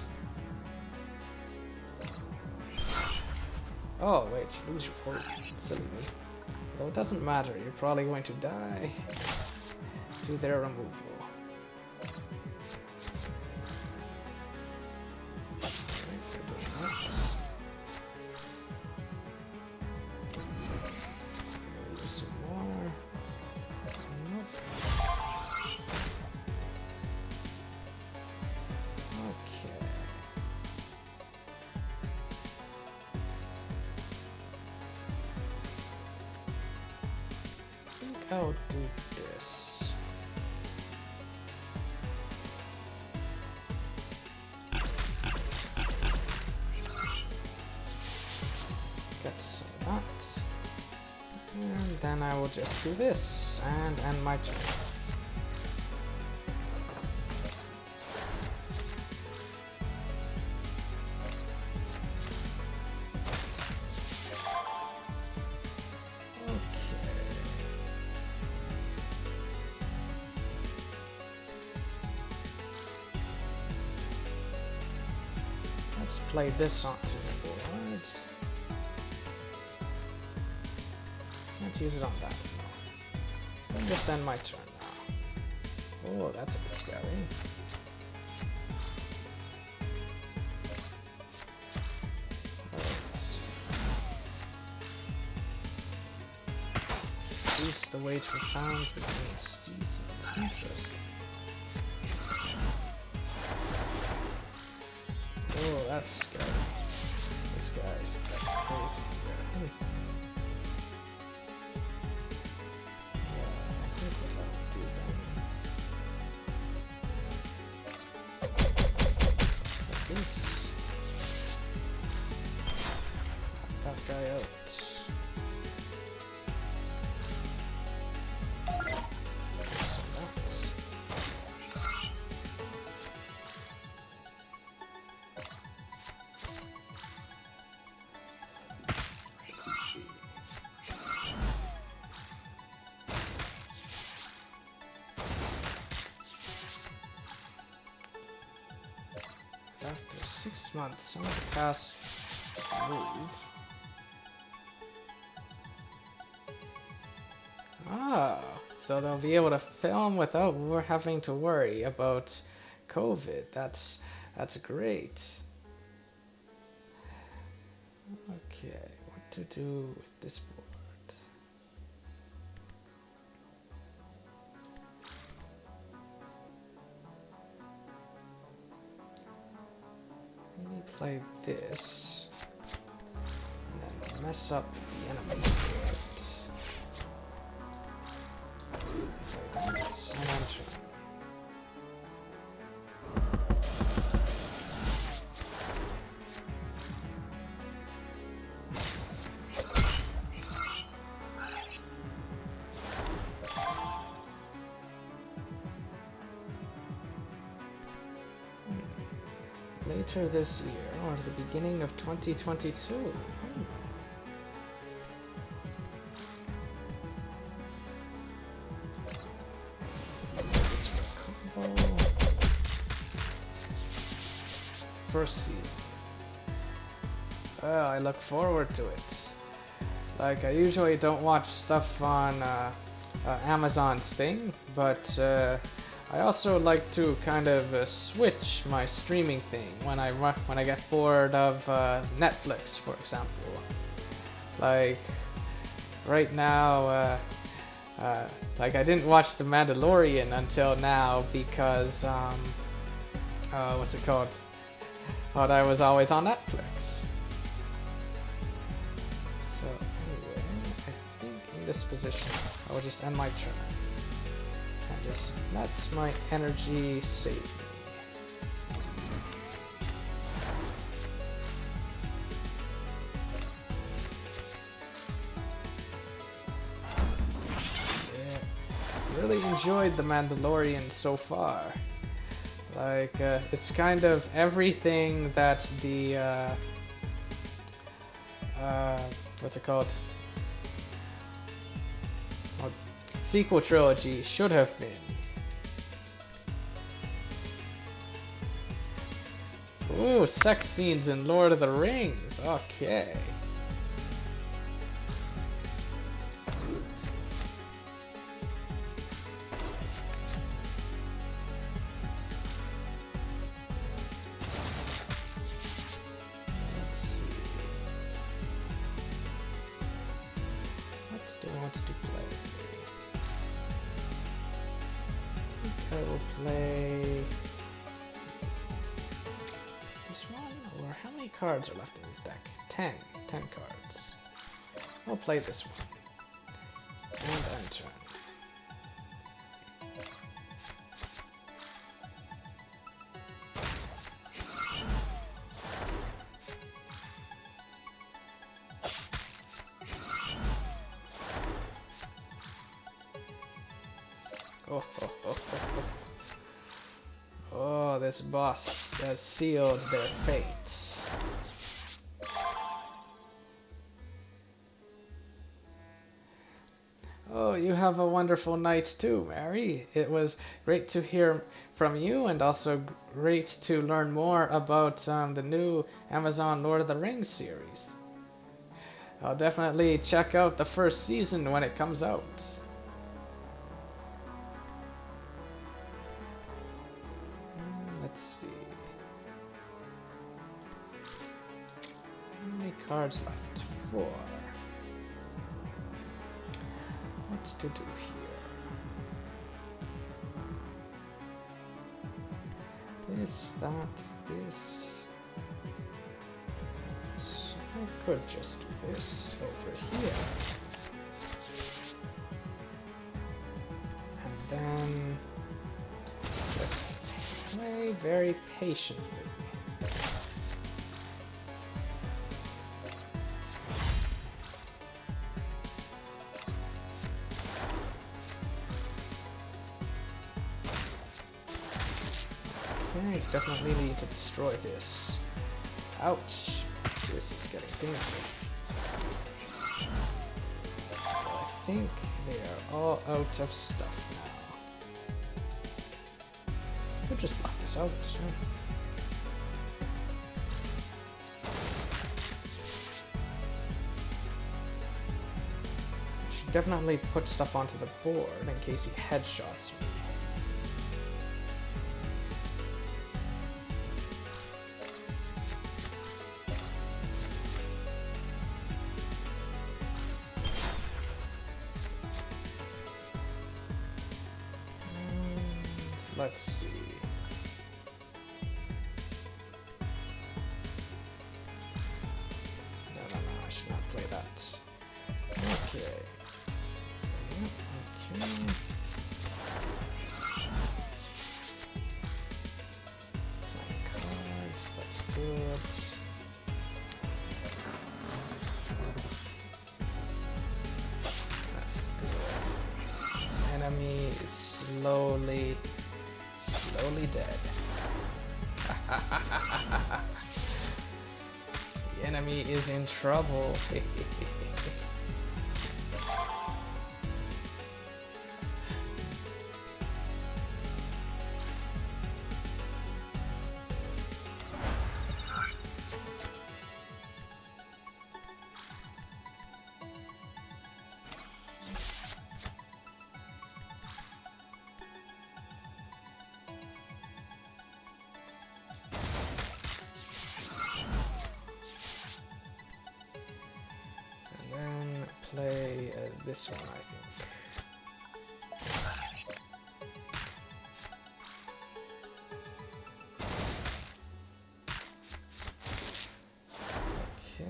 Oh wait, you lose your poison. Silly me. Though it doesn't matter, you're probably going to die to their removal. I'll do this. Get some of that. And then I will just do this and end my turn. Let's play this onto the board. Can't use it on that, no. I'll just end my turn now. Oh, that's a bit scary. Reduce the wait for pounds between seasons. Interesting. Oh, that's scary. This guy's crazy here. Yeah, I think what I'll do then. Like this. Knock that guy out. After 6 months, some of the cast move. Ah, so they'll be able to film without having to worry about COVID. That's great. Okay, what to do with this board? Play this, and then mess up the enemy's board. Play that, and enter. Later this year, or the beginning of 2022. This for combo. First season. Well, I look forward to it. Like, I usually don't watch stuff on Amazon's thing, but I also like to kind of switch my streaming thing when I get bored of Netflix, for example. Like right now, like I didn't watch The Mandalorian until now because what's it called? Thought I was always on Netflix. So anyway, I think in this position I will just end my turn. Just let my energy save me. Yeah, really enjoyed The Mandalorian so far. Like, it's kind of everything that the, what's it called? Sequel trilogy should have been. Ooh, sex scenes in Lord of the Rings. Okay. Let's see. What do I want to play? I will play this one, or how many cards are left in this deck? 10 cards. I'll play this one. And enter. Oh, this boss has sealed their fate. Oh, you have a wonderful night too, Mary. It was great to hear from you, and also great to learn more about the new Amazon Lord of the Rings series. I'll definitely check out the first season when it comes out. cards left. 4. What to do here? This, that, this. So I could just do this over here. And then just play very patiently. Okay, definitely need to destroy this. Ouch. This is getting painful. I think they are all out of stuff now. We'll just block this out. Should definitely put stuff onto the board in case he headshots me. Let's see. No, I should not play that. Okay. Yep, okay. Playing cards, that's good. That's good. This enemy is slowly dead. The enemy is in trouble. Play this one, I think. Okay.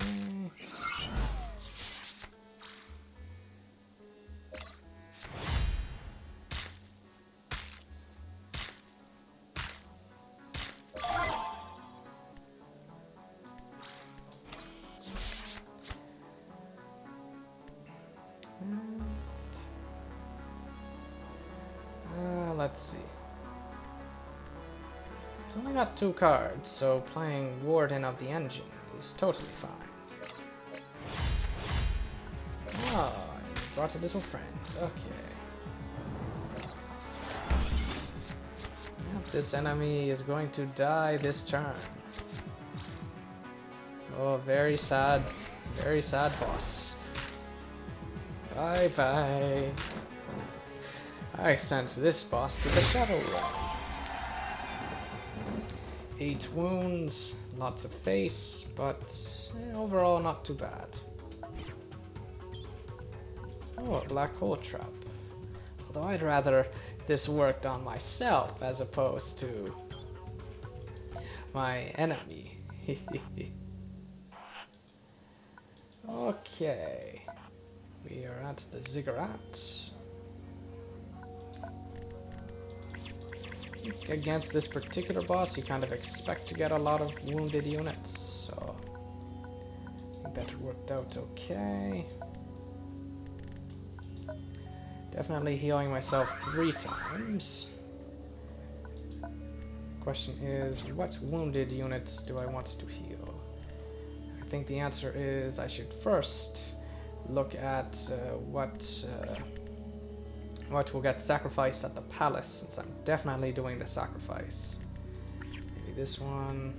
Let's see. It's only got 2 cards, so playing Warden of the Engine is totally fine. Oh, you brought a little friend. Okay. Yep, this enemy is going to die this turn. Oh, very sad boss. Bye bye. I sent this boss to the Shadow Realm. 8 wounds, lots of face, but overall not too bad. Oh, a black hole trap. Although I'd rather this worked on myself as opposed to my enemy. Okay. We are at the Ziggurat. Against this particular boss, you kind of expect to get a lot of wounded units, so I think that worked out okay. Definitely healing myself 3 times. Question is, what wounded units do I want to heal? I think the answer is I should first look at what will get sacrificed at the palace, since I'm definitely doing the sacrifice. Maybe this one.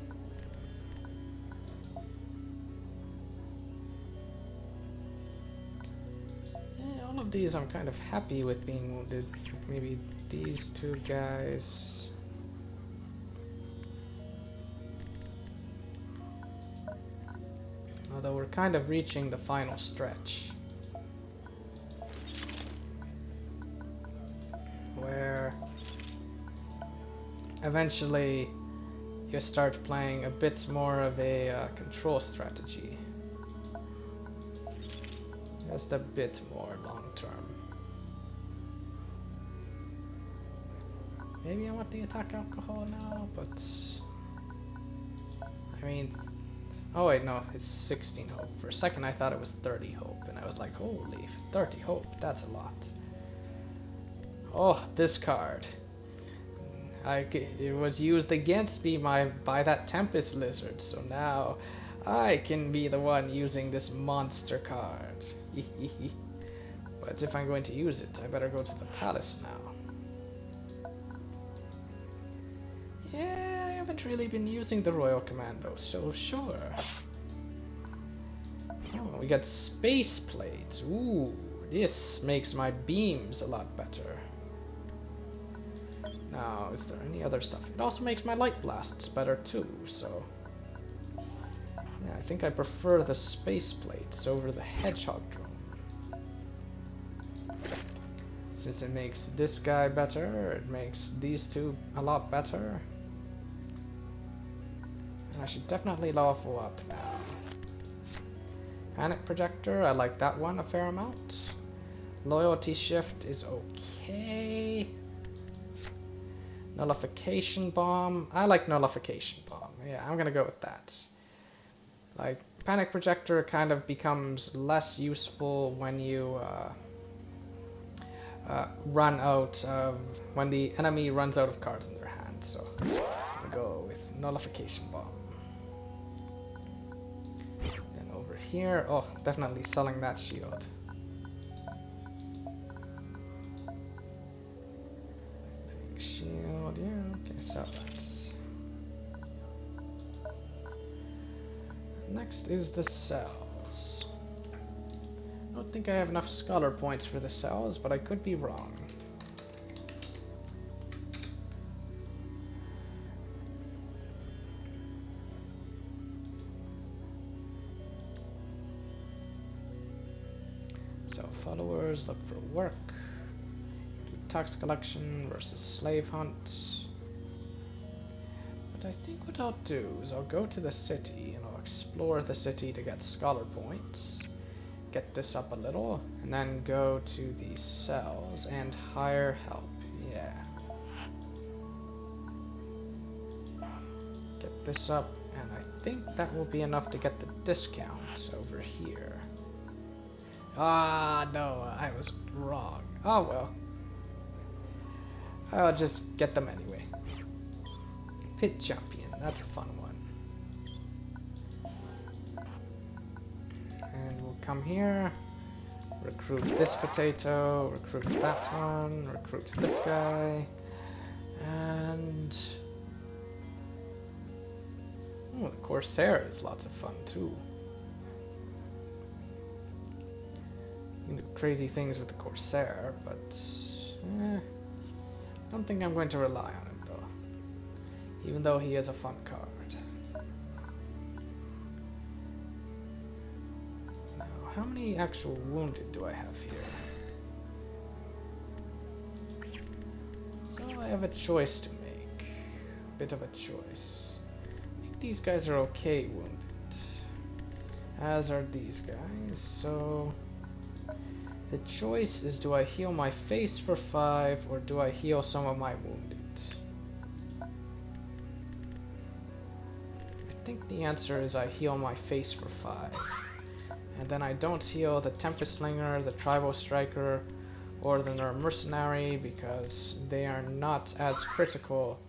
Yeah, all of these I'm kind of happy with being wounded. Maybe these 2 guys. Although we're kind of reaching the final stretch, where eventually you start playing a bit more of a control strategy. Just a bit more long term. Maybe I want the attack alcohol now, but I mean, oh wait, no, it's 16 hope. For a second I thought it was 30 hope, and I was like, holy, 30 hope, that's a lot. Oh, this card. It was used against me by that Tempest Lizard, so now I can be the one using this monster card. But if I'm going to use it, I better go to the palace now. Yeah, I haven't really been using the Royal Commandos, so sure. Oh, we got space plates. Ooh, this makes my beams a lot better. Now, is there any other stuff? It also makes my light blasts better too, so... yeah, I think I prefer the space plates over the hedgehog drone. Since it makes this guy better, it makes these two a lot better. And I should definitely level up now. Panic projector, I like that one a fair amount. Loyalty shift is okay. Nullification bomb. I like nullification bomb. Yeah, I'm gonna go with that. Like, panic projector kind of becomes less useful when you run out of, when the enemy runs out of cards in their hand. So I'm gonna go with nullification bomb. Then over here, oh, definitely selling that shield. Shield, yeah, okay, sell that. Next is the cells. I don't think I have enough scholar points for the cells, but I could be wrong. So followers, look for work. Tax collection versus slave hunt. But I think what I'll do is I'll go to the city and I'll explore the city to get scholar points, get this up a little, and then go to the cells and hire help. Yeah. Get this up, and I think that will be enough to get the discounts over here. Ah, no, I was wrong. Oh well. I'll just get them anyway. Pit champion, that's a fun one. And we'll come here, recruit this potato, recruit that one, recruit this guy, and... oh, the Corsair is lots of fun too. You can do crazy things with the Corsair, but... I don't think I'm going to rely on it though, even though he is a fun card. Now, how many actual wounded do I have here? So I have a choice to make, a bit of a choice. I think these guys are okay wounded, as are these guys, so... the choice is, do I heal my face for 5 or do I heal some of my wounded? I think the answer is I heal my face for 5. And then I don't heal the Tempest Slinger, the Tribal Striker, or the Mercenary because they are not as critical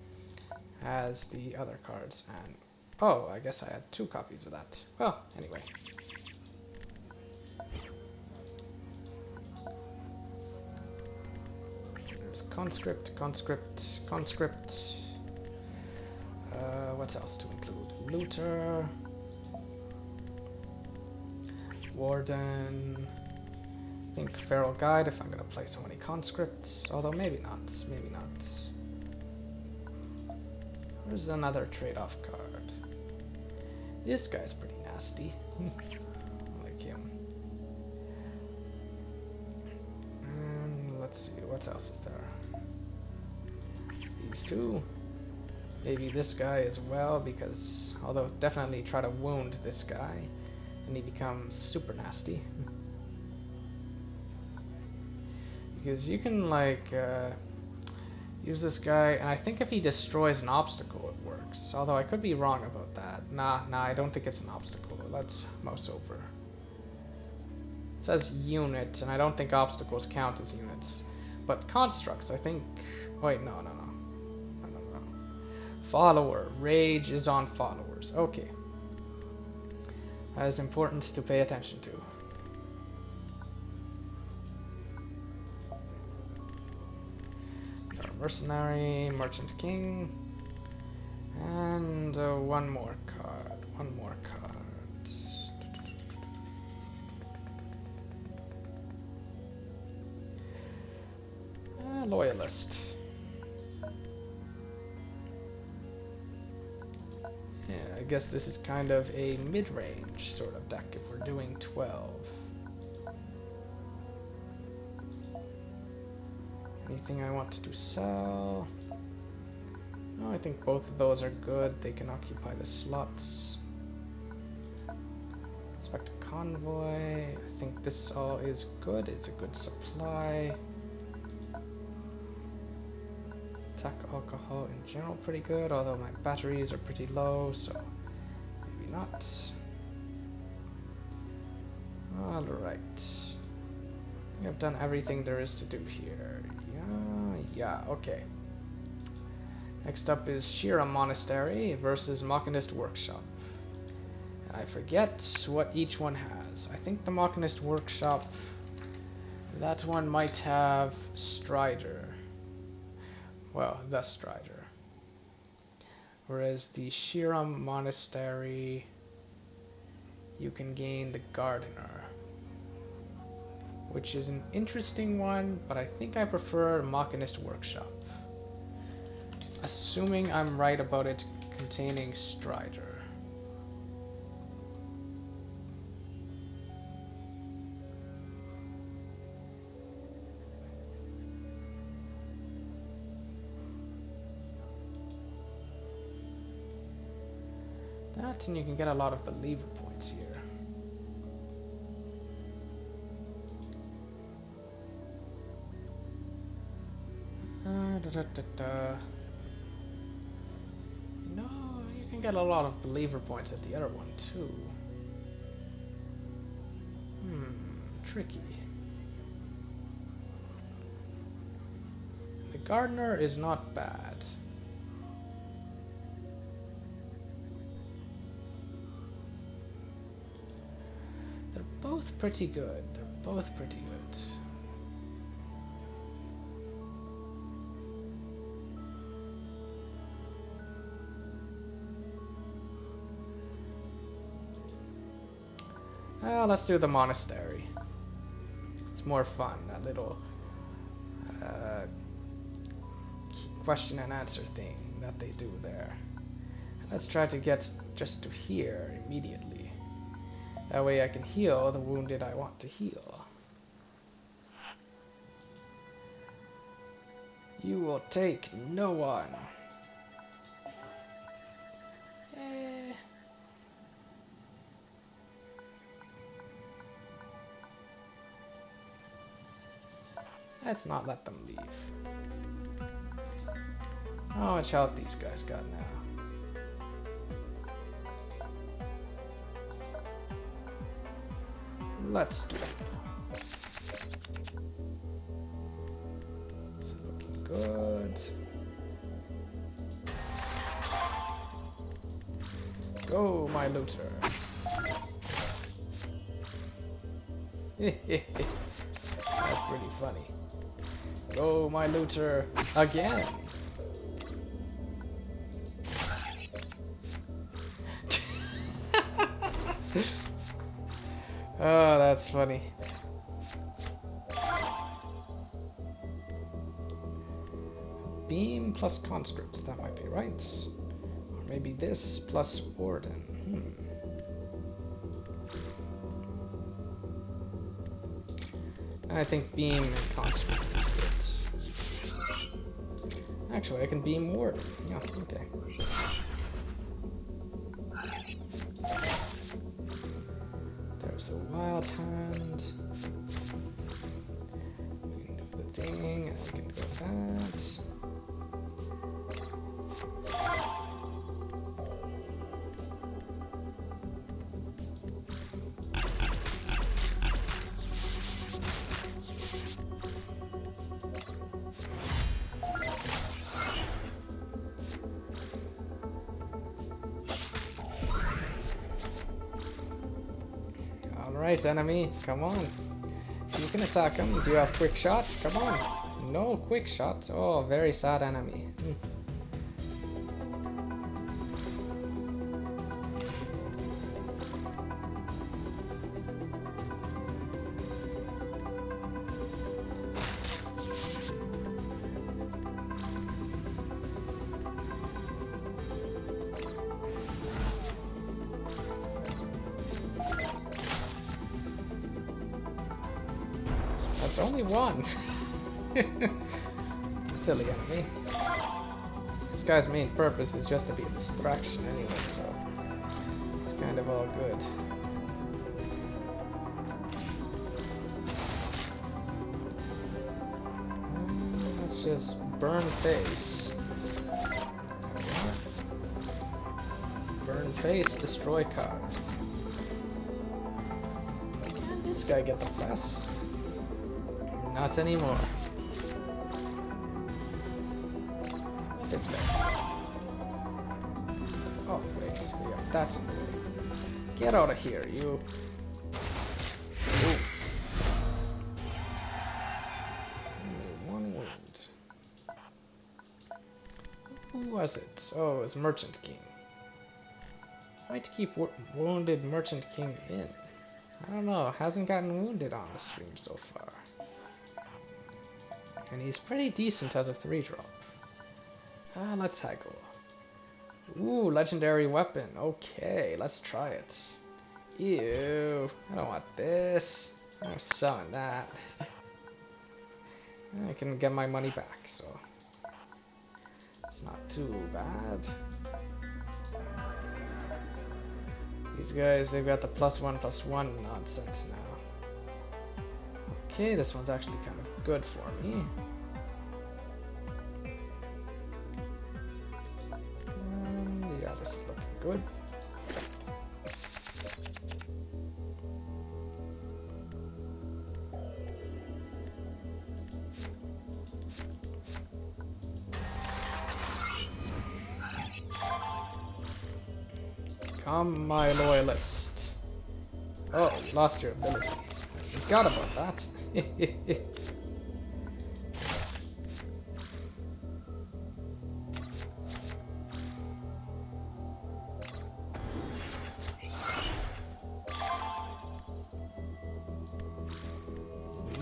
as the other cards. And oh, I guess I had 2 copies of that. Well, anyway. Conscript, conscript, conscript. What else to include? Looter, Warden. I think Feral Guide if I'm gonna play so many conscripts. Although maybe not, maybe not. There's another trade-off card. This guy's pretty nasty. him. And let's see, what else is there? These two. Maybe this guy as well, because although definitely try to wound this guy, and he becomes super nasty. Because you can like use this guy, and I think if he destroys an obstacle it works. Although I could be wrong about that. Nah, I don't think it's an obstacle. Let's mouse over. It says unit, and I don't think obstacles count as units. But constructs, I think. Wait, no. Follower. Rage is on followers. Okay. That is important to pay attention to. Mercenary, Merchant King, and one more card. Loyalist. Yeah, I guess this is kind of a mid-range sort of deck if we're doing 12. Anything I want to sell? No, I think both of those are good. They can occupy the slots. Inspect a convoy. I think this all is good. It's a good supply. Attack alcohol in general pretty good, although my batteries are pretty low, so maybe not. Alright. I think I've done everything there is to do here. Yeah, okay. Next up is Shira Monastery versus Machinist Workshop. I forget what each one has. I think the Machinist Workshop, that one might have Strider. Well, the Strider. Whereas the Shira Monastery, you can gain the Gardener, which is an interesting one, but I think I prefer Machinist Workshop. Assuming I'm right about it containing Strider. That, and you can get a lot of believer points here. No, you can get a lot of believer points at the other one too. Tricky. The Gardener is not bad. They're both pretty good. Let's do the monastery. It's more fun, that little question and answer thing that they do there. And let's try to get just to here immediately. That way I can heal the wounded I want to heal. You will take no one. Let's not let them leave. How much health these guys got now? Let's do it. It's looking good. Go, my looter. That's pretty funny. Go, my looter, again. Oh, that's funny. Beam plus conscripts, that might be right. Or maybe this plus warden. I think beam and construct is good. Actually, I can beam warden. Yeah, okay. There's a wild hand. We can do the thing, and we can go that. Alright, enemy, come on. You can attack him. Do you have quick shots? Come on. No quick shots. Oh, very sad enemy. That's only one. Silly enemy. This guy's main purpose is just to be a distraction anyway, so it's kind of all good. Let's just burn face. Burn face, destroy card. Can this guy get the plus? Not anymore. Not this guy. Oh, wait. Yeah, that's in the way. Get out of here, you. Ooh. One wound. Who was it? Oh, it was Merchant King. Might keep wounded Merchant King in. I don't know. Hasn't gotten wounded on the stream so far. And he's pretty decent as a 3-drop. Let's haggle. Ooh, legendary weapon. Okay, let's try it. Ew, I don't want this. I'm selling that. I can get my money back, so it's not too bad. These guys, they've got the +1/+1 nonsense now. Okay, this one's actually kind of good for me. And yeah, this is looking good. Come, my loyalist. Oh, lost your ability. I forgot about that.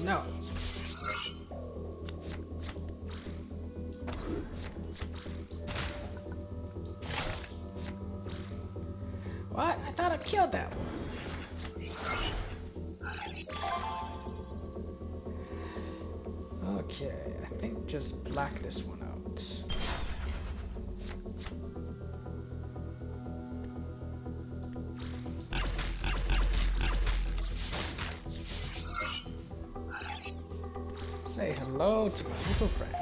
No. What? I thought I killed that one. Okay, I think just black this one out. Say hello to my little friend.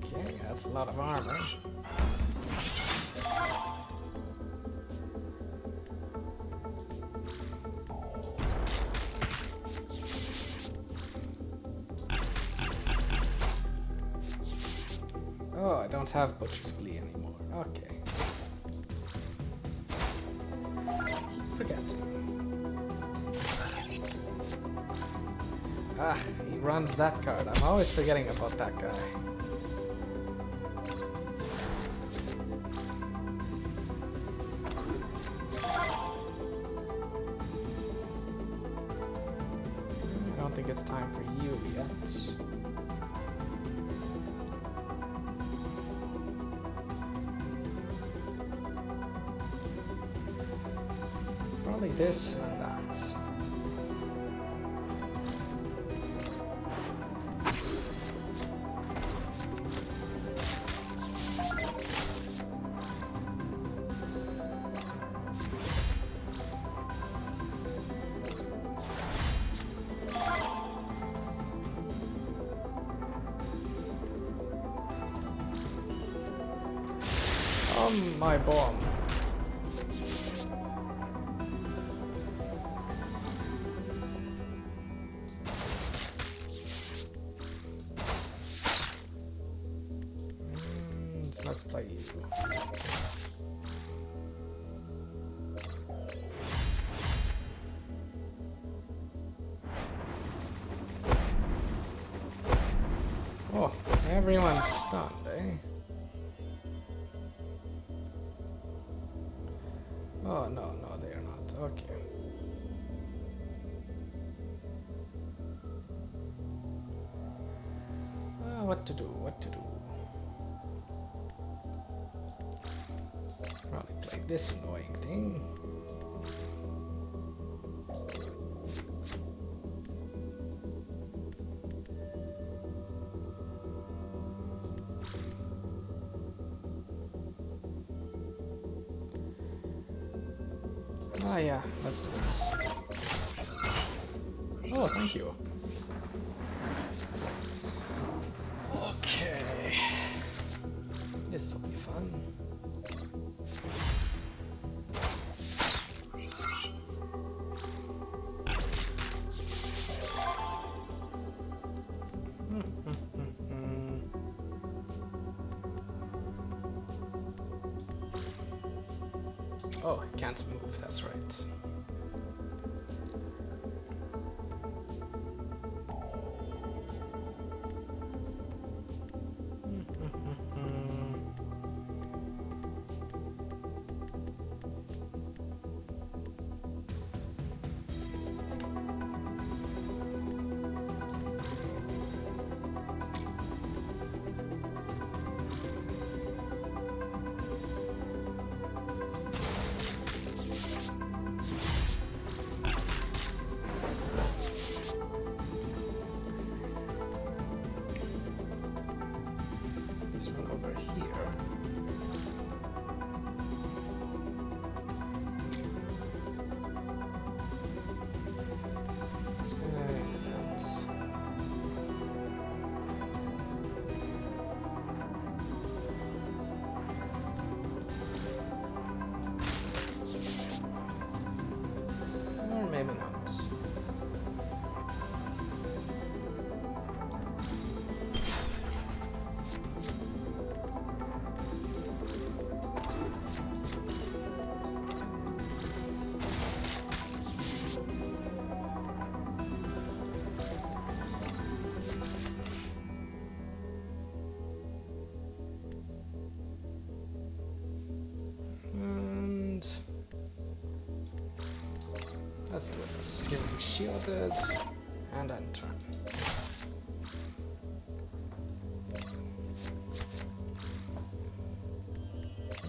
Okay, that's a lot of armor. Oh, I don't have Butcher's Glee anymore. Okay. Forget. Ah, he runs that card. I'm always forgetting about that guy. I don't think it's time for you yet. Probably this and that. My bomb. And let's play you. Oh, everyone's stunned, eh? Oh, no, they are not. Okay. What to do? Probably play this annoying thing. Ah, yeah, let's do this. Oh, thank you. Okay. This will be fun. Oh, I can't move, that's right. Or maybe not. Let's do it. Give him shielded and enter.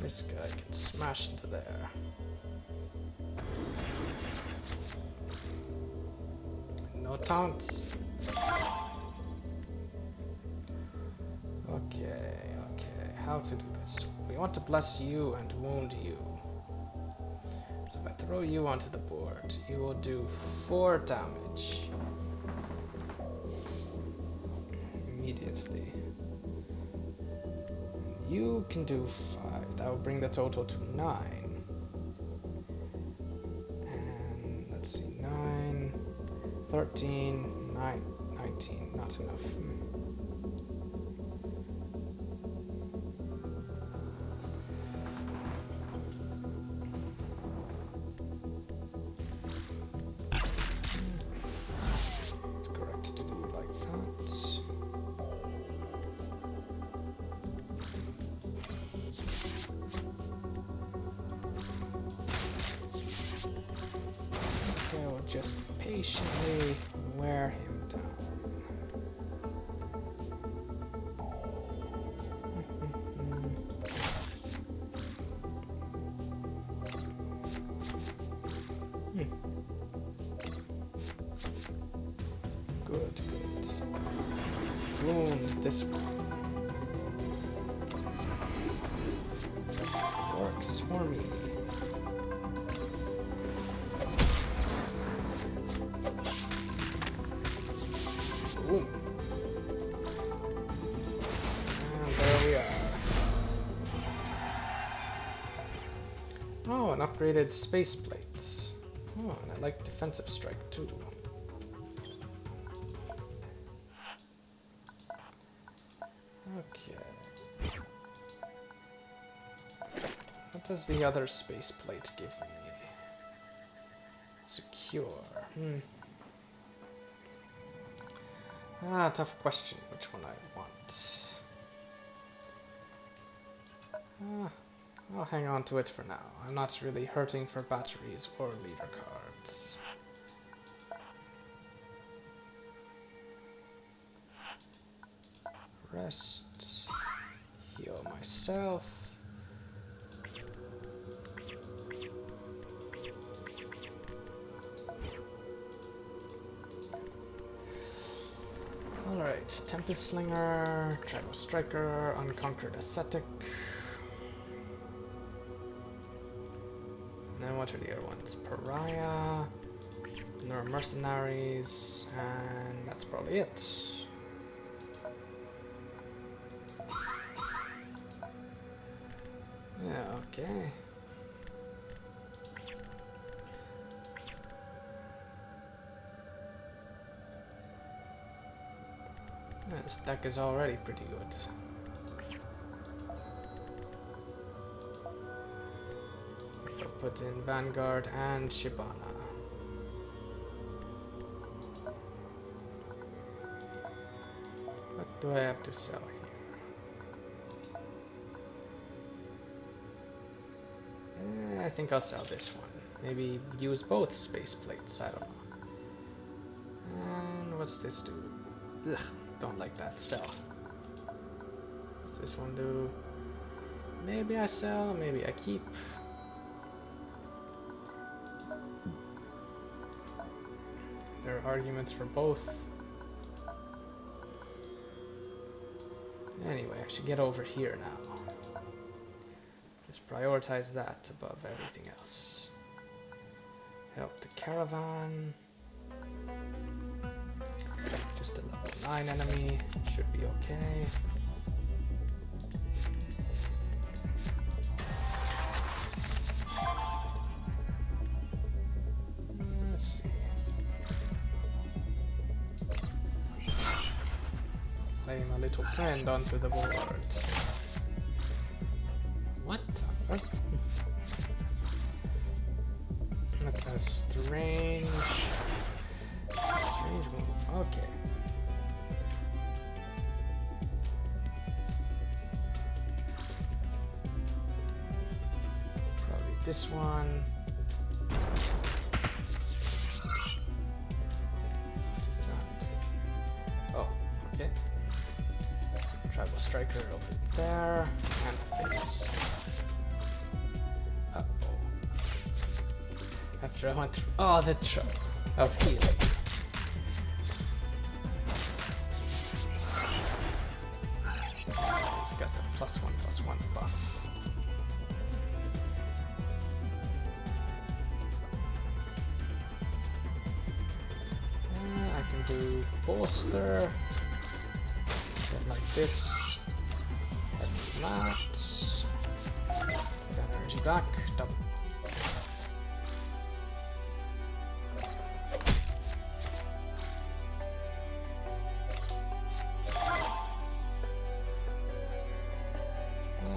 This guy can smash into there. No taunts. Okay. How to do this? We want to bless you and wound you. So if I throw you onto the board, you will do 4 damage. Immediately. You can do 5. That will bring the total to 9. And let's see, 9, 13, 19. Not enough. Just patiently wear him down. good, good. Wounds this one. Works for me. Boom. And there we are. Oh, an upgraded space plate. Oh, and I like defensive strike too. Okay. What does the other space plate give me? Secure. Ah, tough question. Which one I want? I'll hang on to it for now. I'm not really hurting for batteries or leader cards. Rest. Heal myself. Alright, Tempest Slinger, Tribal Striker, Unconquered Ascetic. And then what are the other ones? Pariah, Neru Mercenaries, and that's probably it. Yeah, okay. Yeah, this deck is already pretty good. I'll put in Vanguard and Shibana. What do I have to sell here? I think I'll sell this one. Maybe use both space plates, I don't know. And what's this do? Ugh, don't like that. Sell. What's this one do? Maybe I sell, maybe I keep. There are arguments for both. Anyway, I should get over here now. Just prioritize that above everything else. Help the caravan. Just a level 9 enemy. Should be okay. Let's see. Play my little friend onto the board. What? What? That's a strange move. Okay. Probably this one. What is that? Oh, okay. Tribal Striker over there, and face. Uh-oh. After I went through all the trouble of healing. He's got the +1/+1 buff. I can do bolster. Get like this. And that. Get energy back. Double.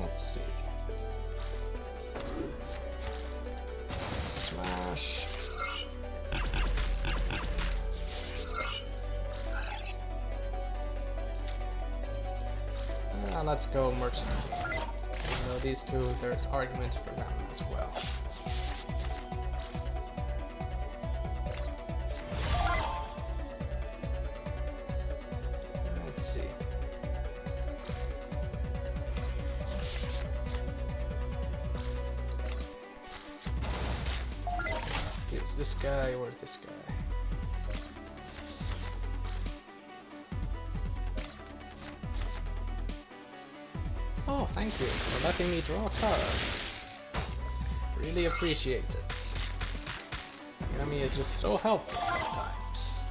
Let's see. Smash. Let's go merchant. Even though these two, there's argument for them as well. Let's see. Here's this guy or this guy. Oh, thank you for letting me draw cards. Really appreciate it. The enemy is just so helpful sometimes.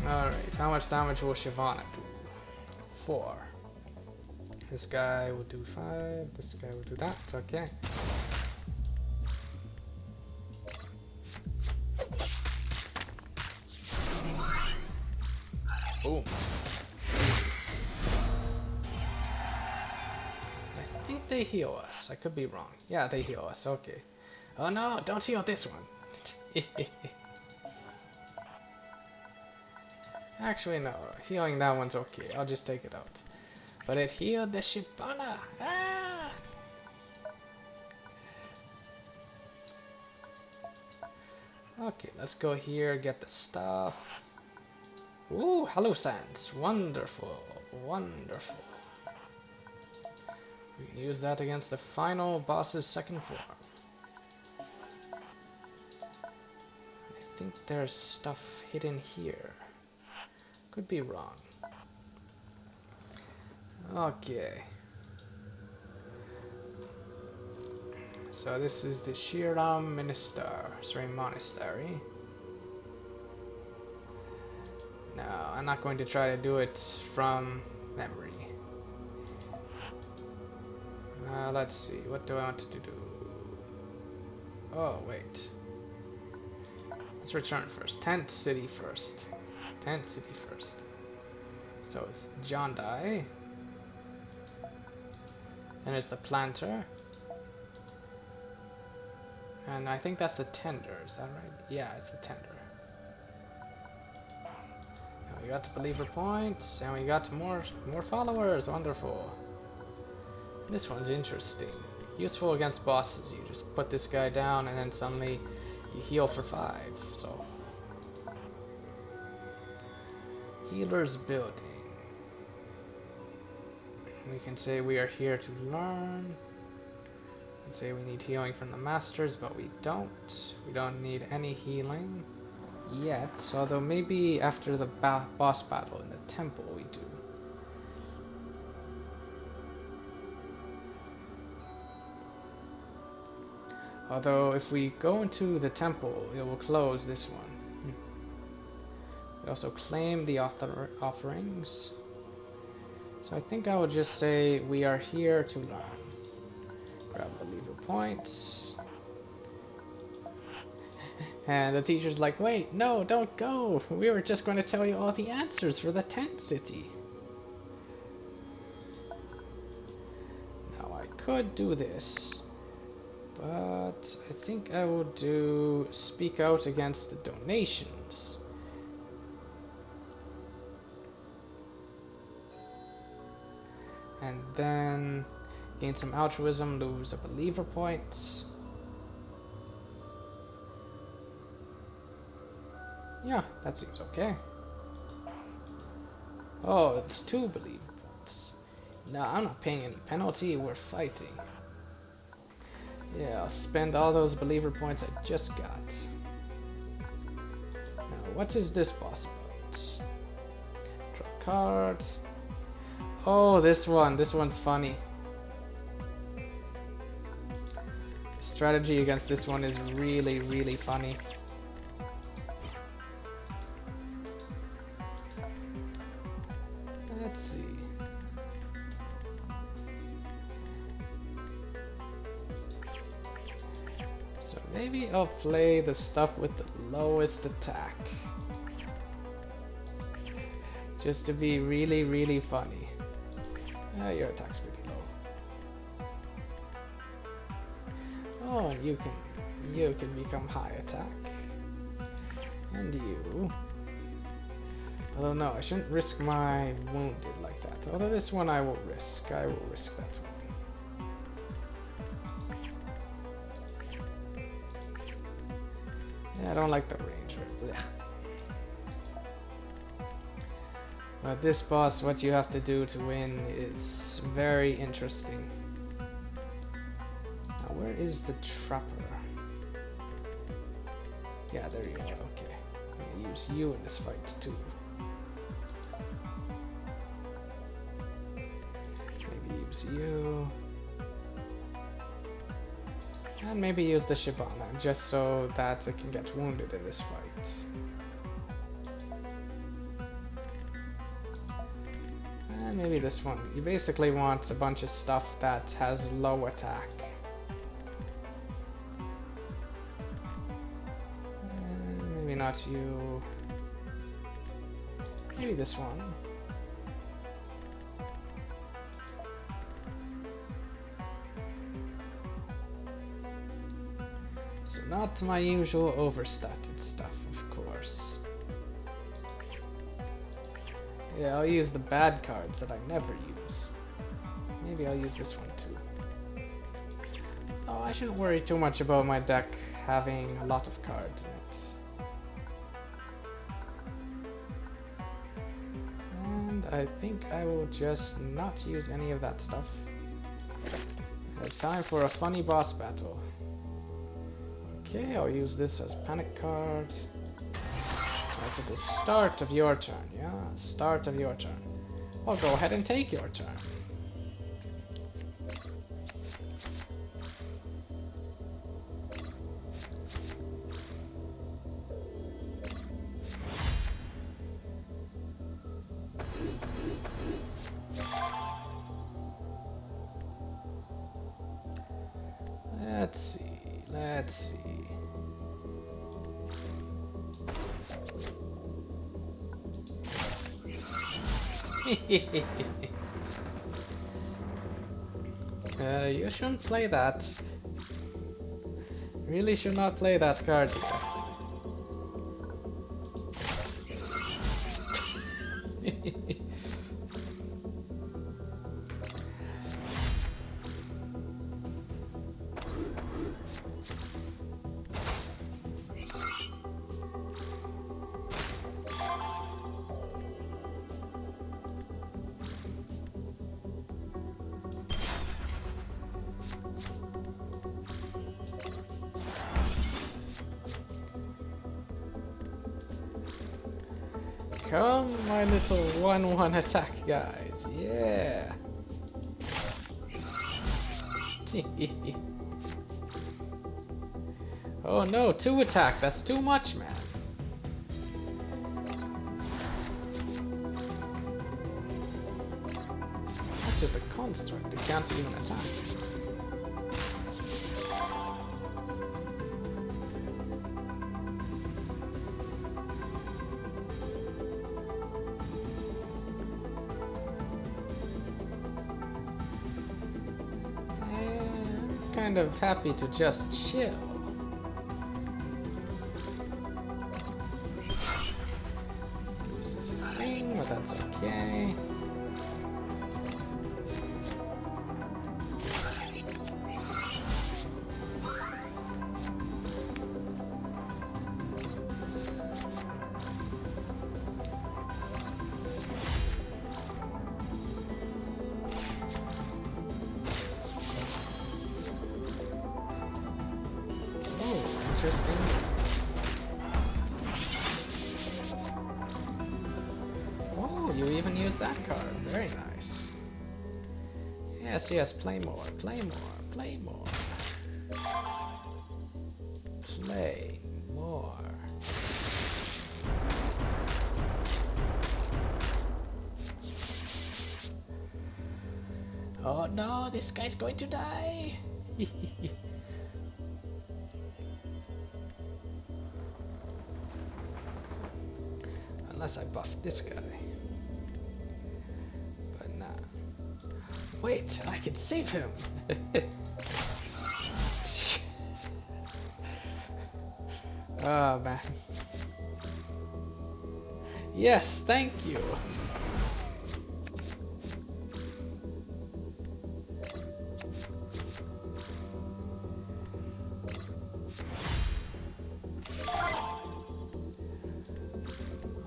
Alright, how much damage will Shyvana do? 4. This guy will do 5, this guy will do that, okay. Boom. I think they heal us, I could be wrong. Yeah, they heal us, okay. Oh no, don't heal this one. Actually no, healing that one's okay, I'll just take it out. But it healed the Shyvana! Ah! Okay, let's go here, get the stuff. Ooh, hello sands, wonderful, wonderful. We can use that against the final boss's second form. I think there's stuff hidden here. Could be wrong. Okay. So this is the Shiram Monastery. No, I'm not going to try to do it from memory. Let's see, what do I want to do? Oh, wait. Let's return first. Tent City first. Tent City first. So it's Jondai. Then it's the Planter. And I think that's the Tender, is that right? Yeah, it's the Tender. Now we got the Believer points, and we got more followers, wonderful. This one's interesting. Useful against bosses, you just put this guy down and then suddenly you heal for 5, so. Healer's Building. We can say we are here to learn. We can say we need healing from the masters, but we don't. We don't need any healing yet, although maybe after the boss battle in the temple we do. Although if we go into the temple, it will close this one. We also claim the offerings. So I think I will just say we are here to learn. Grab the Believer points. And the teacher's like, wait, no, don't go. We were just going to tell you all the answers for the tent city. Now I could do this, but I think I will do speak out against the donations. And then gain some altruism, lose a Believer point. Yeah, that seems okay. Oh, it's 2 Believer points. No, I'm not paying any penalty, we're fighting. Yeah, I'll spend all those Believer points I just got. Now, what is this boss about? Draw a card. Oh, this one's funny. Strategy against this one is really, really funny. Let's see. So maybe I'll play the stuff with the lowest attack. Just to be really, really funny. Your attack's pretty low. Oh, and you can become high attack. And you. Although no, I shouldn't risk my wounded like that. Although this one I will risk. I will risk that one. Yeah, I don't like the ranger. Blech. But this boss, what you have to do to win is very interesting. Now, where is the trapper? Yeah, there you are. Okay, I'm gonna use you in this fight too. use you. And maybe use the Shibana, just so that it can get wounded in this fight. And maybe this one. You basically want a bunch of stuff that has low attack. Maybe not you. Maybe this one. So not my usual overstatted stuff, of course. Yeah, I'll use the bad cards that I never use. Maybe I'll use this one too. Oh, I shouldn't worry too much about my deck having a lot of cards in it. And I think I will just not use any of that stuff. It's time for a funny boss battle. Okay, I'll use this as panic card. That's at the start of your turn, yeah? Start of your turn. I'll go ahead and take your turn. Let's see. You shouldn't play that. Really should not play that card here. Come, my little 1-1 attack guys, yeah! Oh no, 2 attack, that's too much, man. That's just a construct, it can't even attack. Kind of happy to just chill. Loses his thing, but that's okay. Interesting. Oh, you even used that card. Very nice. Yes, yes, play more, play more, play more. Play more. Oh no, this guy's going to die. Unless I buff this guy. But nah. Wait, I can save him! Oh man. Yes, thank you!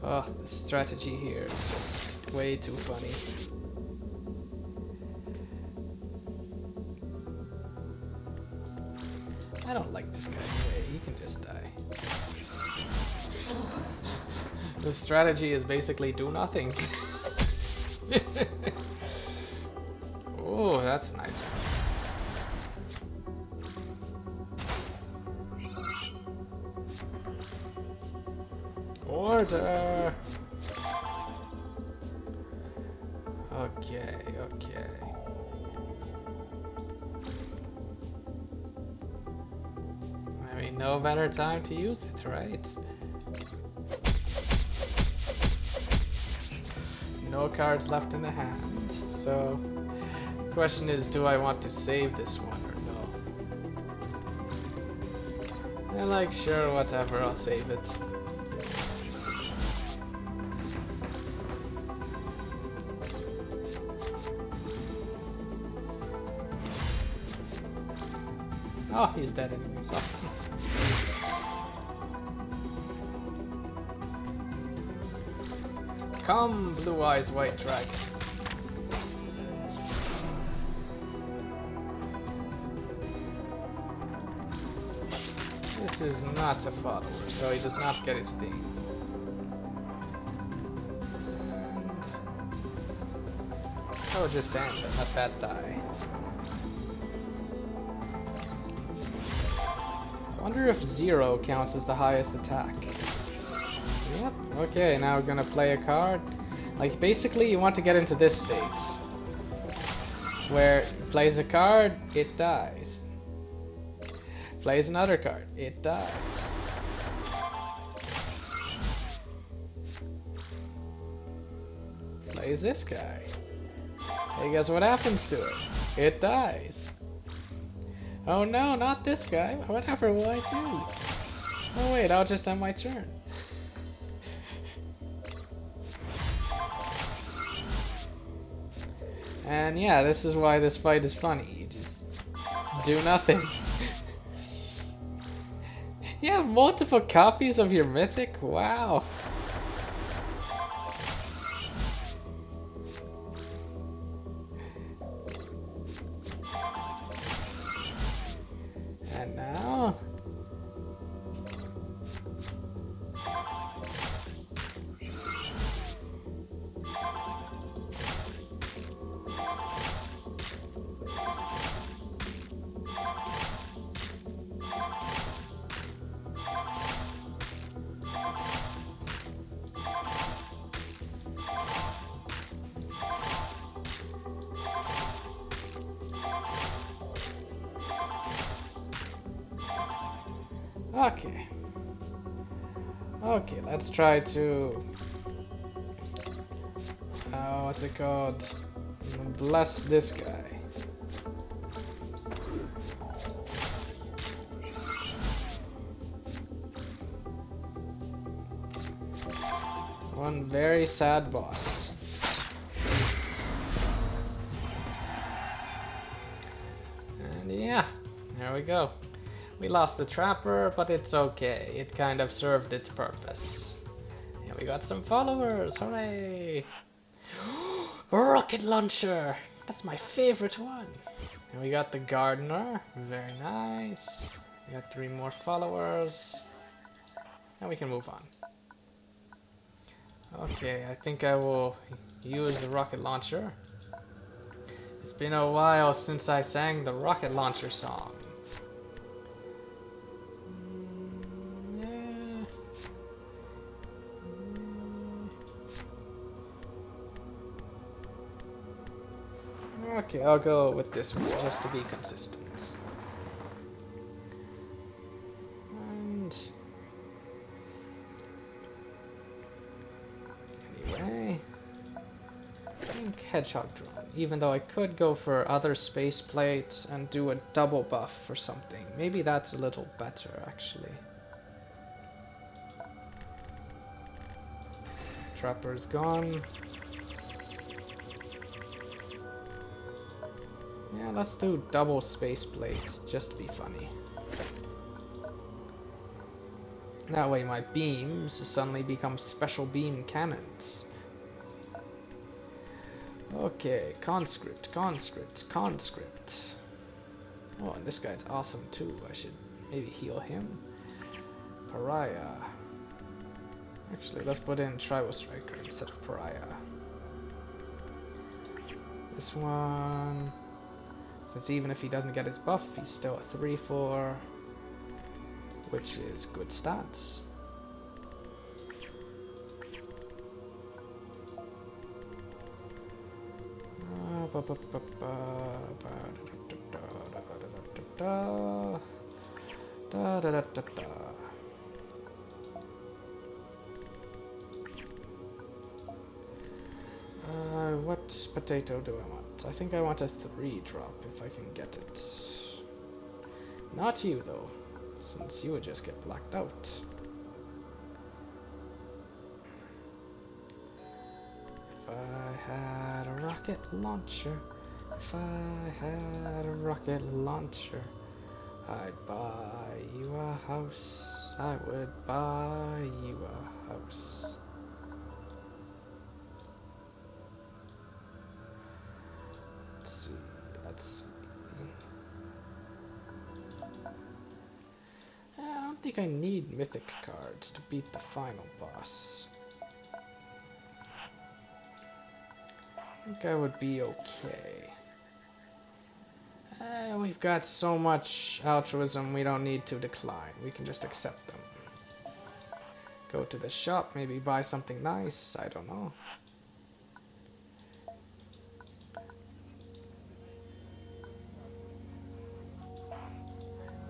Oh, the strategy here is just way too funny. I don't like this guy anyway, he can just die. The strategy is basically do nothing. Oh, that's a nice one. Order! Okay, okay. I mean, no better time to use it, right? No cards left in the hand, so the question is, do I want to save this one or no? And like, sure, whatever, I'll save it. Oh, he's dead anyways. Oh. Come, Blue Eyes White Dragon. This is not a follower, so he does not get his thing. And oh, just end it, let that die. I wonder if 0 counts as the highest attack. Yep, okay, now we're gonna play a card. Like, basically, you want to get into this state where plays a card, it dies. Plays another card, it dies. Plays this guy. Hey, guess what happens to it? It dies. Oh no, not this guy. Whatever will I do? Oh wait, I'll just end my turn. And yeah, this is why this fight is funny. You just do nothing. You have multiple copies of your mythic? Wow. And now... Okay. Okay, let's try to... what's it called? Bless this guy. One very sad boss. And yeah, there we go. We lost the trapper, but it's okay. It kind of served its purpose. And we got some followers, hooray! Rocket launcher! That's my favorite one. And we got the gardener, very nice. We got 3 more followers. And we can move on. Okay, I think I will use the rocket launcher. It's been a while since I sang the rocket launcher song. Okay, I'll go with this one just to be consistent. And anyway, I think Hedgehog Drone, even though I could go for other space plates and do a double buff or something. Maybe that's a little better actually. Trapper's gone. Yeah, let's do double space plates, just to be funny. That way my beams suddenly become special beam cannons. Okay, conscript, conscript, conscript. Oh, and this guy's awesome too. I should maybe heal him. Pariah. Actually, let's put in Tribal Striker instead of Pariah. This one... Since even if he doesn't get his buff, he's still a 3-4, which is good stats. What potato do I want? I think I want a 3-drop if I can get it. Not you though, since you would just get blacked out. If I had a rocket launcher, if I had a rocket launcher, I'd buy you a house, I would buy you a house. Let's see. I don't think I need mythic cards to beat the final boss. I think I would be okay. We've got so much altruism, we don't need to decline. We can just accept them. Go to the shop, maybe buy something nice, I don't know.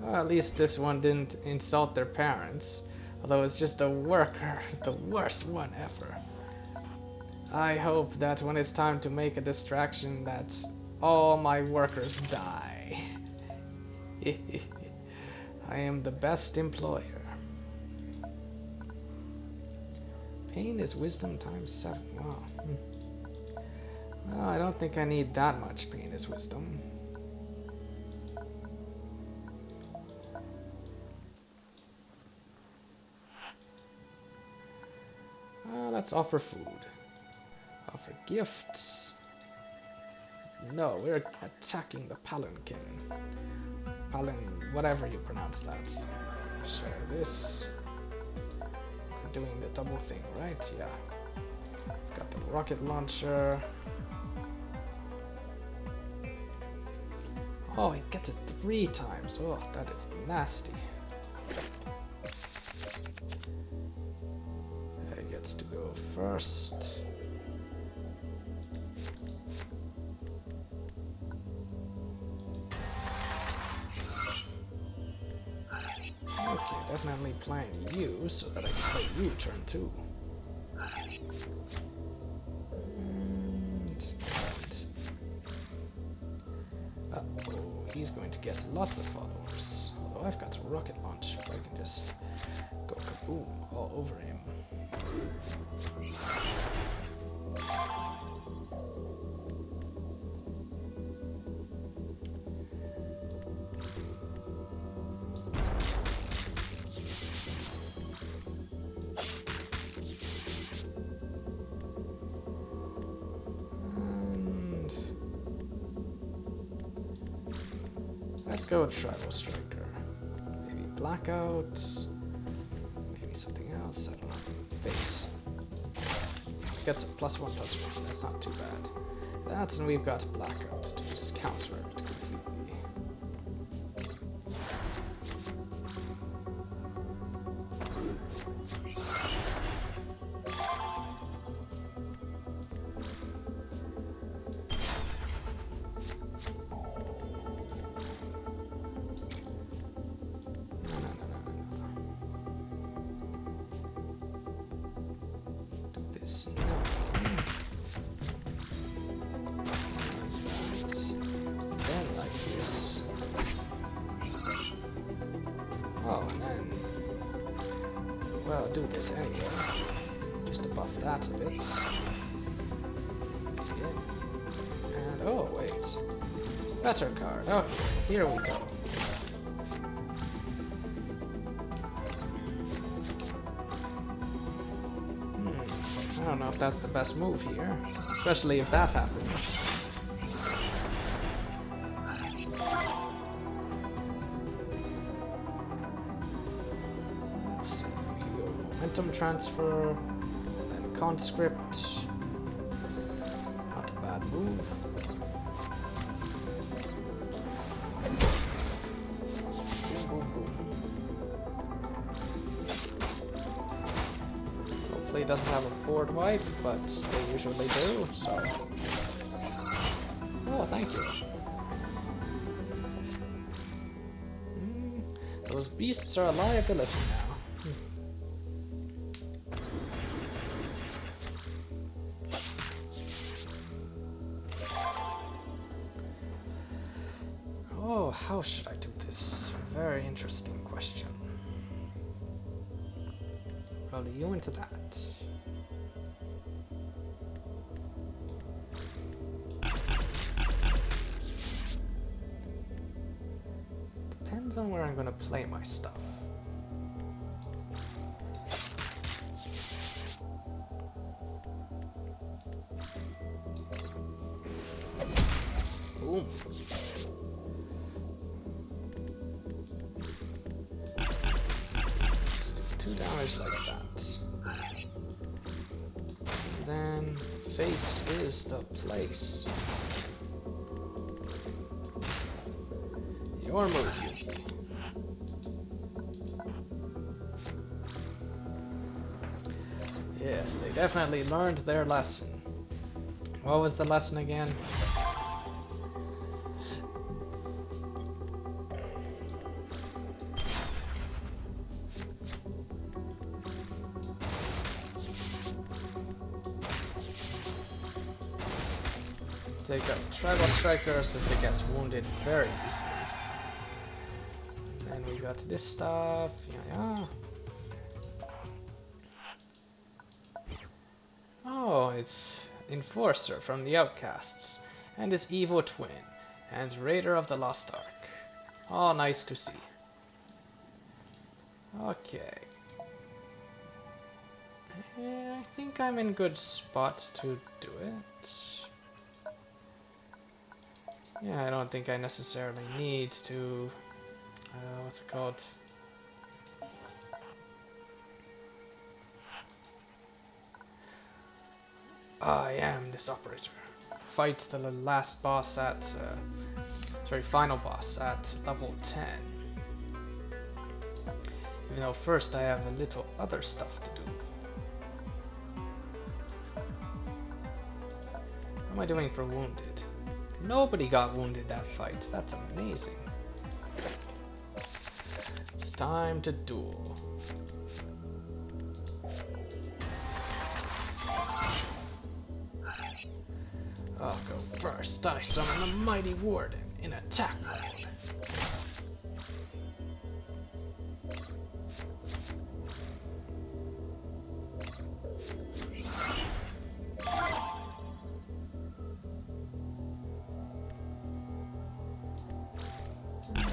Well, at least this one didn't insult their parents. Although it's just a worker, the worst one ever. I hope that when it's time to make a distraction that all my workers die. I am the best employer. Pain is wisdom times 7. Wow. Well, I don't think I need that much pain is wisdom. Let's offer food. Offer gifts. No, we're attacking the palanquin. Whatever you pronounce that. Share this. We're doing the double thing, right? Yeah. We've got the rocket launcher. Oh, he gets it 3 times. Oh, that is nasty. He gets to go first. Okay, definitely playing you so that I can play you turn 2. Uh-oh, he's going to get lots of followers. Although I've got a rocket launcher, I can just go kaboom all over him. Let's go with Tribal Striker. Maybe Blackout. Maybe something else. I don't know. Face. Gets a +1/+1. That's not too bad. That, and we've got Blackout to just counter it completely. Oh, and then, well, do this anyway, just to buff that a bit. Yeah. And, oh, wait. Better card. Okay, here we go. I don't know if that's the best move here, especially if that happens. Momentum transfer, then conscript. Not a bad move. doesn't have a board wipe, but they usually do, so... Oh, thank you. Those beasts are a liability now. Oh, how should I do this? Very interesting question. Roll you into that. Depends on where I'm gonna play my stuff. Boom. Just do 2 damage like that. And then face is the place. Your move. Yes, they definitely learned their lesson. What was the lesson again? Take out Tribal Striker since it gets wounded very easily. Then we got this stuff, yeah. Oh, it's Enforcer from the Outcasts, and his evil twin, and Raider of the Lost Ark. Oh, nice to see. Okay. Yeah, I think I'm in good spot to do it. Yeah, I don't think I necessarily need to... what's it called? I am this operator. Fight the last boss at... sorry, final boss at level 10. Even though first I have a little other stuff to do. What am I doing for wounded? Nobody got wounded that fight. That's amazing. It's time to duel. I'll go first. I summon the mighty warden in attack mode.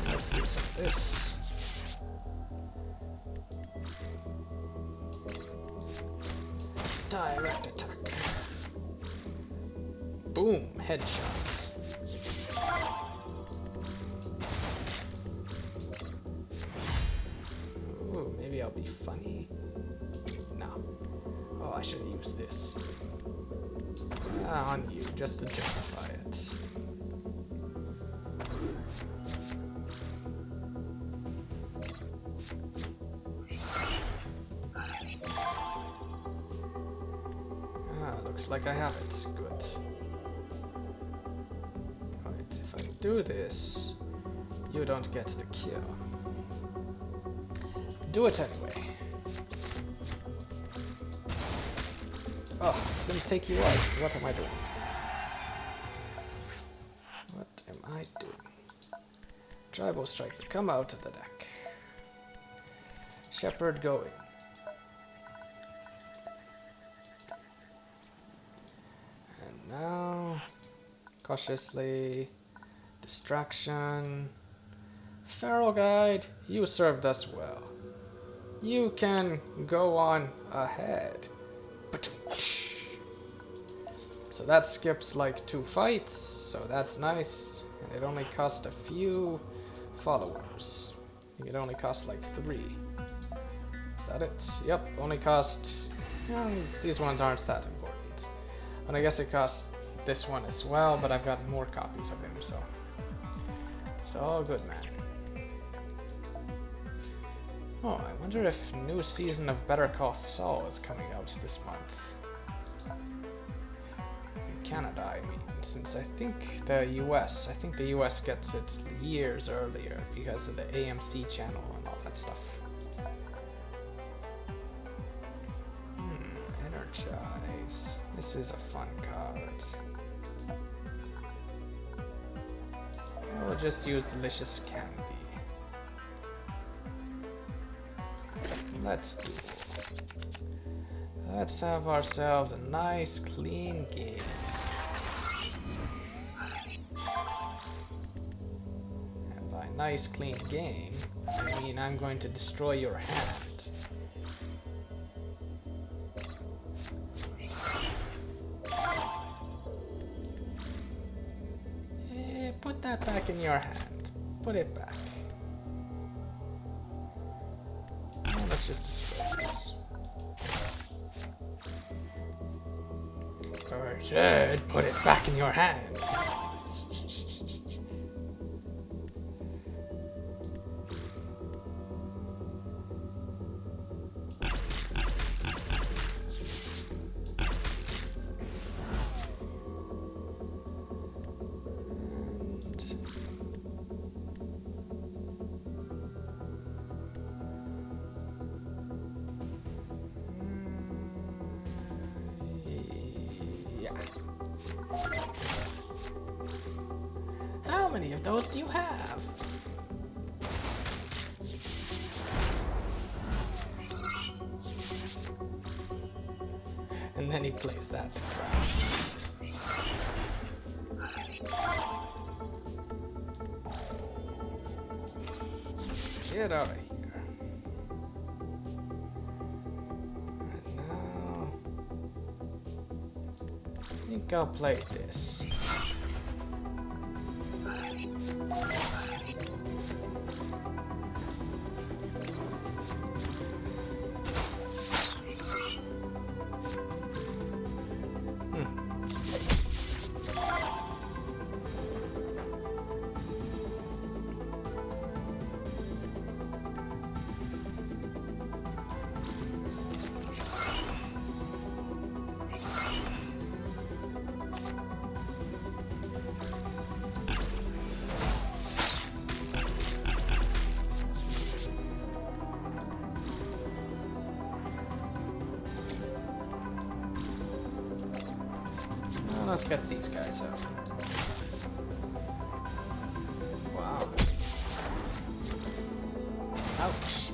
Let's do some of this. Direct attack. Boom, headshots. Ooh, maybe I'll be funny. No. Oh, I should use this. On you, just to justify it. Looks like I have it. Good. Right, if I do this, you don't get the kill. Do it anyway. Oh, it's gonna take you out. So what am I doing? What am I doing? Tribal Striker, come out of the deck. Shepherd going. Now, cautiously, distraction, Feral Guide, you served us well. You can go on ahead. So that skips like 2 fights, so that's nice, and it only cost a few followers. I think it only cost like 3. Is that it? Yep, only cost... Yeah, these ones aren't that important. And I guess it costs this one as well, but I've got more copies of him, so it's all good, man. Oh, I wonder if a new season of Better Call Saul is coming out this month. In Canada, I mean, since I think the US gets it years earlier because of the AMC channel and all that stuff. Energize. This is a fun card. We'll just use Delicious Candy. Let's have ourselves a nice clean game. And by nice clean game, I mean I'm going to destroy your hand. Put that back in your hand. Put it back. And let's just destroy this. Or I should put it back in your hand. How many of those do you have? And then he plays that to crown. Get out of here. And now I think I'll play this. Let's get these guys out. Wow. Ouch.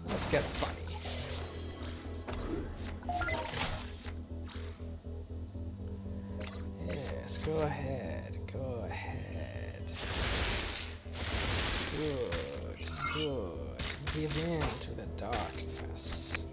Let's get funny. Yes, go ahead, go ahead. Good, good. Give in to the darkness.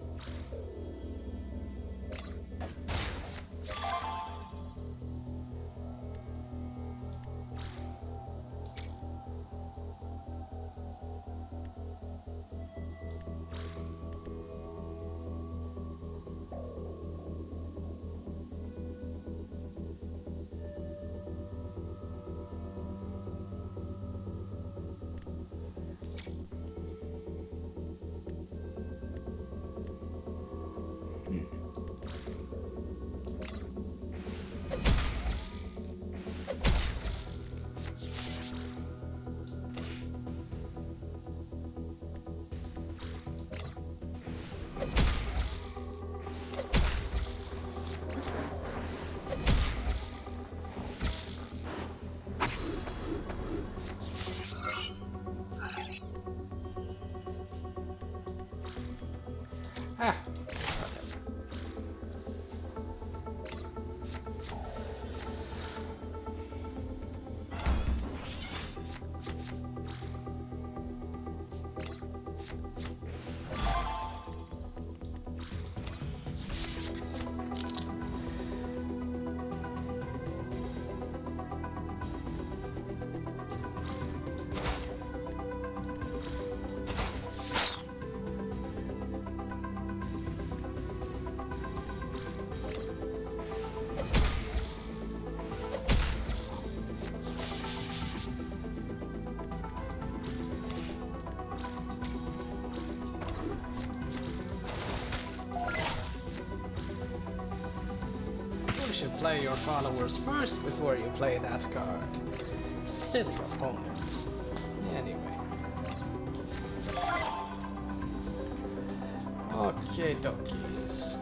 should play your followers first before you play that card. Silly opponents. Anyway. Okay, dokies.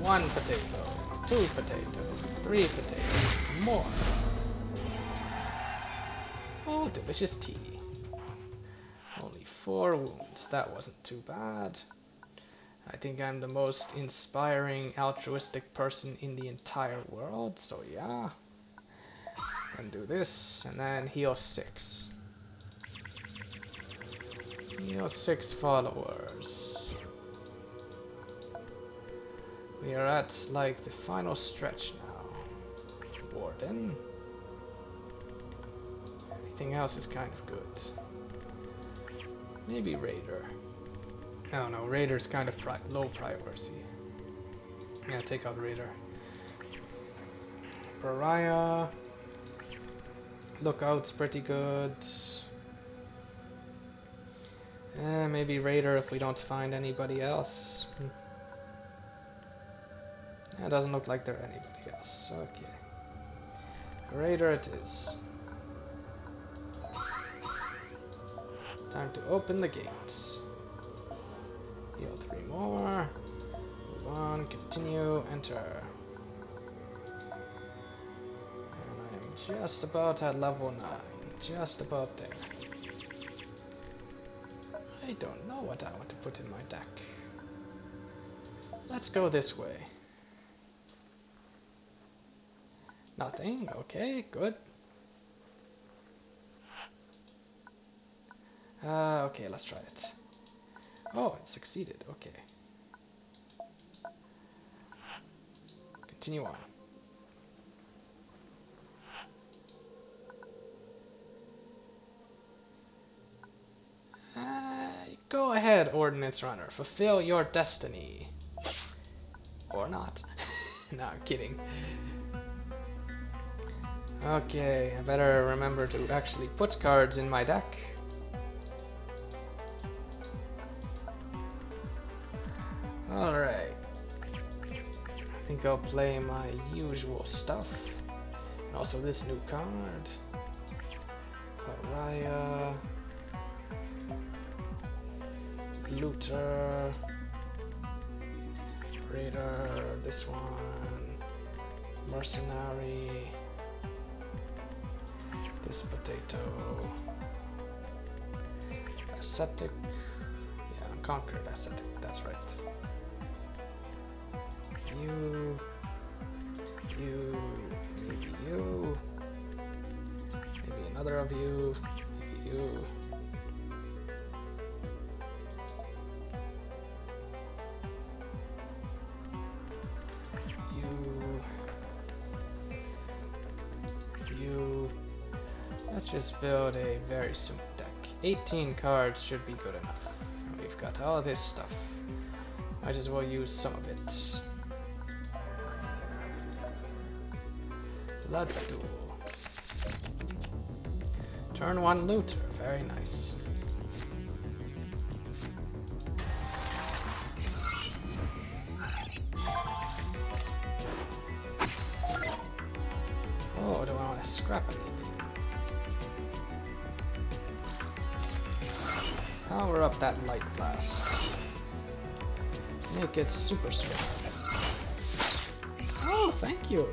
1 potato, 2 potato, 3 potato, more. Oh, delicious tea. Only 4 wounds, that wasn't too bad. I think I'm the most inspiring, altruistic person in the entire world, so yeah. And do this, and then heal 6. Heal 6 followers. We are at, like, the final stretch now. Warden. Everything else is kind of good. Maybe Raider. Oh no, Raider's kind of low priority. Yeah, take out Raider. Pariah. Lookout's pretty good. Maybe Raider if we don't find anybody else. It doesn't look like there's anybody else. Okay. Raider it is. Time to open the gates. Heal 3 more. Move on, continue, enter. And I am just about at level 9. Just about there. I don't know what I want to put in my deck. Let's go this way. Nothing, okay, good. Okay, let's try it. Oh, it succeeded, okay. Continue on. Go ahead, Ordnance Runner, fulfill your destiny. Or not. No, I'm kidding. Okay, I better remember to actually put cards in my deck. Alright. I think I'll play my usual stuff. And also this new card. Pariah. Looter. Raider. This one. Mercenary. This potato. Ascetic. Yeah, Unconquered Ascetic, that's right. You, maybe you, maybe another of you, maybe you. You. Let's just build a very simple deck. 18 cards should be good enough. We've got all this stuff. Might as well use some of it. Let's duel. Turn 1 Looter, very nice. Oh, do I want to scrap anything? Power up that light blast. Make it super strong. Oh, thank you.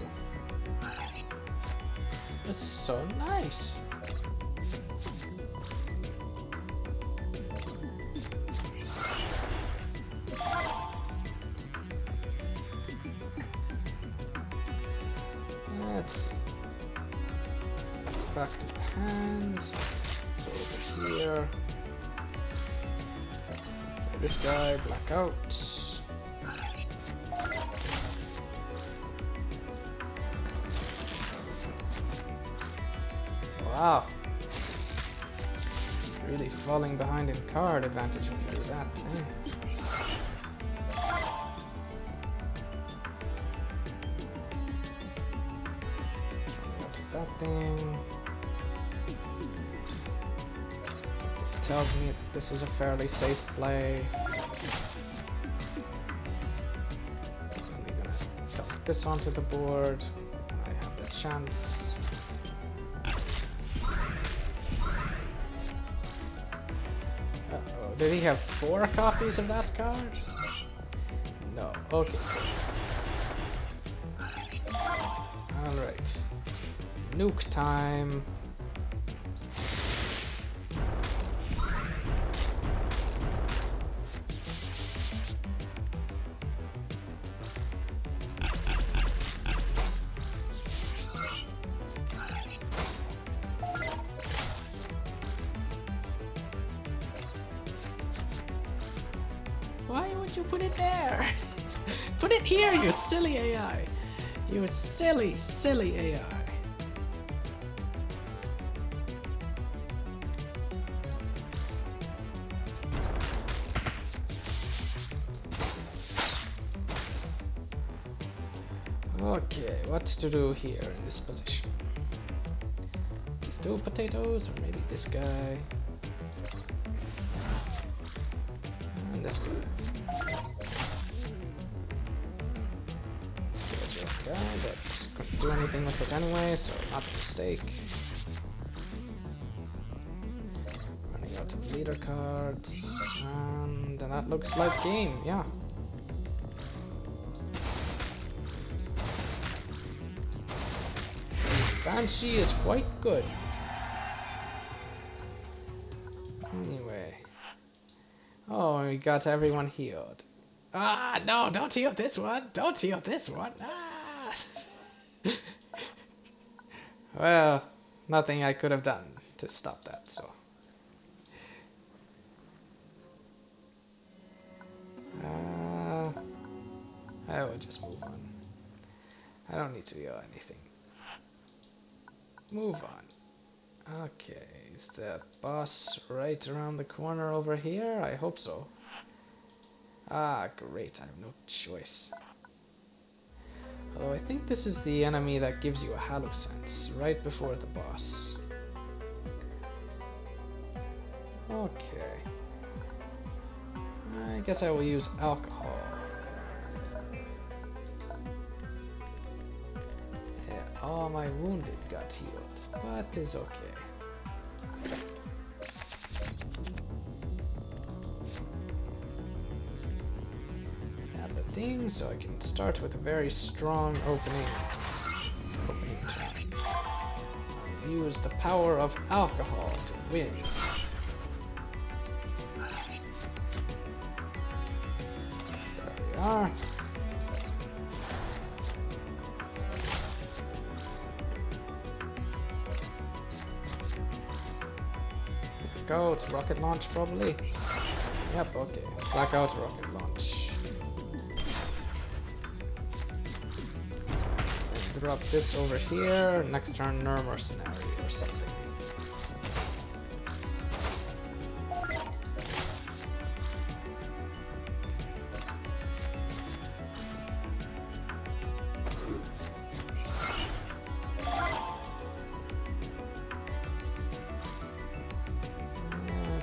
That's so nice. Let's back to the hand. Go over here. This guy, black out. Wow. Really falling behind in card advantage when you do that. Let's go to that thing. It tells me that this is a fairly safe play. I'm gonna dump put this onto the board. I have the chance. Uh-oh, did he have 4 copies of that card? No, okay. Alright. Nuke time. Why would you put it there? Put it here, you silly AI! You silly, silly AI. Okay, what to do here in this position? These 2 potatoes, or maybe this guy. And this guy. That's couldn't do anything with it anyway, so not a mistake. Running out of leader cards, and that looks like game, yeah. Banshee is quite good. Anyway. Oh, we got everyone healed. Ah, no, don't heal this one! Don't heal this one! Ah! Well, nothing I could have done to stop that, so. I will just move on. I don't need to heal anything. Move on. Okay, is the boss right around the corner over here? I hope so. Ah, great, I have no choice. Although I think this is the enemy that gives you a hallucinance right before the boss. Okay. I guess I will use alcohol. Yeah, all my wounded got healed, but it's okay. Thing, so I can start with a very strong opening turn. Use the power of alcohol to win. There we are. Here we go, it's rocket launch probably. Yep, okay. Blackout rocket launch. Drop this over here, next turn Neru mercenary or something.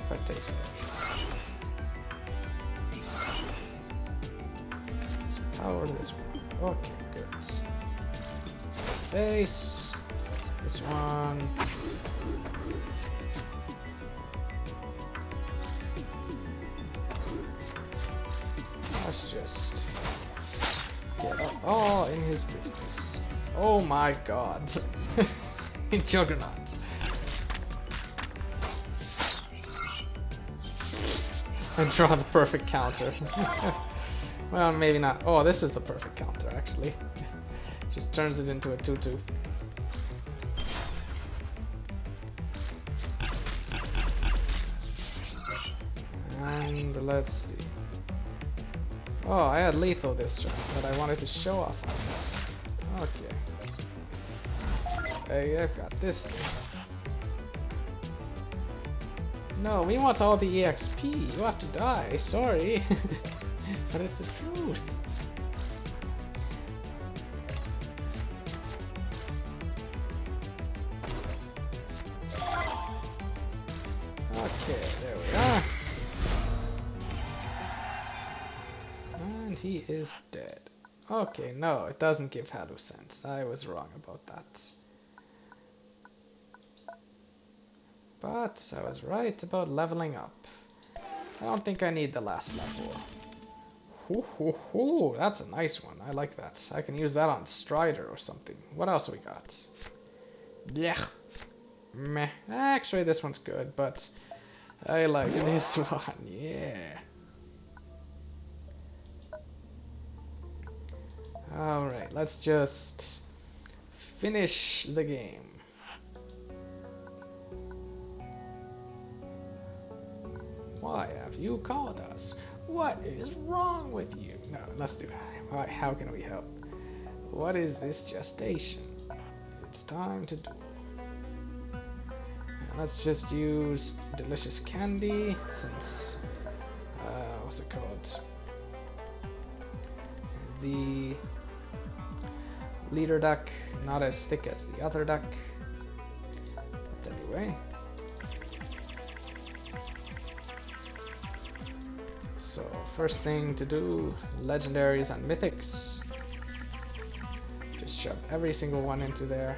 Potato. Let's power this one. Okay, good. Face this one. Let's just get up all in his business. Oh my god. Juggernaut. And draw the perfect counter. Well, maybe not. Oh, this is the perfect counter actually. Just turns it into a 2-2. And let's see. Oh, I had lethal this turn, but I wanted to show off on this. Okay. Hey, I've got this thing. No, we want all the EXP. You have to die. Sorry. But it's the truth. Okay, there we are. And he is dead. Okay, no, it doesn't give hallucins. I was wrong about that. But I was right about leveling up. I don't think I need the last level. Ooh, that's a nice one. I like that. I can use that on Strider or something. What else we got? Yeah. Meh. Actually, this one's good, but I like this one. Yeah. Alright, let's just finish the game. Why have you called us? What is wrong with you? No, let's do that. How can we help? What is this gestation? It's time to duel. Let's just use delicious candy since what's it called? The leader duck, not as thick as the other duck. But anyway. So first thing to do, legendaries and mythics. Just shove every single one into there.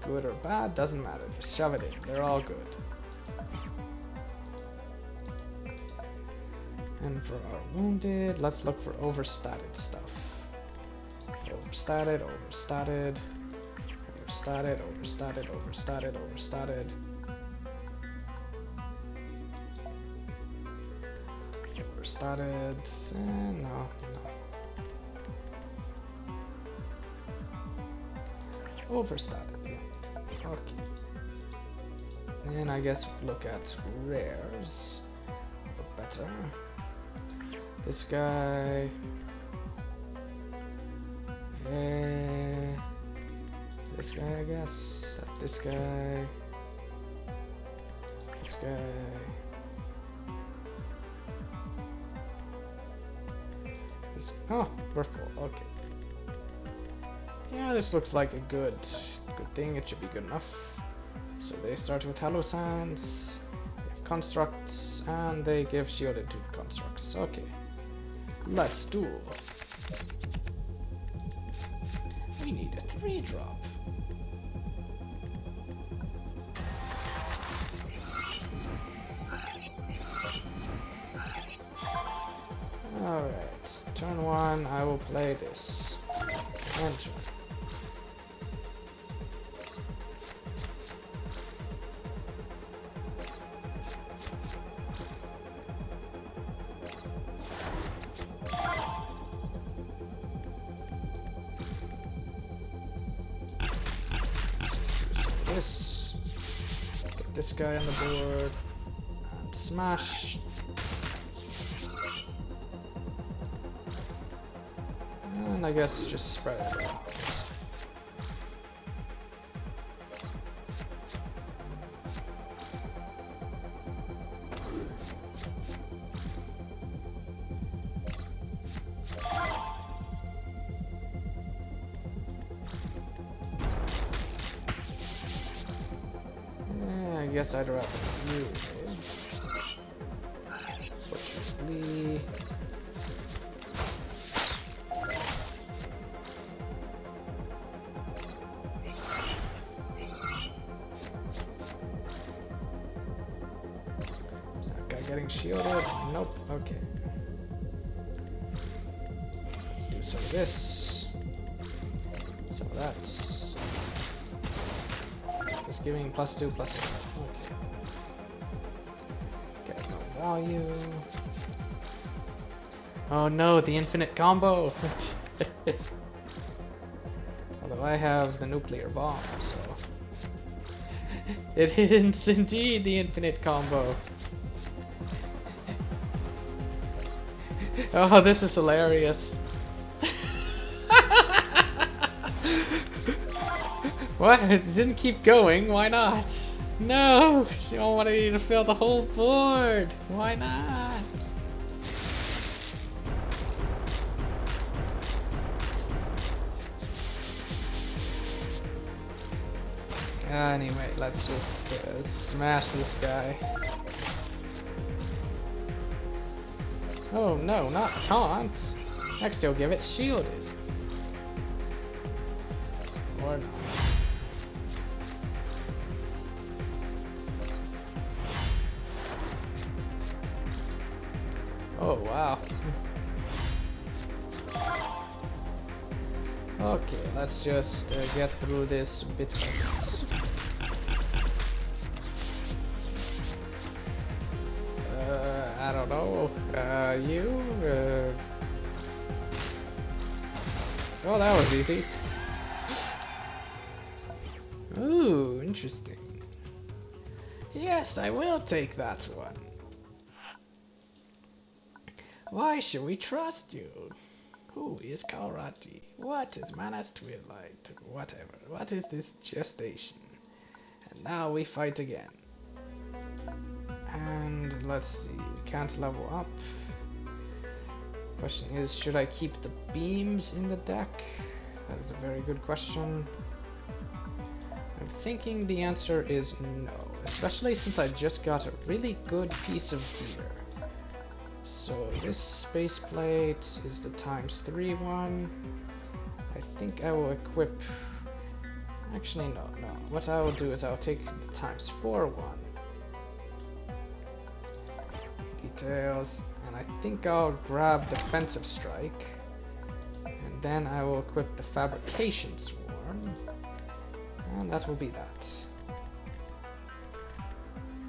Good or bad, doesn't matter, just shove it in, they're all good. And for our wounded, let's look for overstatted stuff. Overstatted, overstatted, overstatted, overstatted, overstatted, overstatted. Overstatted, no. Overstatted, yeah. Okay. And I guess we look at rares. Or better. This guy. This guy, I guess. This guy. This guy. This. Oh, we're full. Okay. Yeah, this looks like a good thing. It should be good enough. So they start with hallucins, they have constructs, and they give shielded to the constructs. Okay, let's duel. We need a 3-drop. Alright, turn 1, I will play this. Enter. This. Get this guy on the board. And smash. And I guess just spread it out. Yeah, I guess I'd rather you. Fortress Glee. Getting shielded? Nope. Okay. Let's do some of this. Some of that. Just giving +2/+2. Okay. Get no value. Oh no, the infinite combo! Although I have the nuclear bomb, so... It is indeed the infinite combo! Oh, this is hilarious. What? It didn't keep going, why not? No! You don't want me to fill the whole board! Why not? Anyway, let's just smash this guy. Oh no, not taunt. Next he'll give it shielded. Or not. Oh wow. Okay, let's just get through this bit by bit. I don't know. Oh, that was easy. Ooh, interesting. Yes, I will take that one. Why should we trust you? Who is Kaalrati? What is Mana's Twilight? Whatever. What is this gestation? And now we fight again. And let's see. We can't level up. Question is, should I keep the beams in the deck? That is a very good question. I'm thinking the answer is no, especially since I just got a really good piece of gear. So this space plate is the ×3 one. I think I will equip... Actually no. What I will do is I'll take the ×4 one. Details, and I think I'll grab Defensive Strike. And then I will equip the Fabrication Swarm. And that will be that.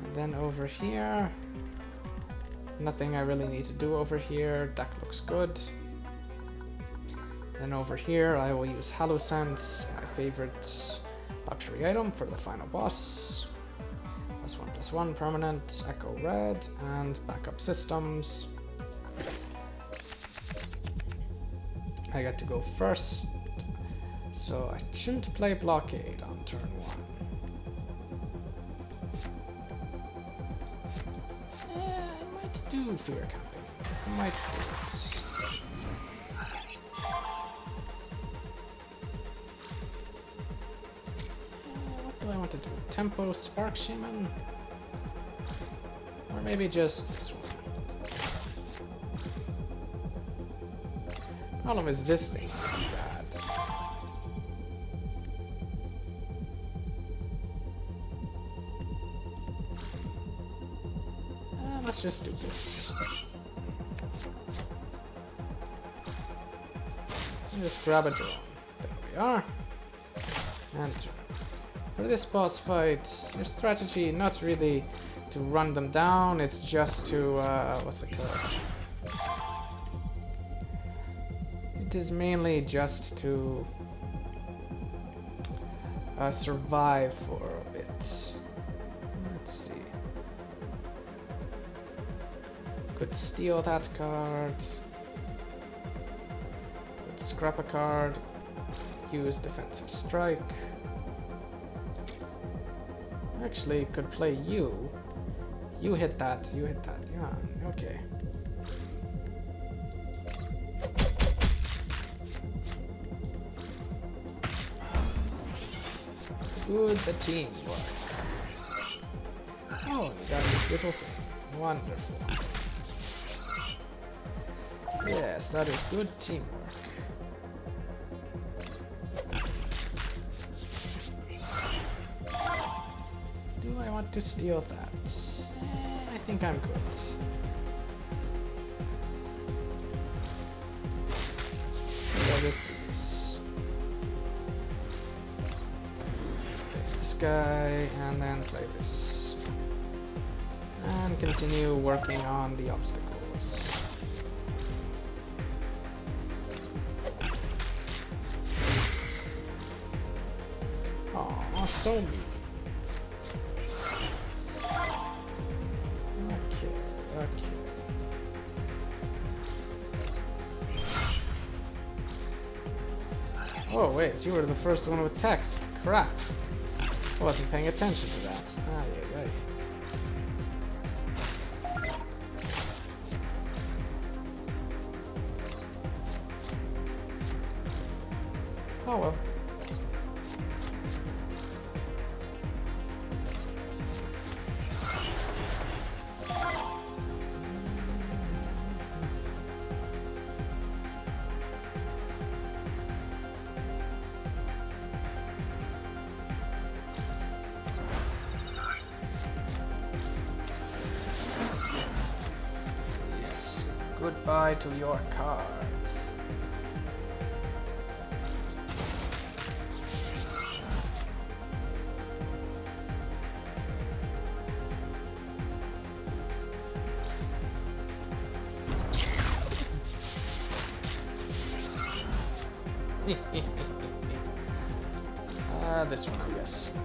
And then over here... Nothing I really need to do over here. Deck looks good. Then over here I will use Hallucent, my favorite luxury item for the final boss. +1/+1 permanent, Echo Red, and backup systems. I get to go first, so I shouldn't play Blockade on turn 1. Do fear camping. I might do it. What do I want to do? Tempo Spark Shaman? Or maybe just this one. Problem is this thing might be bad. Let's just do this. And just grab a drone. There we are. And for this boss fight, your strategy not really to run them down, it's just to what's it called? It is mainly just to survive for a bit. Let's see. Could steal that card. Could scrap a card. Use Defensive Strike. Actually, could play you. You hit that. You hit that. Yeah. Okay. Good teamwork. Oh, we got this little thing. Wonderful. Yes, that is good teamwork. Do I want to steal that? I think I'm good. Maybe I'll just do this. Play this guy, and then play this. And continue working on the obstacles. So mean. Okay. Oh wait, you were the first one with text. Crap. I wasn't paying attention to that. Ay. Oh well. Goodbye to your cards. This one, I guess.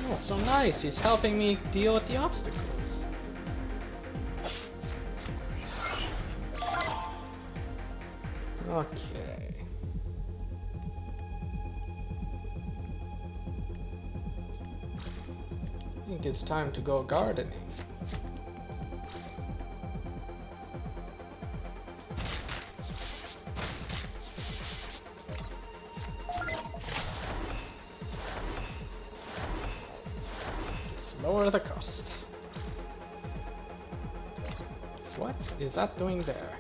Oh, so nice. He's helping me deal with the obstacles. Okay. I think it's time to go gardening. Lower the cost. What is that doing there?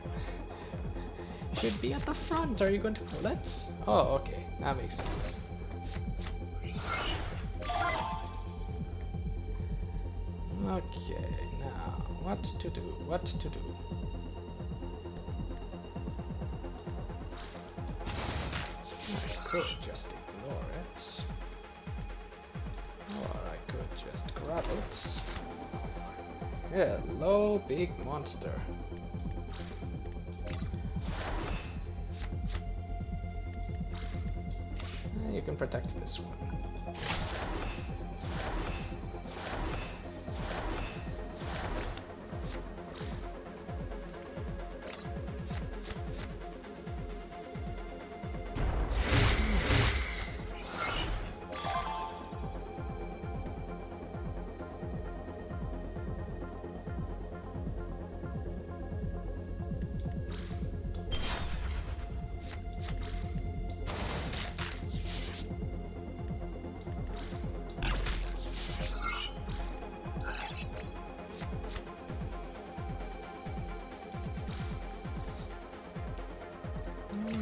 Should be at the front. Are you going to pull it? Oh, okay. That makes sense. Okay, now what to do? What to do? I could just ignore it. Or I could just grab it. Hello, big monster. You can protect this one.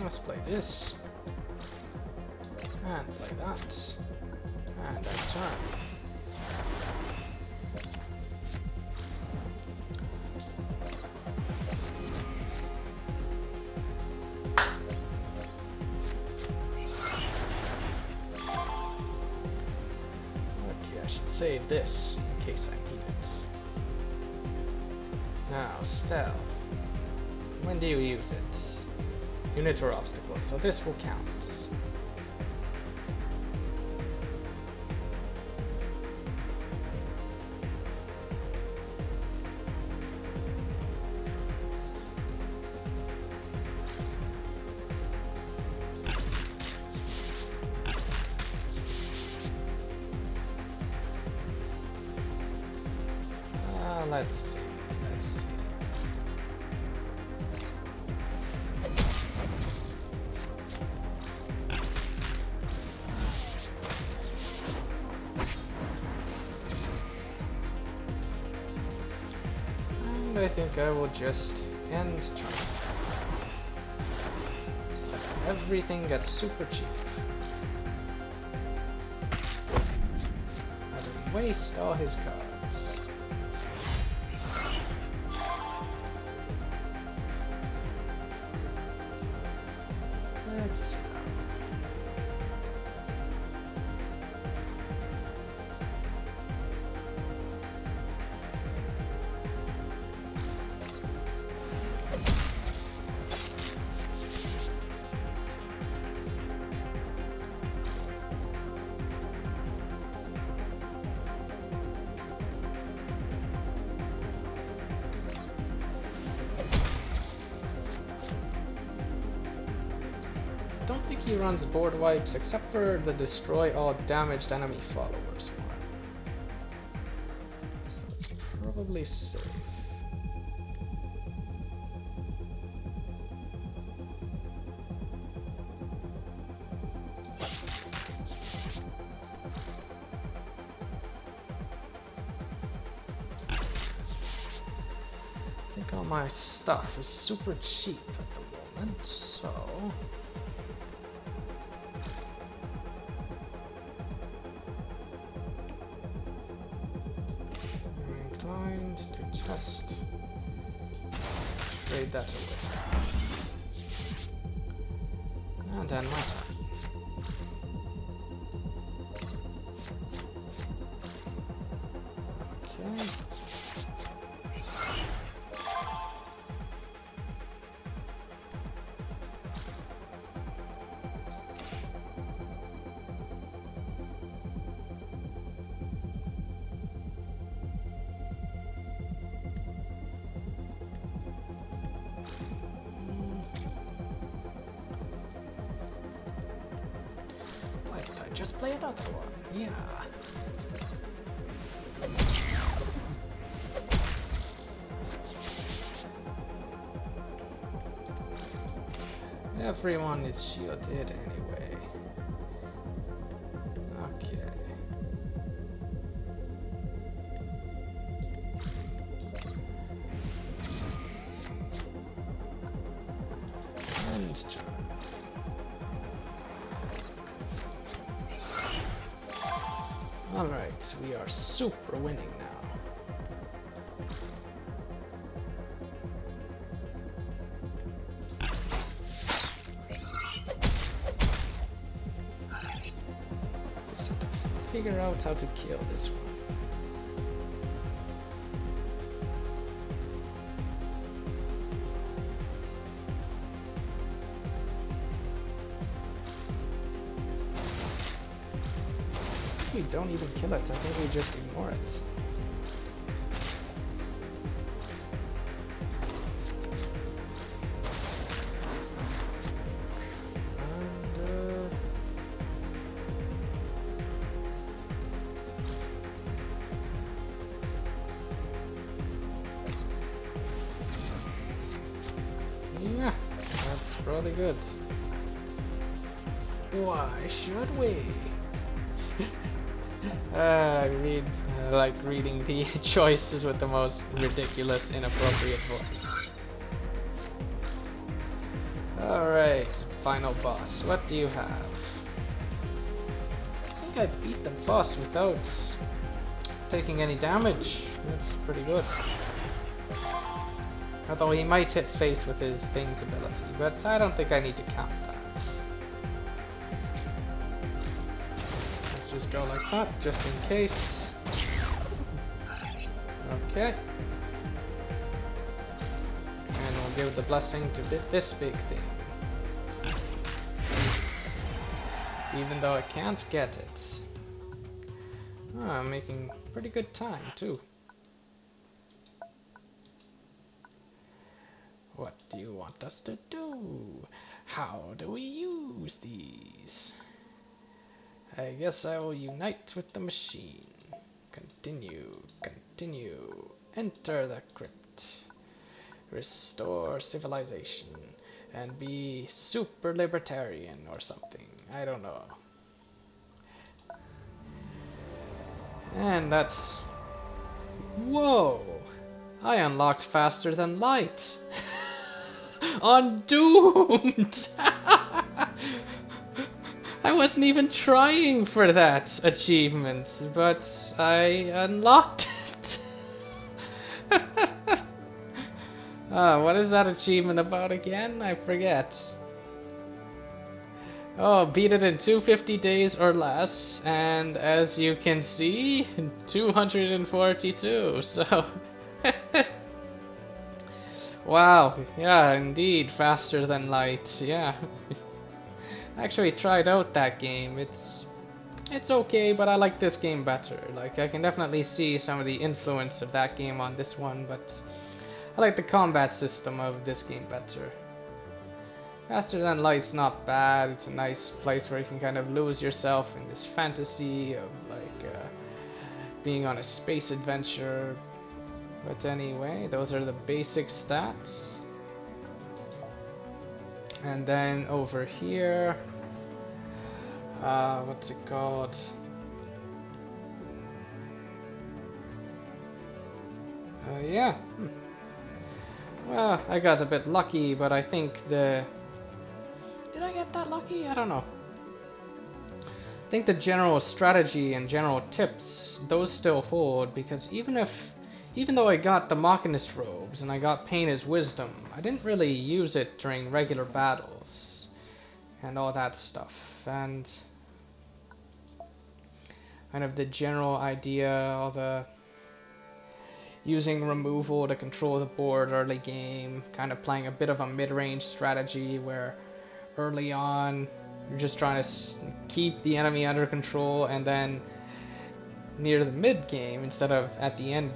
Let's play this, and play that, and then turn. Okay, I should save this in case I need it. Now, stealth. When do you use it? Unit or obstacle, so this will count. Let's see. Let's see. I think I will just end turn. So that everything gets super cheap. Let him waste all his cards. Let's see. I don't think he runs board wipes except for the destroy all damaged enemy followers one. So it's probably safe. I think all my stuff is super cheap at the moment, so Just trade that away. And then my turn. Okay. Just play another one, yeah. Everyone is shielded anyway. Okay. And turn. Alright, we are super winning now. Just have to figure out how to kill this one. We don't even kill it, I think we just ignore it. And, yeah, that's probably good. Why should we? I like reading the choices with the most ridiculous, inappropriate voice. Alright, final boss. What do you have? I think I beat the boss without taking any damage. That's pretty good. Although he might hit face with his thing's ability, but I don't think I need to count that. Just go like that, just in case. Okay. And we'll give the blessing to this big thing. Even though I can't get it. Oh, I'm making pretty good time, too. What do you want us to do? How do we use these? I guess I will unite with the machine. Continue, continue. Enter the crypt. Restore civilization. And be super libertarian or something. I don't know. And that's... Whoa! I unlocked faster than light! Undoomed! I wasn't even trying for that achievement, but I unlocked it. What is that achievement about again? I forget. Oh, beat it in 250 days or less, and as you can see, 242, so... Wow, yeah, indeed, faster than light, yeah. I actually tried out that game. It's okay, but I like this game better. Like, I can definitely see some of the influence of that game on this one, but I like the combat system of this game better. Faster Than Light's not bad. It's a nice place where you can kind of lose yourself in this fantasy of like being on a space adventure. But anyway, those are the basic stats. And then over here, what's it called? Yeah. Well, I got a bit lucky, but I think the... Did I get that lucky? I don't know. I think the general strategy and general tips, those still hold, because even if even though I got the Machinist robes and I got Painter's wisdom, I didn't really use it during regular battles and all that stuff. And kind of the general idea, all the using removal to control the board early game, kind of playing a bit of a mid-range strategy where early on you're just trying to keep the enemy under control, and then near the mid game, instead of at the end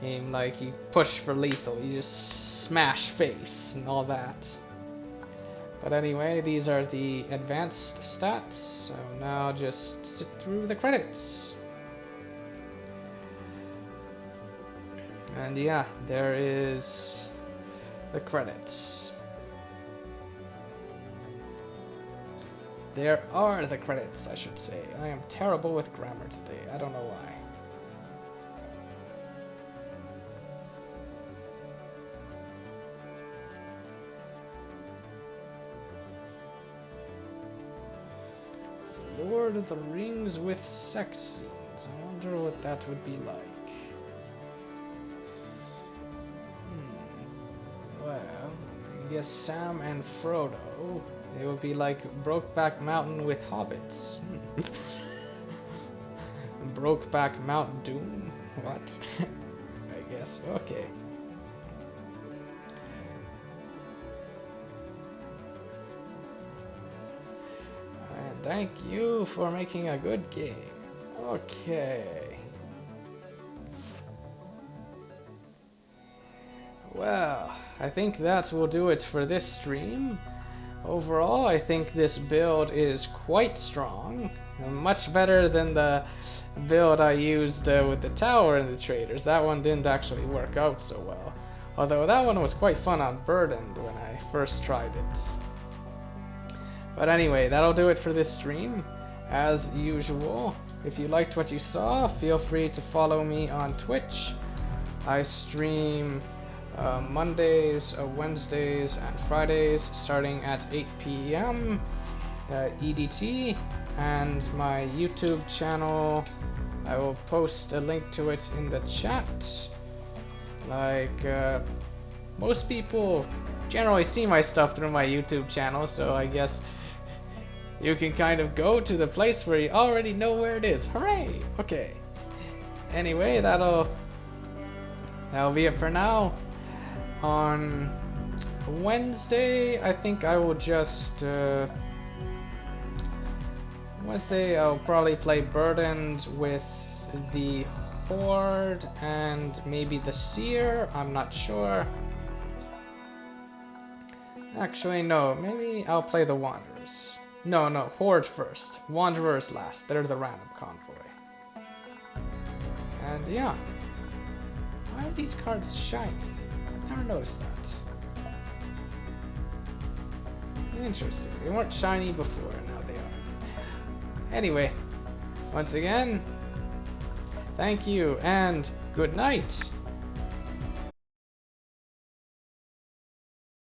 game, like you push for lethal, you just smash face and all that. But anyway, these are the advanced stats, so now just sit through the credits. And yeah, there is the credits. There are the credits, I should say. I am terrible with grammar today, I don't know why. Lord of the Rings with sex scenes. I wonder what that would be like. Well, I guess Sam and Frodo, they would be like Brokeback Mountain with hobbits. Brokeback Mount Doom? What? I guess, okay. And thank you for making a good game. Okay. Well, I think that will do it for this stream. Overall, I think this build is quite strong. Much better than the build I used with the tower and the traders. That one didn't actually work out so well. Although that one was quite fun on Burdened when I first tried it. But anyway, that'll do it for this stream. As usual, if you liked what you saw, feel free to follow me on Twitch. I stream Mondays, Wednesdays, and Fridays starting at 8 p.m. EDT, and my YouTube channel, I will post a link to it in the chat. Like, most people generally see my stuff through my YouTube channel, so I guess you can kind of go to the place where you already know where it is. Hooray! Okay. Anyway, that'll be it for now. On Wednesday, I think I will just Wednesday I'll probably play Burdened with the Horde and maybe the Seer. I'm not sure. Actually, no. Maybe I'll play the Wanderers. No, Horde first. Wanderers last. They're the random convoy. And yeah. Why are these cards shiny? I've never noticed that. Interesting. They weren't shiny before, now they are. Anyway, once again, thank you and good night.